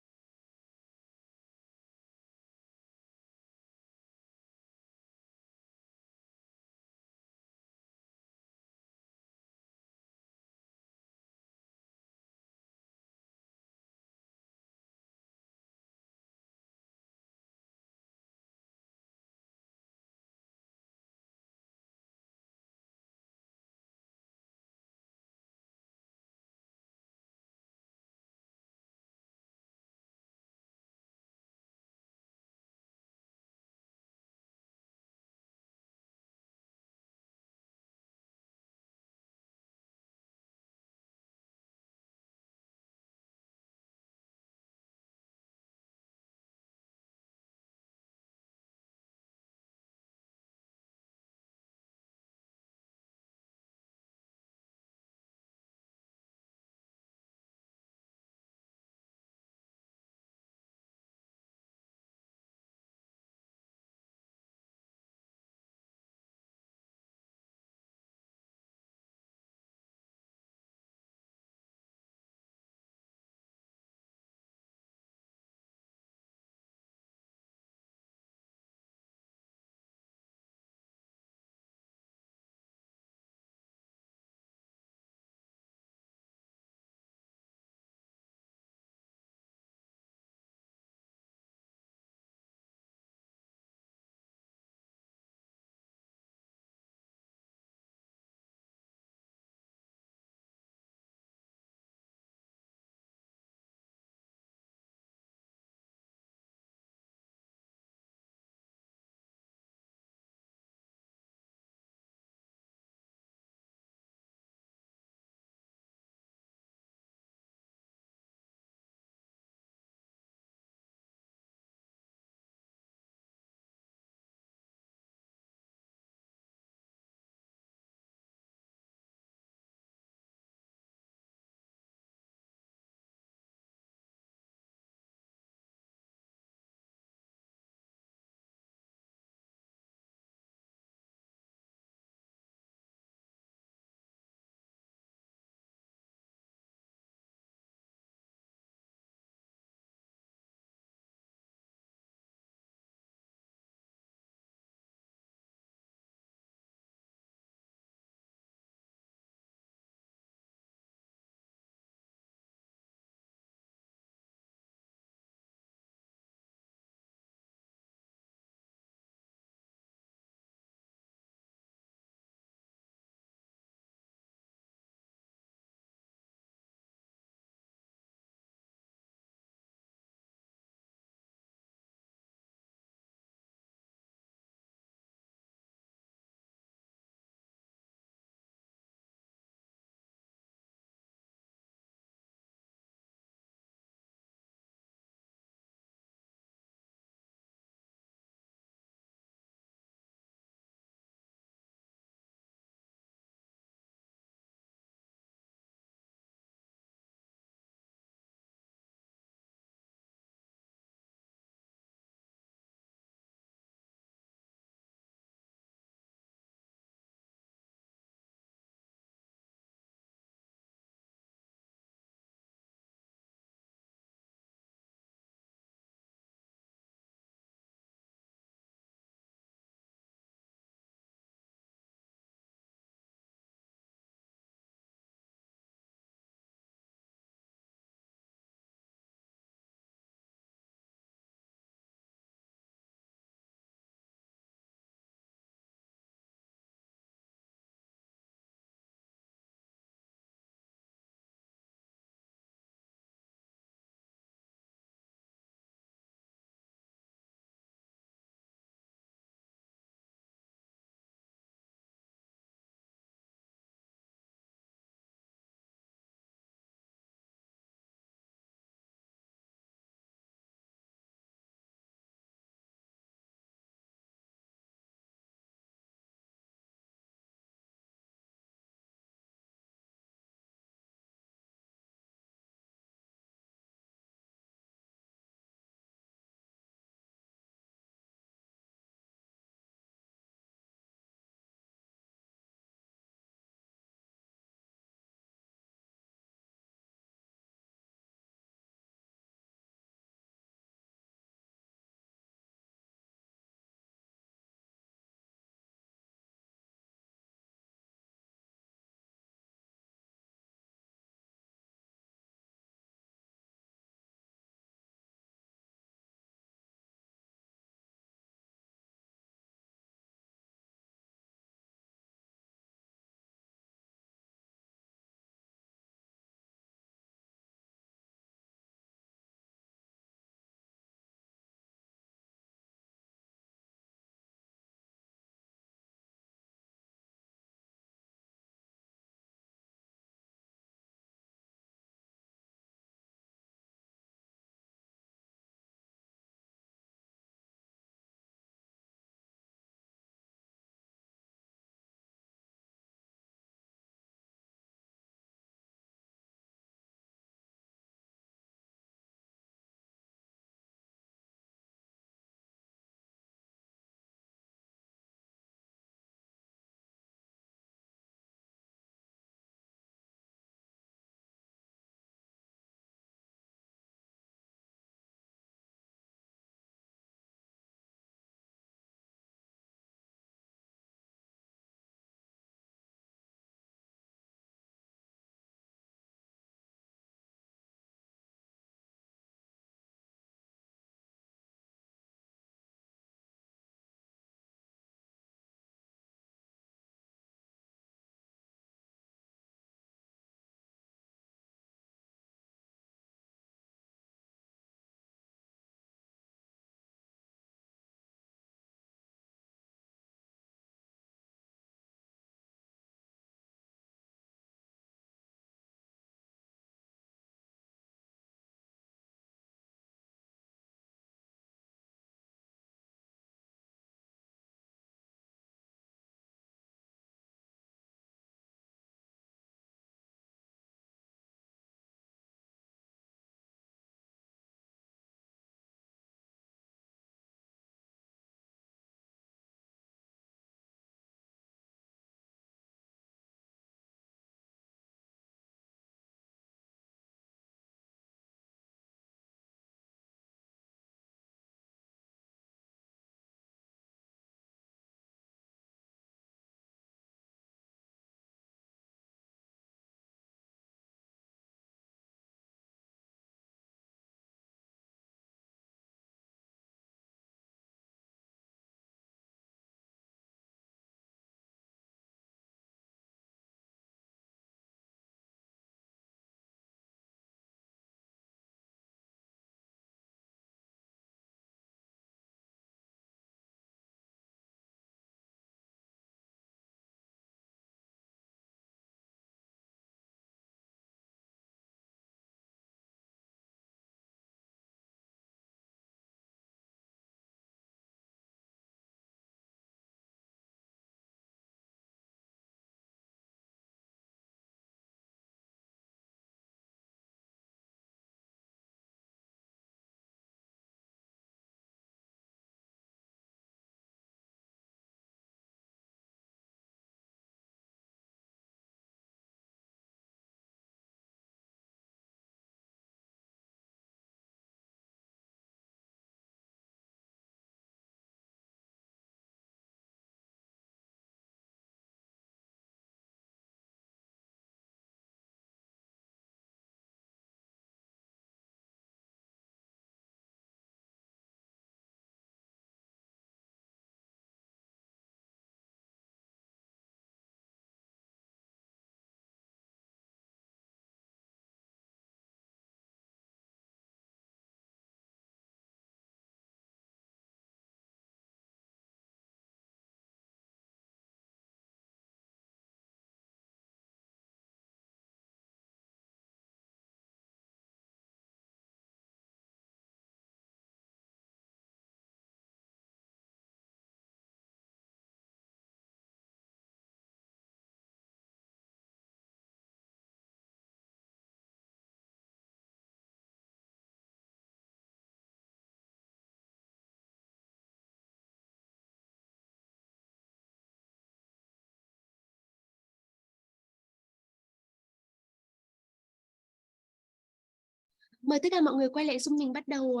Mời tất cả mọi người quay lại Zoom, mình bắt đầu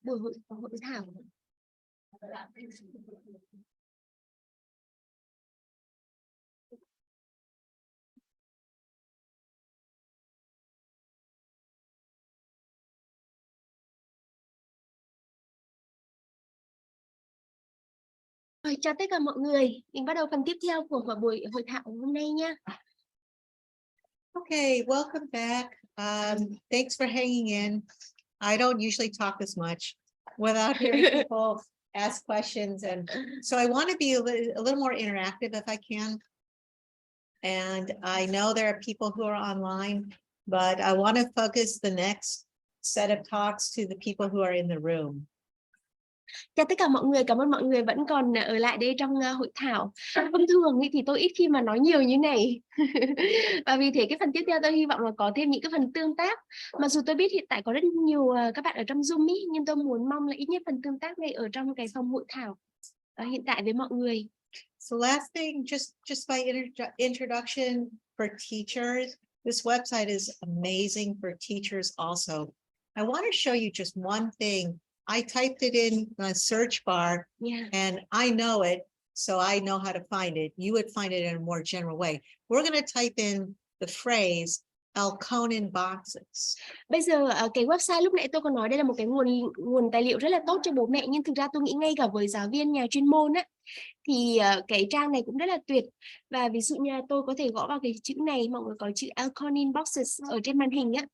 buổi hội thảo. Rồi, chào tất cả mọi người, mình bắt đầu phần tiếp theo của buổi hội thảo hôm nay nha. Okay, welcome back. Thanks for hanging in. I don't usually talk this much without hearing people ask questions. And so I want to be a little more interactive if I can. And I know there are people who are online, but I want to focus the next set of talks to the people who are in the room. Chào tất cả mọi người, cảm ơn mọi người vẫn còn ở lại đây trong hội thảo. Thông thường thì tôi ít khi mà nói nhiều như này. Và vì thế cái phần tiếp theo tôi hy vọng là có thêm những cái phần tương tác. Mặc dù tôi biết hiện tại có rất nhiều các bạn ở trong Zoom ý, nhưng tôi muốn mong là ít nhất phần tương tác này ở trong cái phòng hội thảo hiện tại với mọi người. So last thing, just by introduction for teachers, this website is amazing for teachers also. I want to show you just one thing. I typed it in a search bar, and I know it, so I know how to find it. You would find it in a more general way. We're going to type in the phrase Elkonin boxes. Bây giờ cái website lúc nãy tôi còn nói đây là một cái nguồn tài liệu rất là tốt cho bố mẹ, nhưng thực ra tôi nghĩ ngay cả với giáo viên nhà chuyên môn á thì cái trang này cũng rất là tuyệt. Và ví dụ như tôi có thể gõ vào cái chữ này, mọi người có chữ Elkonin boxes ở trên màn hình á.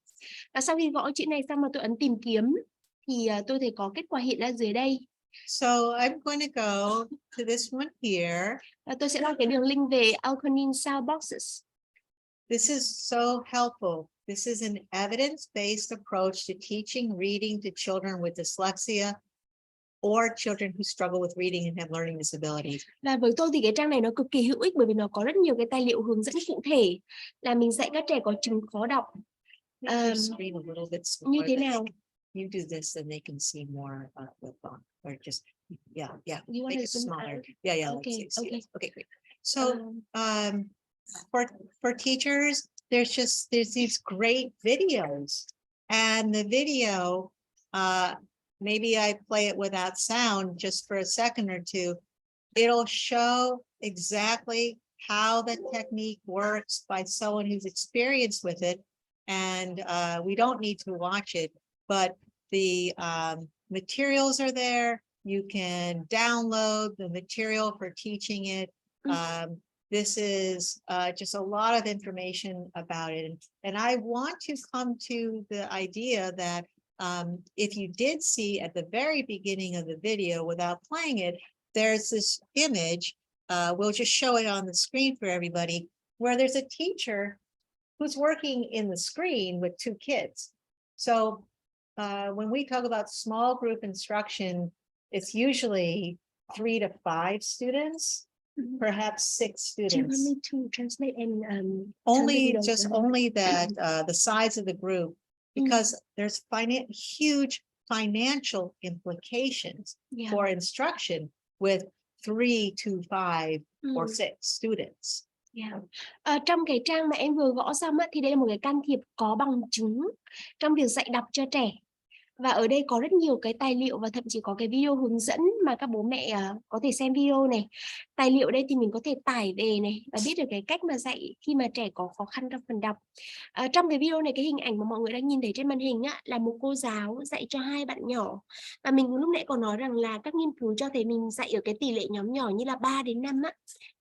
Và sau khi gõ chữ này xong mà tôi ấn tìm kiếm thì tôi thấy có kết quả hiện ra dưới đây. So I'm going to go to this one here. Và tôi sẽ đọc cái đường link về Elkonin sound boxes. This is so helpful. This is an evidence-based approach to teaching reading to children with dyslexia or children who struggle with reading and have learning disabilities. Và với tôi thì cái trang này nó cực kỳ hữu ích bởi vì nó có rất nhiều cái tài liệu hướng dẫn cụ thể là mình dạy các trẻ có chứng khó đọc. Như thế nào? You do this and they can see more with phone or just yeah. You want make to it zoom smaller. out? Yeah. Okay, Let's see. okay. Okay, great. So for teachers, there's these great videos, and the video maybe I play it without sound just for a second or two. It'll show exactly how the technique works by someone who's experienced with it, and we don't need to watch it, but the materials are there. You can download the material for teaching it. This is just a lot of information about it. And I want to come to the idea that if you did see at the very beginning of the video without playing it, there's this image, we'll just show it on the screen for everybody, where there's a teacher who's working in the screen with two kids. So when we talk about small group instruction, it's usually 3 to 5 students, perhaps 6 students. Do you want me to translate and only that the size of the group, because there's huge financial implications for instruction with 3 to 5 or 6 students. Trong cái trang mà em vừa gõ xong á, thì đây là một cái can thiệp có bằng chứng trong việc dạy đọc cho trẻ. Và ở đây có rất nhiều cái tài liệu và thậm chí có cái video hướng dẫn mà các bố mẹ có thể xem video này. Tài liệu đây thì mình có thể tải về này và biết được cái cách mà dạy khi mà trẻ có khó khăn trong phần đọc. Trong cái video này, cái hình ảnh mà mọi người đang nhìn thấy trên màn hình á, là một cô giáo dạy cho 2 bạn nhỏ. Và mình lúc nãy còn nói rằng là các nghiên cứu cho thấy mình dạy ở cái tỷ lệ nhóm nhỏ như là 3 đến 5 á,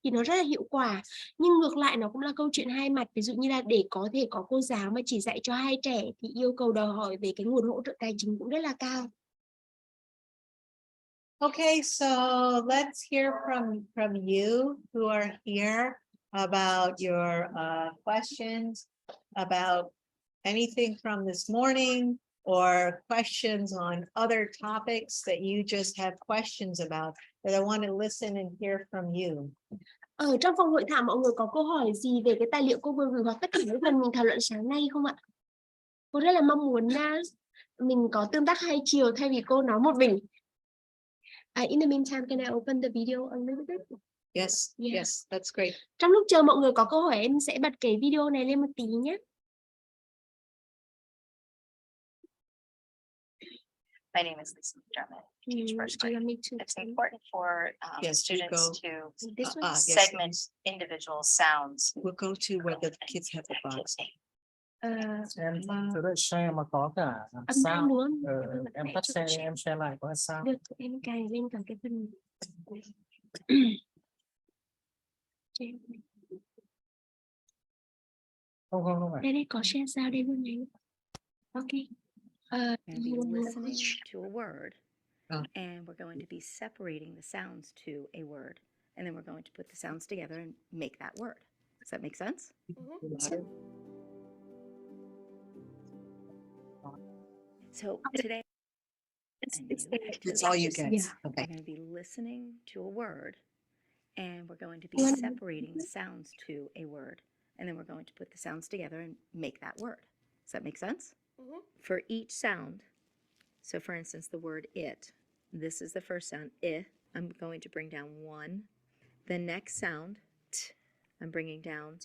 thì nó rất là hiệu quả. Nhưng ngược lại nó cũng là câu chuyện hai mặt. Ví dụ như là để có thể có cô giáo mà chỉ dạy cho 2 trẻ thì yêu cầu đòi hỏi về cái nguồn hỗ trợ tài chính cũng rất là cao. Okay, so let's hear from you who are here about your questions about anything from this morning or questions on other topics that you just have questions about that I want to listen and hear from you. Ở trong phòng hội thảo mọi người có câu hỏi gì về cái tài liệu cô vừa gửi hoặc tất cả những phần mình thảo luận sáng nay không ạ? Cô rất là mong muốn mình có tương tác hai chiều thay vì cô nói một mình. In the meantime, can I open the video a little bit? Yes, yes, that's great. Trong lúc chờ mọi người có câu hỏi, em sẽ bật cái video này lên một tí nhé. My name is Lisa McDermott. I teach first Do you grade. want me to? It's important for Yes, we students go- to This one? yes, segment please. individual sounds. We'll go to where the kids have the box. Em thử đợi share mà có cả Âm thanh sound. đúng không? Em tắt share đi, em share lại có sound. Được, em cài lên cả cái phần. Không phải. Đây đây có share sao đây luôn này. Ok. We're going to be listening to a word, Oh. and we're going to be separating the sounds to a word, and then we're going to put the sounds together and make that word. Does that make sense? So today, and you actually- That's all you get. Yeah. we're Okay. going to be listening to a word, and we're going to be One- separating the sounds to a word, and then we're going to put the sounds together and make that word. Does that make sense? For each sound, so for instance, the word it, this is the first sound, I'm going to bring down one. The next sound, t, I'm bringing down.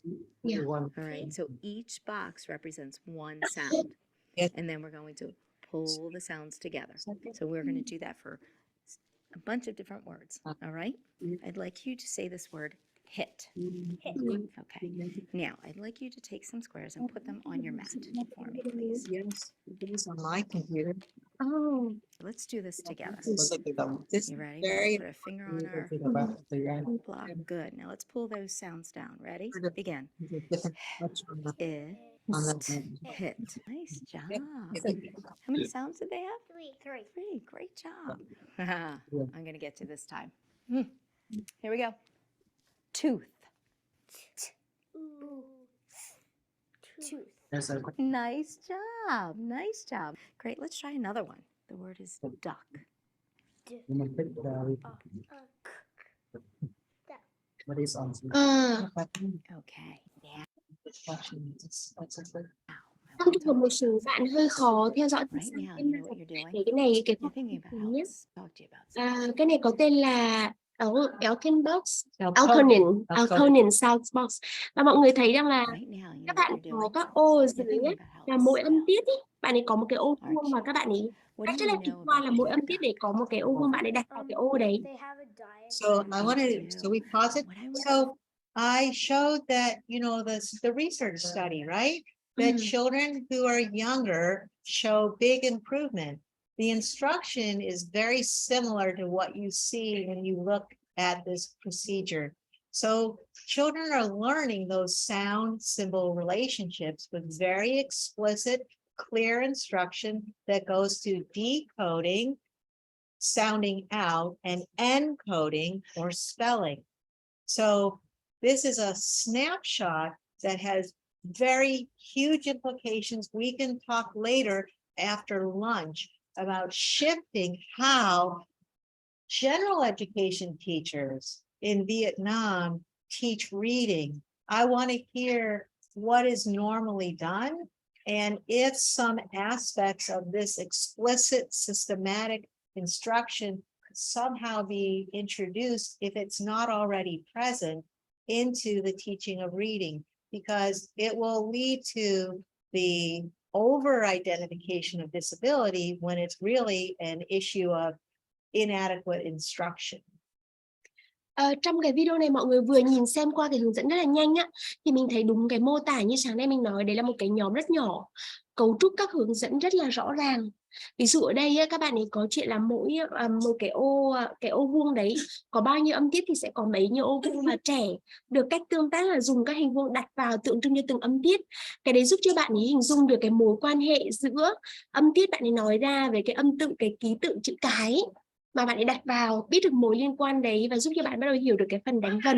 Yeah. One. All right, so each box represents one sound. Yes. And then we're going to pull the sounds together. So we're going to do that for a bunch of different words. All right? I'd like you to say this word hit. Okay. Now, I'd like you to take some squares and put them on your mat for me, please. Yes, it is on my computer. Oh. Let's do this together. This You ready? very Put a finger on our Thì các bạn tùy em. block. Good. Now let's pull those sounds down. Ready? Begin. different touch on the- I, on the- hit. Nice job. Yep. How many sounds did they have? Three. Great job. I'm going to get to this time. Here we go. Tooth. Yes, sir. Nice job. Nice job. Great. Let's try another one. The word is duck. Mình thích what is on. Okay. Now, Trong trường hợp một số bạn hơi khó theo dõi thì right now, em you know what you're doing? để cái này cái You're thinking about how nhé. to talk to you about something. Cái này có tên là Elkin Box, Altonin. Altonin Sound Box. Và mọi người thấy rằng là Right now, you các know what bạn you're có doing? các ô ở You're dưới thinking ấy, about how là it mỗi âm smells. tiết ý. Bạn ấy có một cái ô vuông và các bạn ấy What cách do rất you là trực know quan là about mỗi âm yoga? tiết để có một cái ô vuông, bạn ấy đặt vào cái ô đấy. So I want to, so we pause it. What I want- So I showed that, you know, the research study, right? That children who are younger show big improvement. The instruction is very similar to what you see when you look at this procedure. So children are learning those sound symbol relationships with very explicit, clear instruction that goes to decoding, sounding out, and encoding or spelling. So this is a snapshot that has very huge implications. We can talk later after lunch about shifting how general education teachers in Vietnam teach reading. I want to hear what is normally done and if some aspects of this explicit systematic instruction could somehow be introduced, if it's not already present, into the teaching of reading, because it will lead to the over-identification of disability when it's really an issue of inadequate instruction. Trong cái video này mọi người vừa nhìn xem qua cái hướng dẫn rất là nhanh á, thì mình thấy đúng cái mô tả như sáng nay mình nói, đấy là một cái nhóm rất nhỏ, cấu trúc các hướng dẫn rất là rõ ràng. Ví dụ ở đây á, các bạn ấy có chuyện là mỗi một cái ô vuông đấy có bao nhiêu âm tiết thì sẽ có bấy nhiêu ô vuông, và trẻ được cách tương tác là dùng các hình vuông đặt vào tượng trưng cho từng âm tiết. Cái đấy giúp cho bạn ấy hình dung được cái mối quan hệ giữa âm tiết bạn ấy nói ra với cái âm tự, cái ký tự chữ cái mà bạn ấy đặt vào, biết được mối liên quan đấy và giúp cho bạn bắt đầu hiểu được cái phần đánh vần.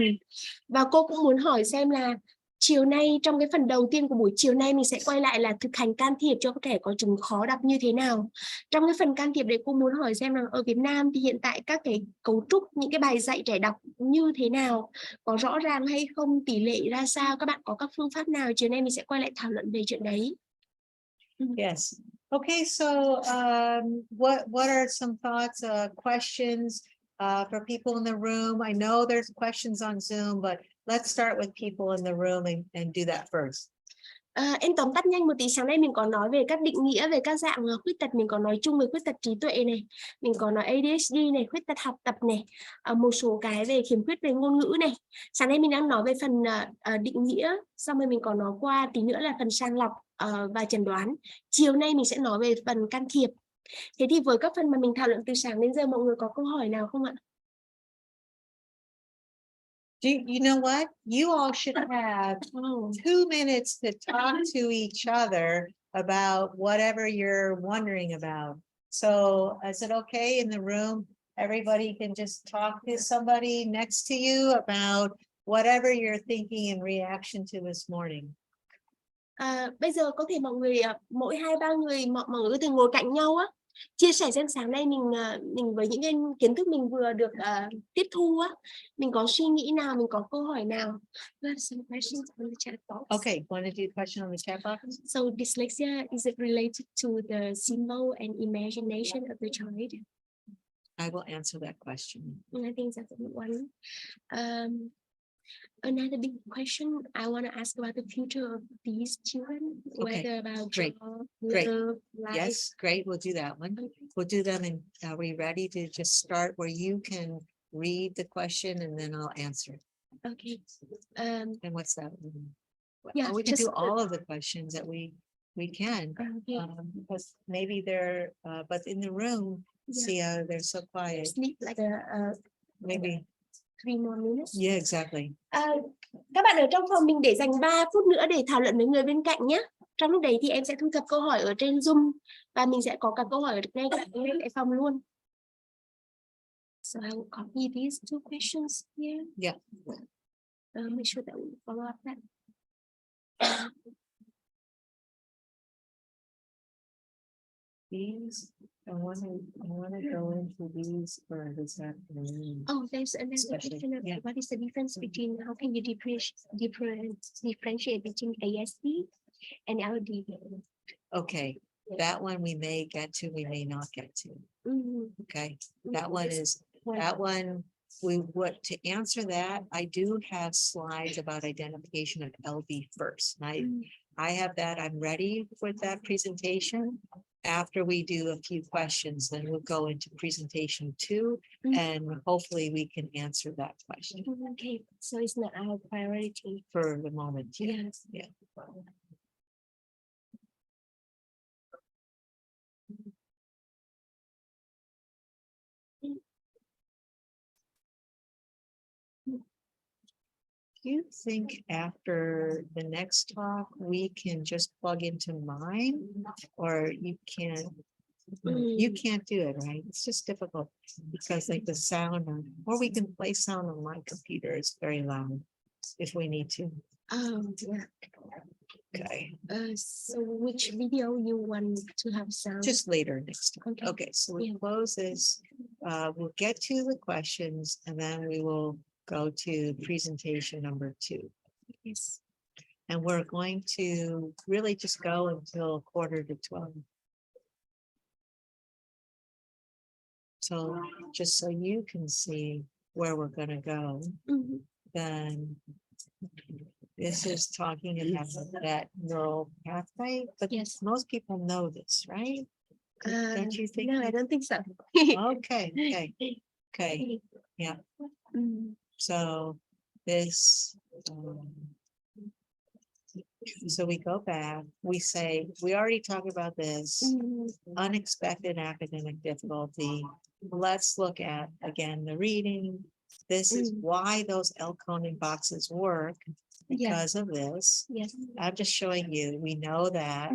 Và cô cũng muốn hỏi xem là chiều nay, trong cái phần đầu tiên của buổi chiều nay, mình sẽ quay lại là thực hành can thiệp cho các trẻ có chứng khó đọc như thế nào. Trong cái phần can thiệp đấy, cô muốn hỏi xem là ở Việt Nam thì hiện tại các cái cấu trúc, những cái bài dạy trẻ đọc như thế nào, có rõ ràng hay không, tỷ lệ ra sao, các bạn có các phương pháp nào. Chiều nay mình sẽ quay lại thảo luận về chuyện đấy. Yes. Okay, so what are some thoughts, questions for people in the room? I know there's questions on Zoom, but let's start with people in the room and do that first. Em tóm tắt nhanh một tí. Sáng nay mình có nói về các định nghĩa về các dạng khuyết tật. Mình có nói chung về khuyết tật trí tuệ này, mình có nói ADHD này, khuyết tật học tập này, một số cái về khiếm khuyết về ngôn ngữ này. Sáng nay mình đang nói về phần định nghĩa, xong rồi mình có nói qua tí nữa là phần sàng lọc và chẩn đoán. Chiều nay mình sẽ nói về phần can thiệp. Thế thì với các phần mà mình thảo luận từ sáng đến giờ, mọi người có câu hỏi nào không ạ? You know what? You all should have 2 minutes to talk to each other about whatever you're wondering about. So is it okay in the room? Everybody can just talk to somebody next to you about whatever you're thinking in reaction to this morning. Bây giờ có thể mọi người mỗi 2-3 người mọi người có thể ngồi cạnh nhau á, chia sẻ xem sáng nay mình với những cái kiến thức mình vừa được tiếp thu á, mình có suy nghĩ nào, mình có câu hỏi nào. Some questions on the chat box. Okay, want to do a question on the chat box? So dyslexia, is it related to the symbol and imagination of the child? I will answer that question. I think that's a good one. Another big question I want to ask about the future of these children, Okay, whether about great, job, great. love, life. Yes, great, we'll do that one. Okay. We'll do them and are we ready to just start where you can read the question and then I'll answer? Okay. And what's that? Yeah, Oh, we can do just, all of the questions that we can. okay. Because maybe they're, but in the room, Yeah. see how they're so quiet. Sleep like Maybe, 3 more minutes. yeah, exactly. Các bạn ở trong phòng mình để dành 3 phút nữa để thảo luận với người bên cạnh nhé. Trong lúc đấy thì em sẽ thu thập câu hỏi ở trên Zoom và mình sẽ có cả câu hỏi ở ngay tại phòng luôn. So I will copy these 2 questions here. Yeah. Make sure that we follow up that. These, I wanna go into these for this afternoon. Oh, there's another Especially, question of yeah. what is the difference between, how can you differentiate between ASD and LD? Okay, that one we may get to, we may not get to. Okay, that one is, that one, to answer that, I do have slides about identification of LD first. And I have that, I'm ready with that presentation. After we do a few questions, then we'll go into presentation 2 and hopefully we can answer that question Okay, so it's not our priority. for the moment. Yes. Yeah. Do you think after the next talk, we can just plug into mine or you can't? You can't do it, right? It's just difficult because like the sound or we can play sound on my computer. It's very loud if we need to. Yeah. Okay, So which video you want to have sound? just later next time. Okay. Okay, so we Yeah. close this. We'll get to the questions and then we will go to presentation number 2. Yes. And we're going to really just go until 11:45. So just so you can see where we're gonna go, then this is talking about that neural pathway, but Yes. most people know this, right? Don't you think? No, I don't think so. Okay, okay, yeah. So this, so we go back, we say, we already talked about this, unexpected academic difficulty. Let's look at, again, the reading. This is why those L-coding boxes work because of this. Yes. I'm just showing you, we know that,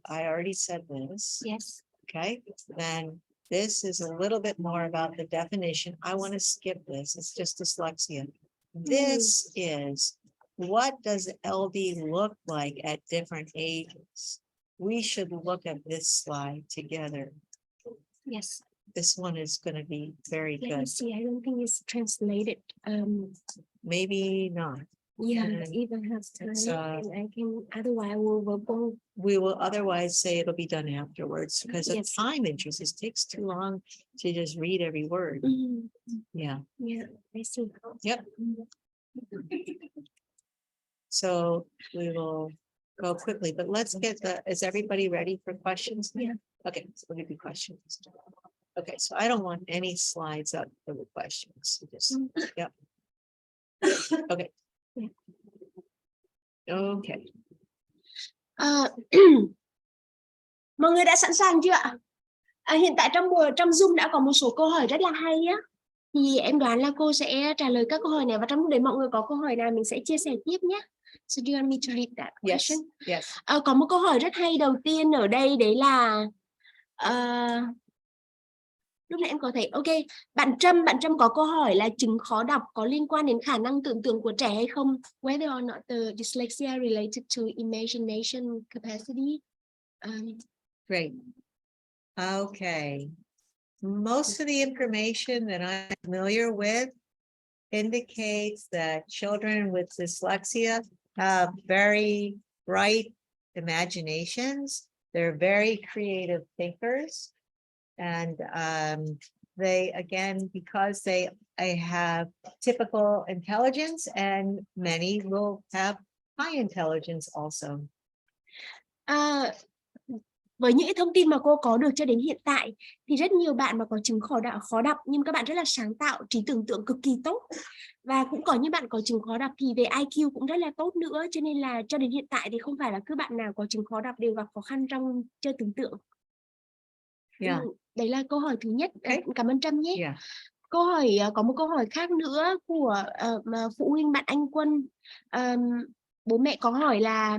I already said this. Yes. Okay, then this is a little bit more about the definition. I want to skip this. It's just dyslexia. This is, what does LD look like at different ages? We should look at this slide together. Yes. This one is going to be very Let me good. see. I don't think it's translated. Maybe not. Yeah, And even have time. it's, And I can, otherwise we'll go. We will otherwise say it'll be done afterwards because of Yes. time interest. It takes too long to just read every word. Yeah. Yeah, I see. Yep. So we will go quickly, but let's get is everybody ready for questions? Yeah. Okay, so we'll give you questions. Okay, so I don't want any slides up for the questions. Just, yep. Okay. Okay. Mọi người đã sẵn sàng chưa ạ? Hiện tại trong Zoom đã có một số câu hỏi rất là hay á. Thì em đoán là cô sẽ trả lời các câu hỏi này, và trong lúc đấy mọi người có câu hỏi nào mình sẽ chia sẻ tiếp nhé. So do you want me to read that question? Yes. Có một câu hỏi rất hay đầu tiên ở đây, đấy là lúc nãy em có thấy, ok, bạn Trâm có câu hỏi là chứng khó đọc có liên quan đến khả năng tưởng tượng của trẻ hay không? Whether or not the dyslexia related to imagination capacity? Great. Okay. Most of the information that I'm familiar with indicates that children with dyslexia have very bright imaginations. They're very creative thinkers. And they, again, because they have typical intelligence, and many will have high intelligence also. Với những cái thông tin mà cô có được cho đến hiện tại thì rất nhiều bạn mà có chứng khó đọc nhưng các bạn rất là sáng tạo, trí tưởng tượng cực kỳ tốt, và cũng có những bạn có chứng khó đọc thì về IQ cũng rất là tốt nữa, cho nên là cho đến hiện tại thì không phải là cứ bạn nào có chứng khó đọc đều gặp khó khăn trong chơi tưởng tượng. Yeah. Đấy là câu hỏi thứ nhất. Okay. Cảm ơn Trâm nhé. Yeah. Có một câu hỏi khác nữa của phụ huynh bạn Anh Quân. Bố mẹ có hỏi là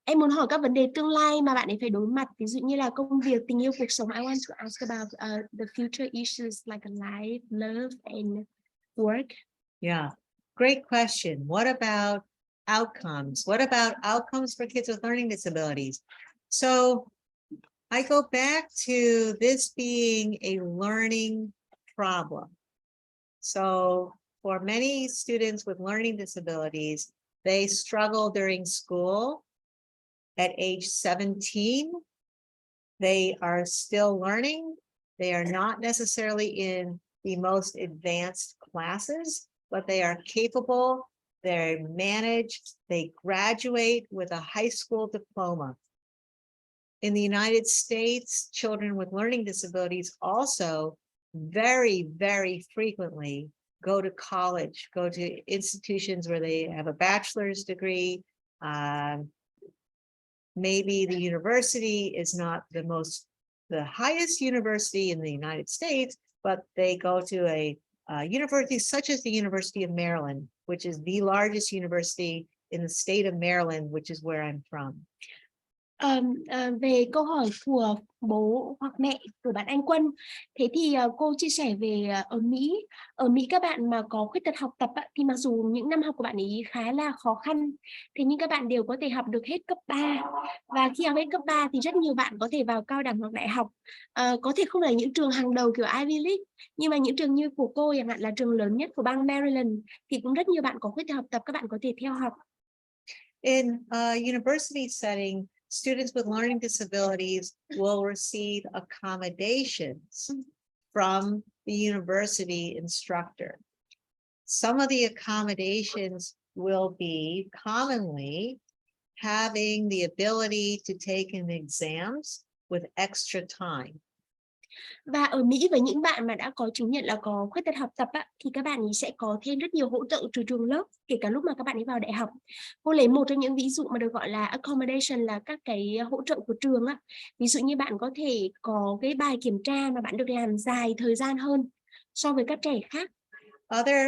em muốn hỏi các vấn đề tương lai mà bạn ấy phải đối mặt, ví dụ như là công việc, tình yêu, cuộc sống. I want to ask about the future issues like life, love and work. Yeah, great question. What about outcomes? What about outcomes for kids with learning disabilities? So I go back to this being a learning problem. So for many students with learning disabilities, they struggle during school. At age 17, they are still learning. They are not necessarily in the most advanced classes, but they are capable, they're managed, they graduate with a high school diploma. In the United States, children with learning disabilities also very, very frequently go to college, go to institutions where they have a bachelor's degree. Maybe the university is not the highest university in the United States, but they go to a university such as the University of Maryland, which is the largest university in the state of Maryland, which is where I'm from. Về câu hỏi của bố hoặc mẹ của bạn Anh Quân, thế thì cô chia sẻ về ở Mỹ các bạn mà có khuyết tật học tập thì mặc dù những năm học của bạn ấy khá là khó khăn, thế nhưng các bạn đều có thể học được hết cấp 3, và khi học hết cấp 3 thì rất nhiều bạn có thể vào cao đẳng hoặc đại học, có thể không là những trường hàng đầu kiểu Ivy League, nhưng mà những trường như của cô chẳng hạn là trường lớn nhất của bang Maryland thì cũng rất nhiều bạn có khuyết tật học tập, các bạn có thể theo học. In a university setting, students with learning disabilities will receive accommodations from the university instructor. Some of the accommodations will be commonly having the ability to take in exams with extra time. Và ở Mỹ với những bạn mà đã có chứng nhận là có khuyết tật học tập thì các bạn ấy sẽ có thêm rất nhiều hỗ trợ từ trường lớp, kể cả lúc mà các bạn ấy vào đại học. Cô lấy một trong những ví dụ mà được gọi là accommodation, là các cái hỗ trợ của trường á. Ví dụ như bạn có thể có cái bài kiểm tra mà bạn được làm dài thời gian hơn so với các trẻ khác. Other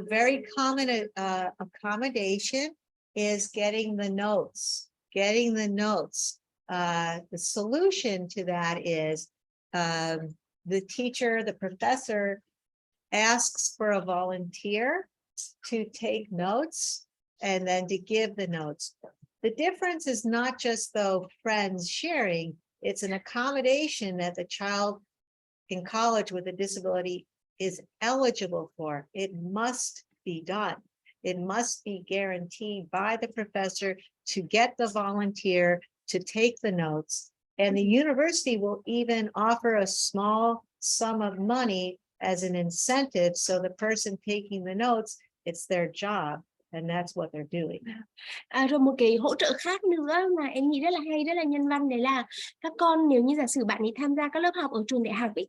very common accommodation is getting the notes. Getting the notes. The solution to that is the teacher, the professor asks for a volunteer to take notes and then to give the notes. The difference is not just though friends sharing, it's an accommodation that the child in college with a disability is eligible for. It must be done. It must be guaranteed by the professor to get the volunteer to take the notes. And the university will even offer a small sum of money as an incentive. So the person taking the notes, it's their job. and that's what they're doing. Rồi một cái hỗ trợ khác nữa mà em nghĩ rất là hay, rất là nhân văn, đấy là các con nếu như giả sử bạn ấy tham gia các lớp học ở trường đại học ấy,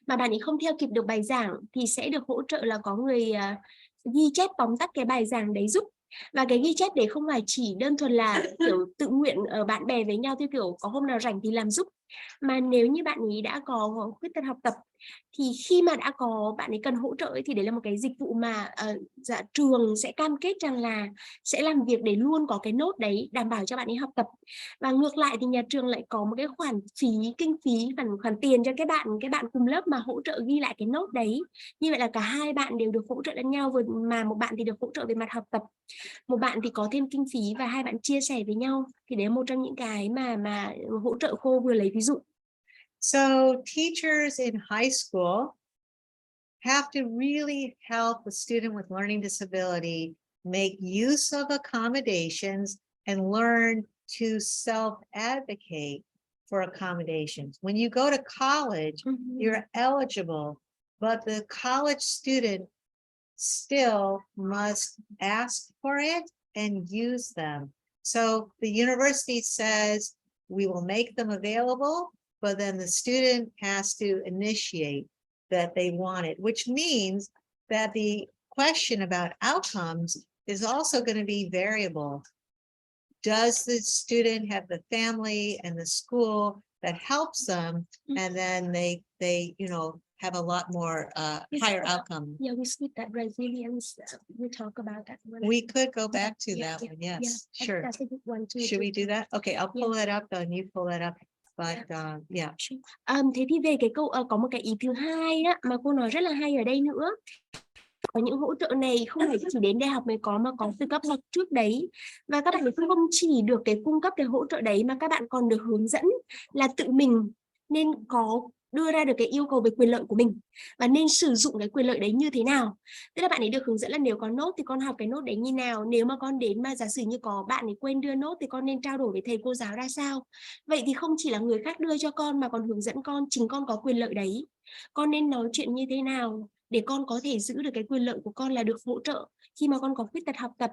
mà bạn ấy không theo kịp được bài giảng thì sẽ được hỗ trợ là có người ghi chép tóm tắt cái bài giảng đấy giúp. Và cái ghi chép đấy không phải chỉ đơn thuần là kiểu tự nguyện ở bạn bè với nhau theo kiểu có hôm nào rảnh thì làm giúp, mà nếu như bạn ấy đã có khuyết tật học tập thì khi mà đã có bạn ấy cần hỗ trợ ấy, thì đấy là một cái dịch vụ mà trường sẽ cam kết rằng là sẽ làm việc để luôn có cái nốt đấy đảm bảo cho bạn ấy học tập. Và ngược lại thì nhà trường lại có một cái khoản phí, kinh phí, khoản tiền cho cái bạn cùng lớp mà hỗ trợ ghi lại cái nốt đấy. Như vậy là cả hai bạn đều được hỗ trợ lẫn nhau, mà một bạn thì được hỗ trợ về mặt học tập, một bạn thì có thêm kinh phí và hai bạn chia sẻ với nhau. Thì đấy là một trong những cái mà hỗ trợ Khô vừa lấy ví dụ. So teachers in high school have to really help the student with learning disability make use of accommodations and learn to self-advocate for accommodations. When you go to college, you're eligible, but the college student still must ask for it and use them. So the university says we will make them available, but then the student has to initiate that they want it, which means that the question about outcomes is also going to be variable. Does the student have the family and the school that helps them, and then they have a lot more higher outcome? Yeah, we speak that resilience. We talk about that one. We could go back to Yeah, that yeah, one. Yes, yeah, sure. That's a good one too. Should we do that? Okay, I'll pull it up and you pull it up. But yeah. Thế thì về cái câu có một cái ý thứ hai á, mà cô nói rất là hay ở đây nữa. Có những hỗ trợ này không phải chỉ đến đại học mới có, mà có từ cấp học trước đấy. Và các bạn không chỉ được cái cung cấp cái hỗ trợ đấy, mà các bạn còn được hướng dẫn là tự mình nên có đưa ra được cái yêu cầu về quyền lợi của mình và nên sử dụng cái quyền lợi đấy như thế nào. Tức là bạn ấy được hướng dẫn là nếu có nốt thì con học cái nốt đấy như nào, nếu mà con đến mà giả sử như có bạn ấy quên đưa nốt thì con nên trao đổi với thầy cô giáo ra sao. Vậy thì không chỉ là người khác đưa cho con mà còn hướng dẫn con, chính con có quyền lợi đấy, con nên nói chuyện như thế nào để con có thể giữ được cái quyền lợi của con là được hỗ trợ khi mà con có khuyết tật học tập.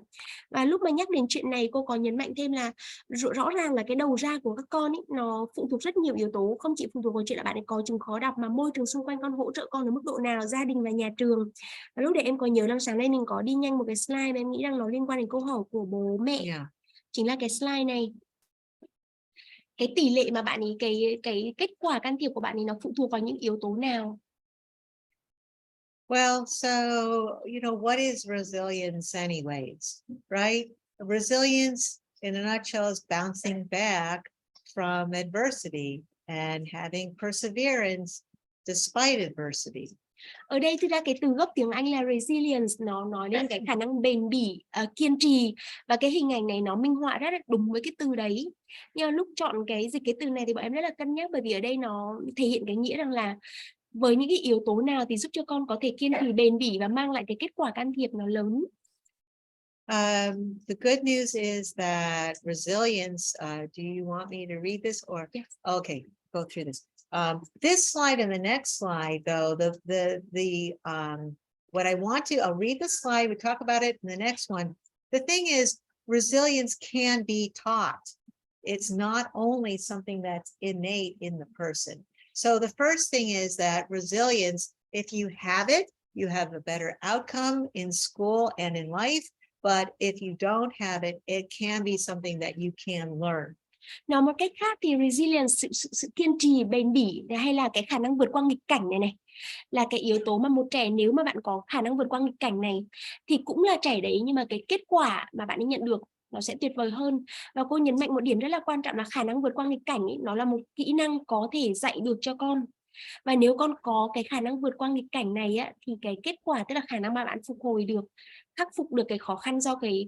Và lúc mà nhắc đến chuyện này, cô có nhấn mạnh thêm là rõ ràng là cái đầu ra của các con ấy, nó phụ thuộc rất nhiều yếu tố, không chỉ phụ thuộc vào chuyện là bạn ấy có chứng khó đọc, mà môi trường xung quanh con hỗ trợ con ở mức độ nào, gia đình và nhà trường. Và lúc đấy em có nhớ là sáng nay mình có đi nhanh một cái slide mà em nghĩ rằng nó liên quan đến câu hỏi của bố mẹ. Chính là cái slide này. Cái tỷ lệ mà bạn ấy, cái kết quả can thiệp của bạn ấy nó phụ thuộc vào những yếu tố nào? Well, so, what is resilience anyways, right? Resilience in a nutshell is bouncing back from adversity and having perseverance despite adversity. Ở đây thực ra cái từ gốc tiếng Anh là resilience, nó nói lên cái khả năng bền bỉ, kiên trì, và cái hình ảnh này nó minh họa rất là đúng với cái từ đấy. Nhưng mà lúc chọn dịch cái từ này thì bọn em rất là cân nhắc, bởi vì ở đây nó thể hiện cái nghĩa rằng là với những cái yếu tố nào thì giúp cho con có thể kiên trì, bền bỉ và mang lại cái kết quả can thiệp nó lớn. The good news is that resilience, do you want me to read this or? Yes. Okay, go through this. This slide and the next slide, though, what I want to, I'll read the slide, we talk about it in the next one. The thing is, resilience can be taught. It's not only something that's innate in the person. So the first thing is that resilience, if you have it, you have a better outcome in school and in life. But if you don't have it, it can be something that you can learn. Nói một cách khác thì resilience, sự kiên trì, bền bỉ, hay là cái khả năng vượt qua nghịch cảnh này là cái yếu tố mà một trẻ, nếu mà bạn có khả năng vượt qua nghịch cảnh này thì cũng là trẻ đấy, nhưng mà cái kết quả mà bạn ấy nhận được nó sẽ tuyệt vời hơn. Và cô nhấn mạnh một điểm rất là quan trọng là khả năng vượt qua nghịch cảnh ấy, nó là một kỹ năng có thể dạy được cho con. Và nếu con có cái khả năng vượt qua nghịch cảnh này á, thì cái kết quả, tức là khả năng mà bạn phục hồi được, khắc phục được cái khó khăn do cái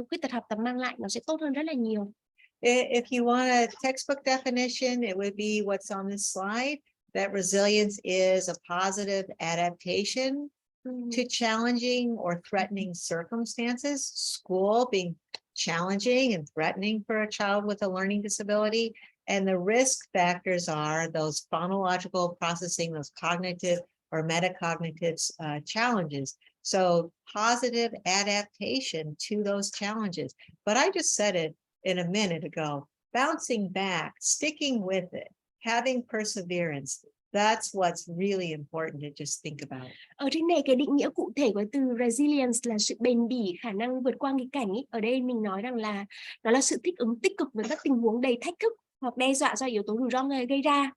khuyết tật học tập mang lại, nó sẽ tốt hơn rất là nhiều. If you want a textbook definition, it would be what's on this slide, that resilience is a positive adaptation to challenging or threatening circumstances. School being challenging and threatening for a child with a learning disability. And the risk factors are those phonological processing, those cognitive or metacognitive challenges. So positive adaptation to those challenges. But I just said it in a minute ago, bouncing back, sticking with it, having perseverance. That's what's really important to just think about. Ở trên này cái định nghĩa cụ thể của từ resilience là sự bền bỉ, khả năng vượt qua nghịch cảnh ý. Ở đây mình nói rằng là đó là sự thích ứng tích cực với các tình huống đầy thách thức hoặc đe dọa do yếu tố rủi ro gây ra.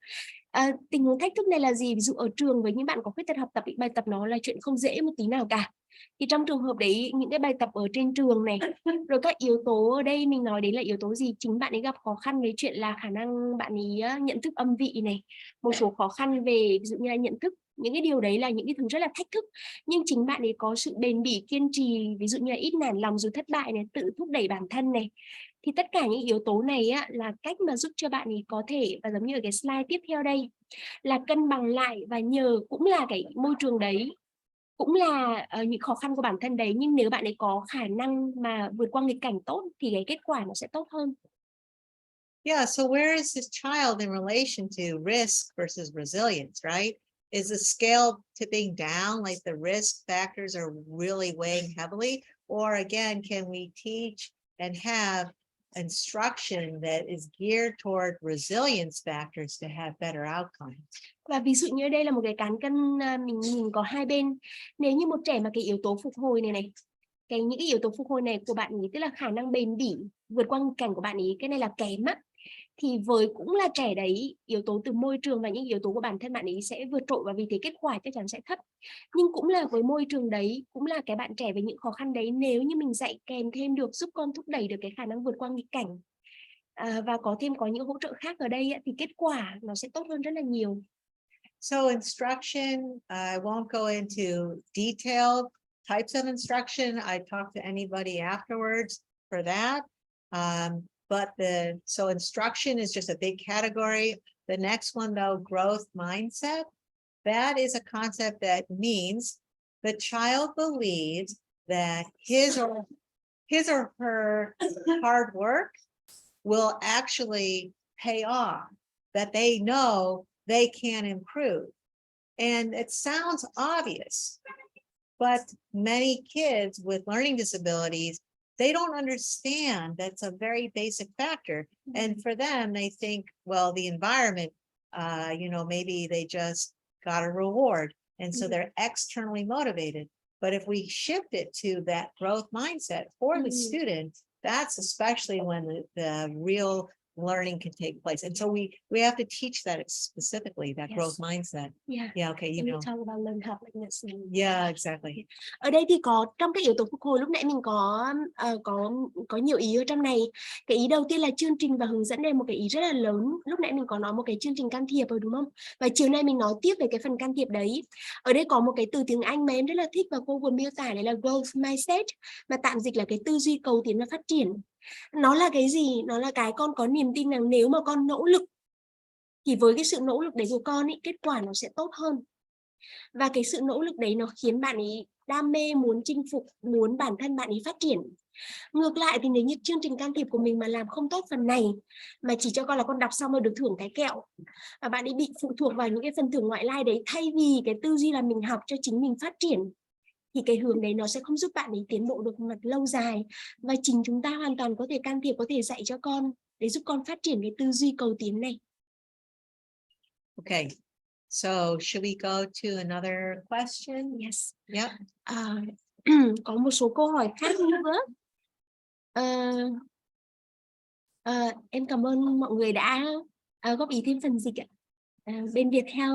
Tình huống thách thức này là gì? Ví dụ ở trường với những bạn có khuyết tật học tập, bài tập nó là chuyện không dễ một tí nào cả. Thì trong trường hợp đấy, những cái bài tập ở trên trường này, rồi các yếu tố ở đây mình nói đấy là yếu tố gì? Chính bạn ấy gặp khó khăn với chuyện là khả năng bạn ấy nhận thức âm vị này, một số khó khăn về ví dụ như là nhận thức. Những cái điều đấy là những cái thứ rất là thách thức, nhưng chính bạn ấy có sự bền bỉ, kiên trì, ví dụ như là ít nản lòng dù thất bại này, tự thúc đẩy bản thân này. Thì tất cả những yếu tố này á, là cách mà giúp cho bạn ấy có thể, và giống như ở cái slide tiếp theo đây, là cân bằng lại, và nhờ cũng là cái môi trường đấy, cũng là những khó khăn của bản thân đấy, nhưng nếu bạn ấy có khả năng mà vượt qua nghịch cảnh tốt thì cái kết quả nó sẽ tốt hơn. Yeah, so where is this child in relation to risk versus resilience, right? Is the scale tipping down, like the risk factors are really weighing heavily? Or again, can we teach and have instruction that is geared toward resilience factors to have better outcomes? Và ví dụ như đây là một cái cán cân mình nhìn có hai bên. Nếu như một trẻ mà cái yếu tố phục hồi này, những cái yếu tố phục hồi này của bạn ấy, tức là khả năng bền bỉ vượt qua nghịch cảnh của bạn ấy, cái này là kém á, thì với cũng là trẻ đấy, yếu tố từ môi trường và những yếu tố của bản thân bạn ấy sẽ vượt trội, và vì thế kết quả chắc chắn sẽ thấp. Nhưng cũng là với môi trường đấy, cũng là cái bạn trẻ với những khó khăn đấy, nếu như mình dạy kèm thêm được, giúp con thúc đẩy được cái khả năng vượt qua nghịch cảnh, và có những hỗ trợ khác ở đây thì kết quả nó sẽ tốt hơn rất là nhiều. So instruction, I won't go into detailed types of instruction. I talk to anybody afterwards for that. So instruction is just a big category. The next one though, growth mindset. That is a concept that means the child believes that his or her hard work will actually pay off, that they know they can improve. And it sounds obvious, but many kids with learning disabilities, they don't understand that's a very basic factor. And for them, they think, well, the environment, maybe they just got a reward. And so they're externally motivated. But if we shift it to that growth mindset for the student, that's especially when the real learning can take place. And so we have to teach that specifically, that growth mindset. Yeah, okay, you talk about learn helplessness. Yeah, exactly. Ở đây thì có trong các yếu tố phục hồi, lúc nãy mình có nhiều ý ở trong này. Cái ý đầu tiên là chương trình và hướng dẫn, đây một cái ý rất là lớn. Lúc nãy mình có nói một cái chương trình can thiệp rồi đúng không? Và chiều nay mình nói tiếp về cái phần can thiệp đấy. Ở đây có một cái từ tiếng Anh mà em rất là thích và cô vừa miêu tả đấy là growth mindset, mà tạm dịch là cái tư duy cầu tiến và phát triển. Nó là cái gì? Nó là cái con có niềm tin rằng nếu mà con nỗ lực thì với cái sự nỗ lực đấy của con ấy, kết quả nó sẽ tốt hơn. Và cái sự nỗ lực đấy nó khiến bạn ấy đam mê, muốn chinh phục, muốn bản thân bạn ấy phát triển. Ngược lại thì nếu như chương trình can thiệp của mình mà làm không tốt phần này, mà chỉ cho con là con đọc xong rồi được thưởng cái kẹo, và bạn ấy bị phụ thuộc vào những cái phần thưởng ngoại lai đấy, thay vì cái tư duy là mình học cho chính mình phát triển, thì cái hướng đấy nó sẽ không giúp bạn ấy tiến bộ được mặt lâu dài. Và chính chúng ta hoàn toàn có thể can thiệp, có thể dạy cho con để giúp con phát triển cái tư duy cầu tiến này. Okay, so should we go to another question? Yes. Yep. Có một số câu hỏi khác nữa. Em cảm ơn mọi người đã góp ý thêm phần dịch ạ. Bên Viettel.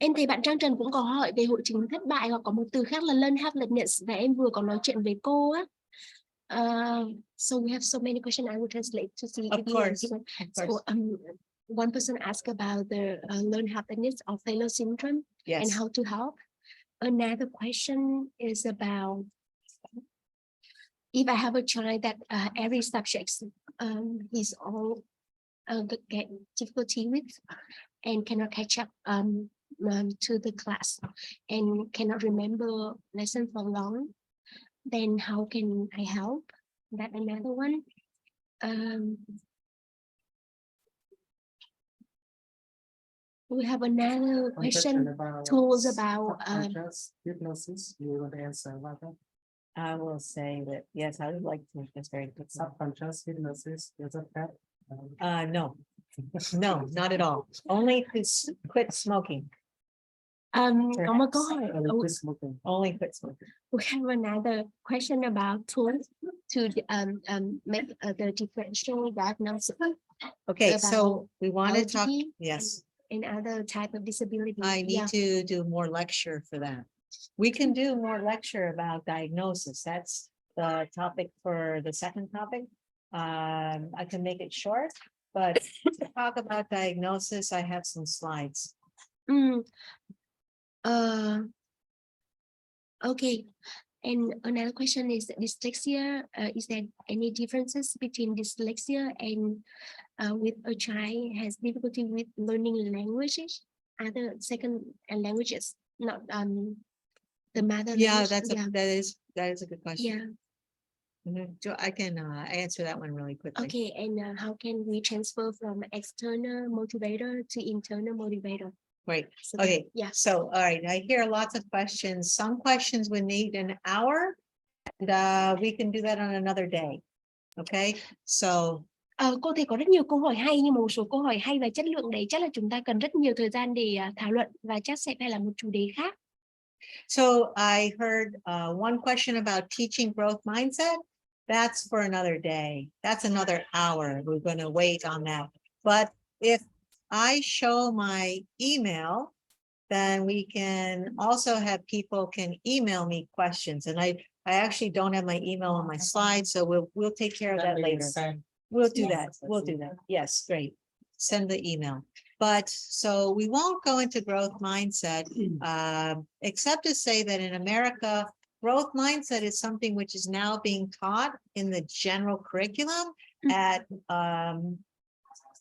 Em thấy bạn Trang Trần cũng có hỏi về hội chứng thất bại, hoặc có một từ khác là learn helplessness, và em vừa có nói chuyện với cô á. So we have so many questions. I will translate to see if you answer. So one person asked about the learn helplessness or failure syndrome, and how to help. Another question is about if I have a child that every subject he's all get difficulty with and cannot catch up to the class and cannot remember lesson for long, then how can I help? That another one. We have another One question about told about subconscious hypnosis. You want to answer about that? I will say that, yes, I would like to make this very quick. Subconscious hypnosis, is it that? No, no, not at all. Only to quit smoking, có một câu hỏi. Quit smoking. only quit smoking. We have another question about tools to make the differential diagnosis. Okay, About so we want to talk, OT yes, and other type of disability. I need to do more lecture for that. We can do more lecture about diagnosis. That's the topic for the second topic. I can make it short, but to talk about diagnosis, I have some slides. Okay. And another question is dyslexia. Is there any differences between dyslexia and with a child has difficulty with learning languages, other second languages, not the mother Yeah, language? that is a good question. Yeah. So I can answer that one really quickly. Okay. And how can we transfer from external motivator to internal motivator? Great. So Okay. yeah. So, all right, I hear lots of questions. Some questions would need an hour. And we can do that on another day. Okay, so Cô thấy có rất nhiều câu hỏi hay, nhưng một số câu hỏi hay và chất lượng đấy chắc là chúng ta cần rất nhiều thời gian để thảo luận, và chắc sẽ phải là một chủ đề khác. So I heard one question about teaching growth mindset. That's for another day. That's another hour. We're going to wait on that. But if I show my email, then we can also have people can email me questions. And I actually don't have my email on my slide, so we'll take care of that later. We'll do that. We'll do that. Yes, great. Send the email. But so we won't go into growth mindset, except to say that in America, growth mindset is something which is now being taught in the general curriculum at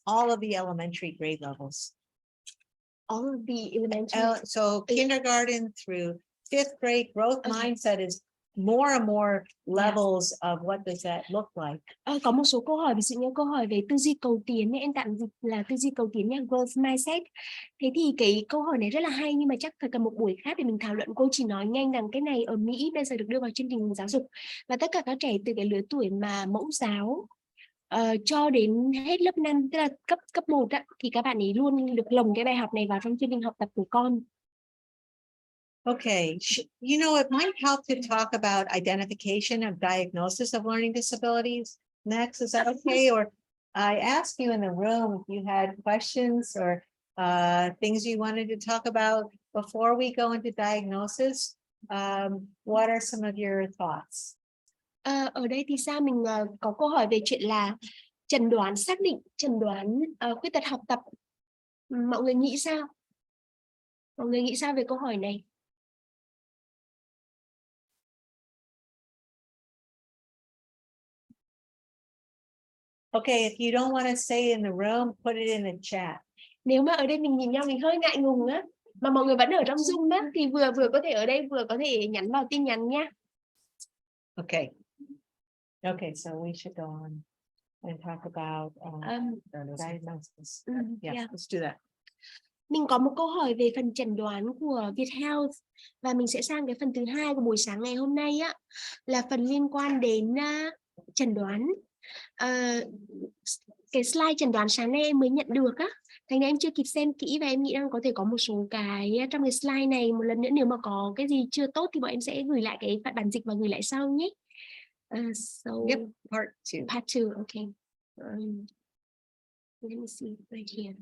all of the elementary grade levels. All of the elementary. So kindergarten through fifth grade, growth mindset is more and more levels of what does that look like. Có một số câu hỏi, ví dụ như câu hỏi về tư duy cầu tiến, em tạm dịch là tư duy cầu tiến nha, growth mindset. Thế thì cái câu hỏi này rất là hay, nhưng mà chắc phải cần một buổi khác để mình thảo luận. Cô chỉ nói nhanh rằng cái này ở Mỹ bây giờ được đưa vào chương trình giáo dục, và tất cả các trẻ từ cái lứa tuổi mà mẫu giáo cho đến hết lớp 5, tức là cấp 1 á, thì các bạn ấy luôn được lồng cái bài học này vào trong chương trình học tập của con. Okay, you know, it might help to talk about identification of diagnosis of learning disabilities next. Is that okay? Or I asked you in the room if you had questions or things you wanted to talk about before we go into diagnosis. What are some of your thoughts? Ở đây thì sao, mình có câu hỏi về chuyện là chẩn đoán, xác định chẩn đoán khuyết tật học tập. Mọi người nghĩ sao? Mọi người nghĩ sao về câu hỏi này? Okay, if you don't want to say in the room, put it in the chat. Nếu mà ở đây mình nhìn nhau mình hơi ngại ngùng á, mà mọi người vẫn ở trong Zoom á, thì vừa có thể ở đây vừa có thể nhắn vào tin nhắn nha. Okay. Okay, so we should go on and talk about diagnosis. Yeah, let's do that. Mình có một câu hỏi về phần chẩn đoán của Viethealth, và mình sẽ sang cái phần thứ hai của buổi sáng ngày hôm nay á, là phần liên quan đến chẩn đoán. Cái slide chẩn đoán sáng nay em mới nhận được á, thành ra em chưa kịp xem kỹ, và em nghĩ rằng có thể có một số cái trong cái slide này một lần nữa, nếu mà có cái gì chưa tốt thì bọn em sẽ gửi lại cái bản dịch và gửi lại sau nhé. So Yep, part 2. Part 2, okay. Let me see right here.